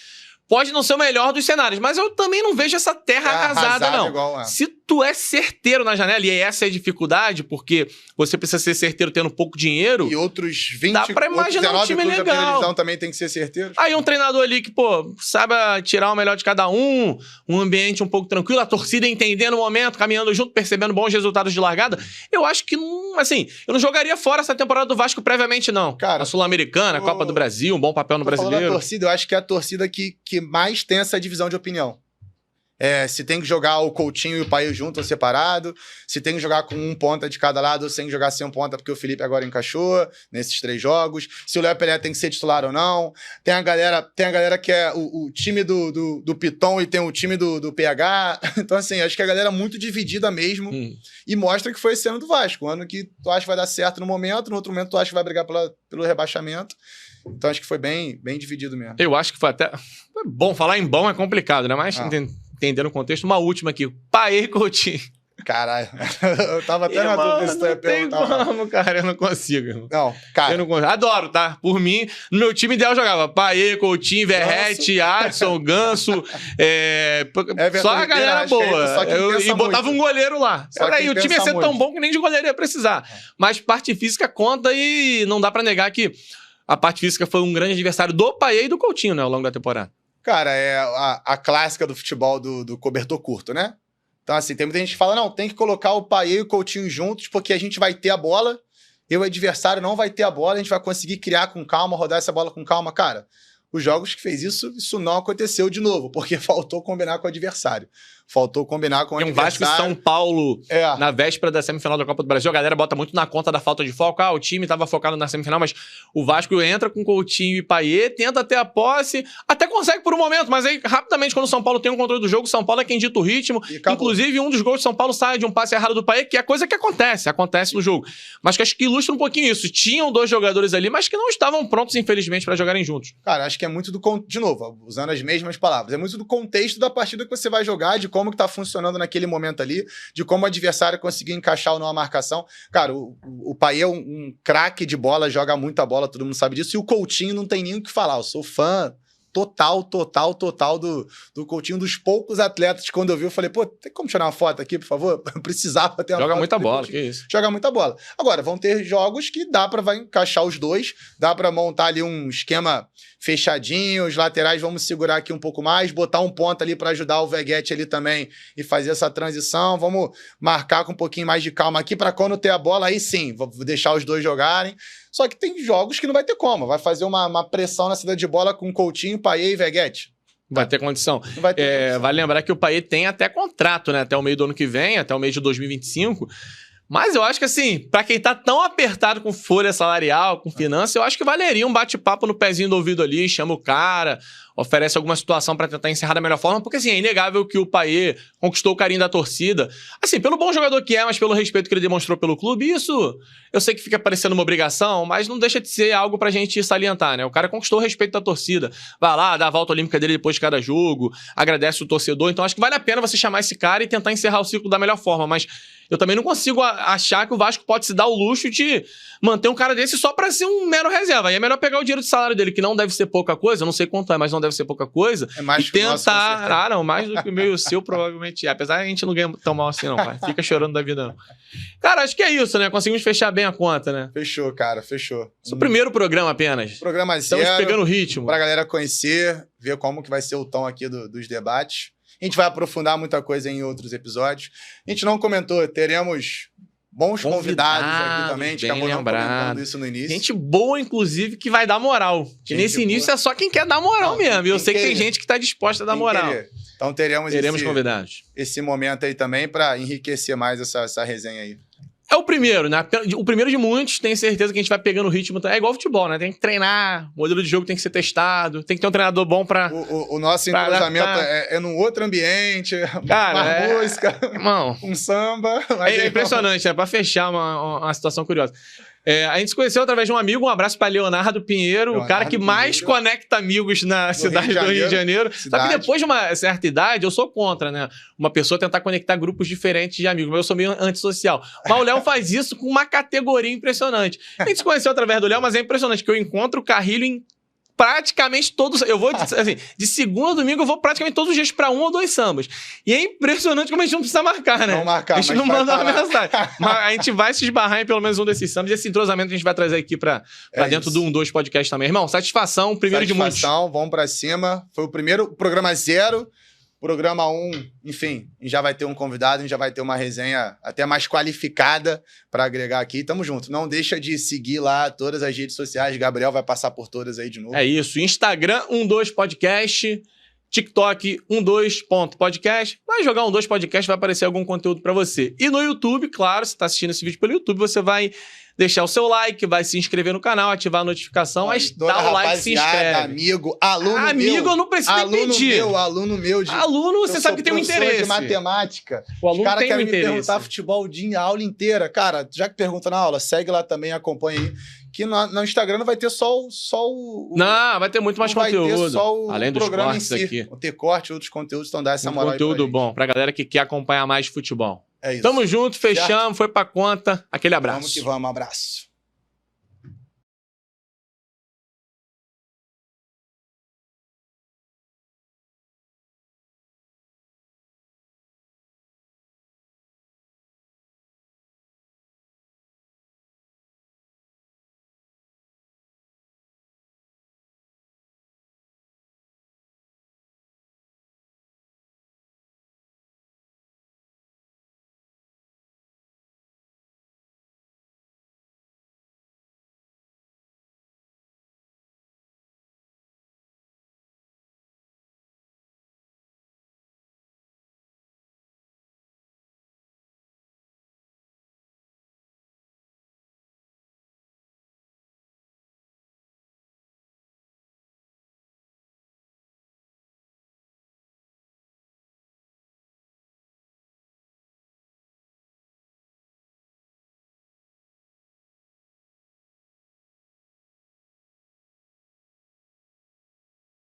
S1: Pode não ser o melhor dos cenários, mas eu também não vejo essa terra arrasada, não.
S2: Igual,
S1: Se tu é certeiro na janela, e essa é a dificuldade, porque você precisa ser certeiro tendo pouco dinheiro.
S2: E outros 20,
S1: dá pra imaginar um time legal.
S2: Também tem que ser certeiro.
S1: Aí um treinador ali que, pô, saiba tirar o melhor de cada um ambiente um pouco tranquilo, a torcida entendendo o momento, caminhando junto, percebendo bons resultados de largada. Eu acho que, assim, eu não jogaria fora essa temporada do Vasco previamente, não. Cara, a Sul-Americana, a Copa do Brasil, um bom papel no Brasileiro.
S2: A torcida, eu acho que é a torcida que mais tem essa divisão de opinião. Se tem que jogar o Coutinho e o Paê junto ou separado, se tem que jogar com um ponta de cada lado, ou se tem que jogar sem um ponta porque o Felipe agora encaixou nesses 3 jogos, se o Léo Pelé tem que ser titular ou não. Tem a galera que é o time do Piton e tem o time do PH. Então, assim, acho que a galera é muito dividida mesmo e mostra que foi esse ano do Vasco. Um ano que tu acha que vai dar certo no momento, no outro momento tu acha que vai brigar pelo rebaixamento. Então, acho que foi bem dividido mesmo.
S1: Eu acho que foi até... Bom, falar em bom é complicado, né? Mas entendendo o contexto, uma última aqui. Paê e Coutinho.
S2: Caralho. Eu tava até na dúvida se tu ia perguntar.
S1: Não tem como, cara. Eu não consigo.
S2: Não, cara.
S1: Eu não consigo. Adoro, tá? Por mim, no meu time ideal eu jogava Paê, Coutinho, Verratti, Adson, Ganso. Só a galera boa. E botava um goleiro lá. Aí o time ia ser tão bom que nem de goleiro ia precisar. Mas parte física conta e não dá pra negar que a parte física foi um grande adversário do Paê e do Coutinho, né? Ao longo da temporada.
S2: Cara, é a clássica do futebol do cobertor curto, né? Então, assim, tem muita gente que fala, não, tem que colocar o Payet e o Coutinho juntos, porque a gente vai ter a bola, e o adversário não vai ter a bola, a gente vai conseguir criar com calma, rodar essa bola com calma. Cara, os jogos que fez isso não aconteceu de novo, porque faltou combinar com o adversário. Faltou combinar com o adversário.
S1: Vasco e São Paulo, na véspera da semifinal da Copa do Brasil, a galera bota muito na conta da falta de foco. O time estava focado na semifinal, mas o Vasco entra com Coutinho e Payet, tenta ter a posse, até consegue por um momento, mas aí rapidamente quando o São Paulo tem um controle do jogo, o São Paulo é quem dita o ritmo. Inclusive, um dos gols do São Paulo sai de um passe errado do Payet, que é coisa que acontece no jogo. Mas que acho que ilustra um pouquinho isso. Tinham 2 jogadores ali, mas que não estavam prontos, infelizmente, para jogarem juntos.
S2: Cara, acho que é muito de novo, usando as mesmas palavras, é muito do contexto da partida que você vai jogar, de como que tá funcionando naquele momento ali, de como o adversário conseguiu encaixar ou não a marcação. Cara, o Payet é um craque de bola, joga muita bola, todo mundo sabe disso, e o Coutinho não tem nem o que falar. Eu sou fã total do Coutinho, dos poucos atletas que quando eu vi, eu falei, pô, tem como tirar uma foto aqui, por favor? Eu precisava ter uma
S1: Joga
S2: foto.
S1: Muita bola, que isso.
S2: Joga muita bola. Agora, vão ter jogos que vai encaixar os dois, dá pra montar ali um esquema fechadinho, os laterais vamos segurar aqui um pouco mais, botar um ponto ali pra ajudar o Veguete ali também e fazer essa transição, vamos marcar com um pouquinho mais de calma aqui pra quando ter a bola, aí sim, vou deixar os dois jogarem. Só que tem jogos que não vai ter como. Vai fazer uma pressão na saída de bola com Coutinho, Payet e Veguete.
S1: Vai ter condição.
S2: Não vai ter condição.
S1: Vale lembrar que o Payet tem até contrato, né? Até o meio do ano que vem, até o mês de 2025. Mas eu acho que, assim, pra quem tá tão apertado com folha salarial, com finança, eu acho que valeria um bate-papo no pezinho do ouvido ali, chama o cara, oferece alguma situação pra tentar encerrar da melhor forma, porque, assim, é inegável que o Payet conquistou o carinho da torcida. Assim, pelo bom jogador que é, mas pelo respeito que ele demonstrou pelo clube, isso eu sei que fica parecendo uma obrigação, mas não deixa de ser algo pra gente salientar, né? O cara conquistou o respeito da torcida. Vai lá, dá a volta olímpica dele depois de cada jogo, agradece o torcedor. Então, acho que vale a pena você chamar esse cara e tentar encerrar o ciclo da melhor forma, mas eu também não consigo achar que o Vasco pode se dar o luxo de manter um cara desse só pra ser um mero reserva. Aí é melhor pegar o dinheiro de salário dele, que não deve ser pouca coisa, eu não sei quanto é, mas não deve ser pouca coisa,
S2: é mais
S1: e tentar... Não, mais do que o meu e o seu provavelmente é. Apesar de a gente não ganhar tão mal assim, não, cara. Fica chorando da vida, não. Cara, acho que é isso, né? Conseguimos fechar bem a conta, né?
S2: Fechou, cara, fechou.
S1: Esse é o primeiro programa apenas.
S2: Programa zero.
S1: Estamos pegando o ritmo.
S2: Pra galera conhecer, ver como que vai ser o tom aqui dos debates. A gente vai aprofundar muita coisa em outros episódios. A gente não comentou, teremos bons convidados aqui também. A gente acabou não comentando isso no início.
S1: Gente boa, inclusive, que vai dar moral. Que nesse início é só quem quer dar moral mesmo. E eu sei que tem gente que tá disposta a dar moral.
S2: Então teremos
S1: convidados.
S2: Esse momento aí também para enriquecer mais essa resenha aí.
S1: É o primeiro, né? O primeiro de muitos, tenho certeza que a gente vai pegando o ritmo. É igual futebol, né? Tem que treinar, o modelo de jogo tem que ser testado, tem que ter um treinador bom pra...
S2: O nosso entrosamento é num outro ambiente,
S1: cara,
S2: uma música,
S1: irmão,
S2: um samba...
S1: É impressionante, né? Pra fechar uma situação curiosa. A gente se conheceu através de um amigo, um abraço para Leonardo Pinheiro, o cara que mais conecta amigos na cidade do Rio de Janeiro. Sabe que depois de uma certa idade, eu sou contra, né? Uma pessoa tentar conectar grupos diferentes de amigos, mas eu sou meio antissocial. Mas o Léo faz isso com uma categoria impressionante. A gente se conheceu através do Léo, mas é impressionante que eu encontro o Carrilho em praticamente todos... Eu vou, assim, de segunda a domingo, eu vou praticamente todos os dias para 1 ou 2 sambas. E é impressionante como a gente não precisa marcar, né?
S2: Não marcar,
S1: a gente não manda uma mensagem. Mas a gente vai se esbarrar em pelo menos um desses sambas. E esse entrosamento a gente vai trazer aqui para dentro do 1-2 podcast também. Irmão, satisfação, primeiro de muitos.
S2: Satisfação, vamos para cima. Foi o primeiro programa 0. Programa 1, enfim, já vai ter um convidado, a gente já vai ter uma resenha até mais qualificada para agregar aqui. Tamo junto. Não deixa de seguir lá todas as redes sociais. Gabriel vai passar por todas aí de novo.
S1: É isso. Instagram, 1-2 podcast. TikTok, 1-2.podcast. Vai jogar 1-2 podcast, vai aparecer algum conteúdo para você. E no YouTube, claro, se tá assistindo esse vídeo pelo YouTube, você vai deixar o seu like, vai se inscrever no canal, ativar a notificação, mas dá o like e se inscreve.
S2: Amigo, aluno meu.
S1: Amigo, eu não preciso nem pedir.
S2: Aluno meu.
S1: Aluno, você sabe que tem um interesse.
S2: De matemática.
S1: O aluno
S2: cara
S1: tem um
S2: quer
S1: interesse.
S2: me perguntar futebol a aula inteira. Cara, já que pergunta na aula, segue lá também, acompanha aí. Que no Instagram não vai ter só o...
S1: Não, vai ter muito mais conteúdo.
S2: Vai ter só o
S1: além dos
S2: programa
S1: cortes
S2: em si.
S1: aqui.
S2: Vão ter corte, outros conteúdos, então dá essa moral
S1: conteúdo
S2: aí pra
S1: bom,
S2: gente.
S1: pra galera que quer acompanhar mais futebol.
S2: É isso.
S1: Tamo junto, fechamos, foi pra conta. Aquele abraço.
S2: Vamos que vamos, abraço.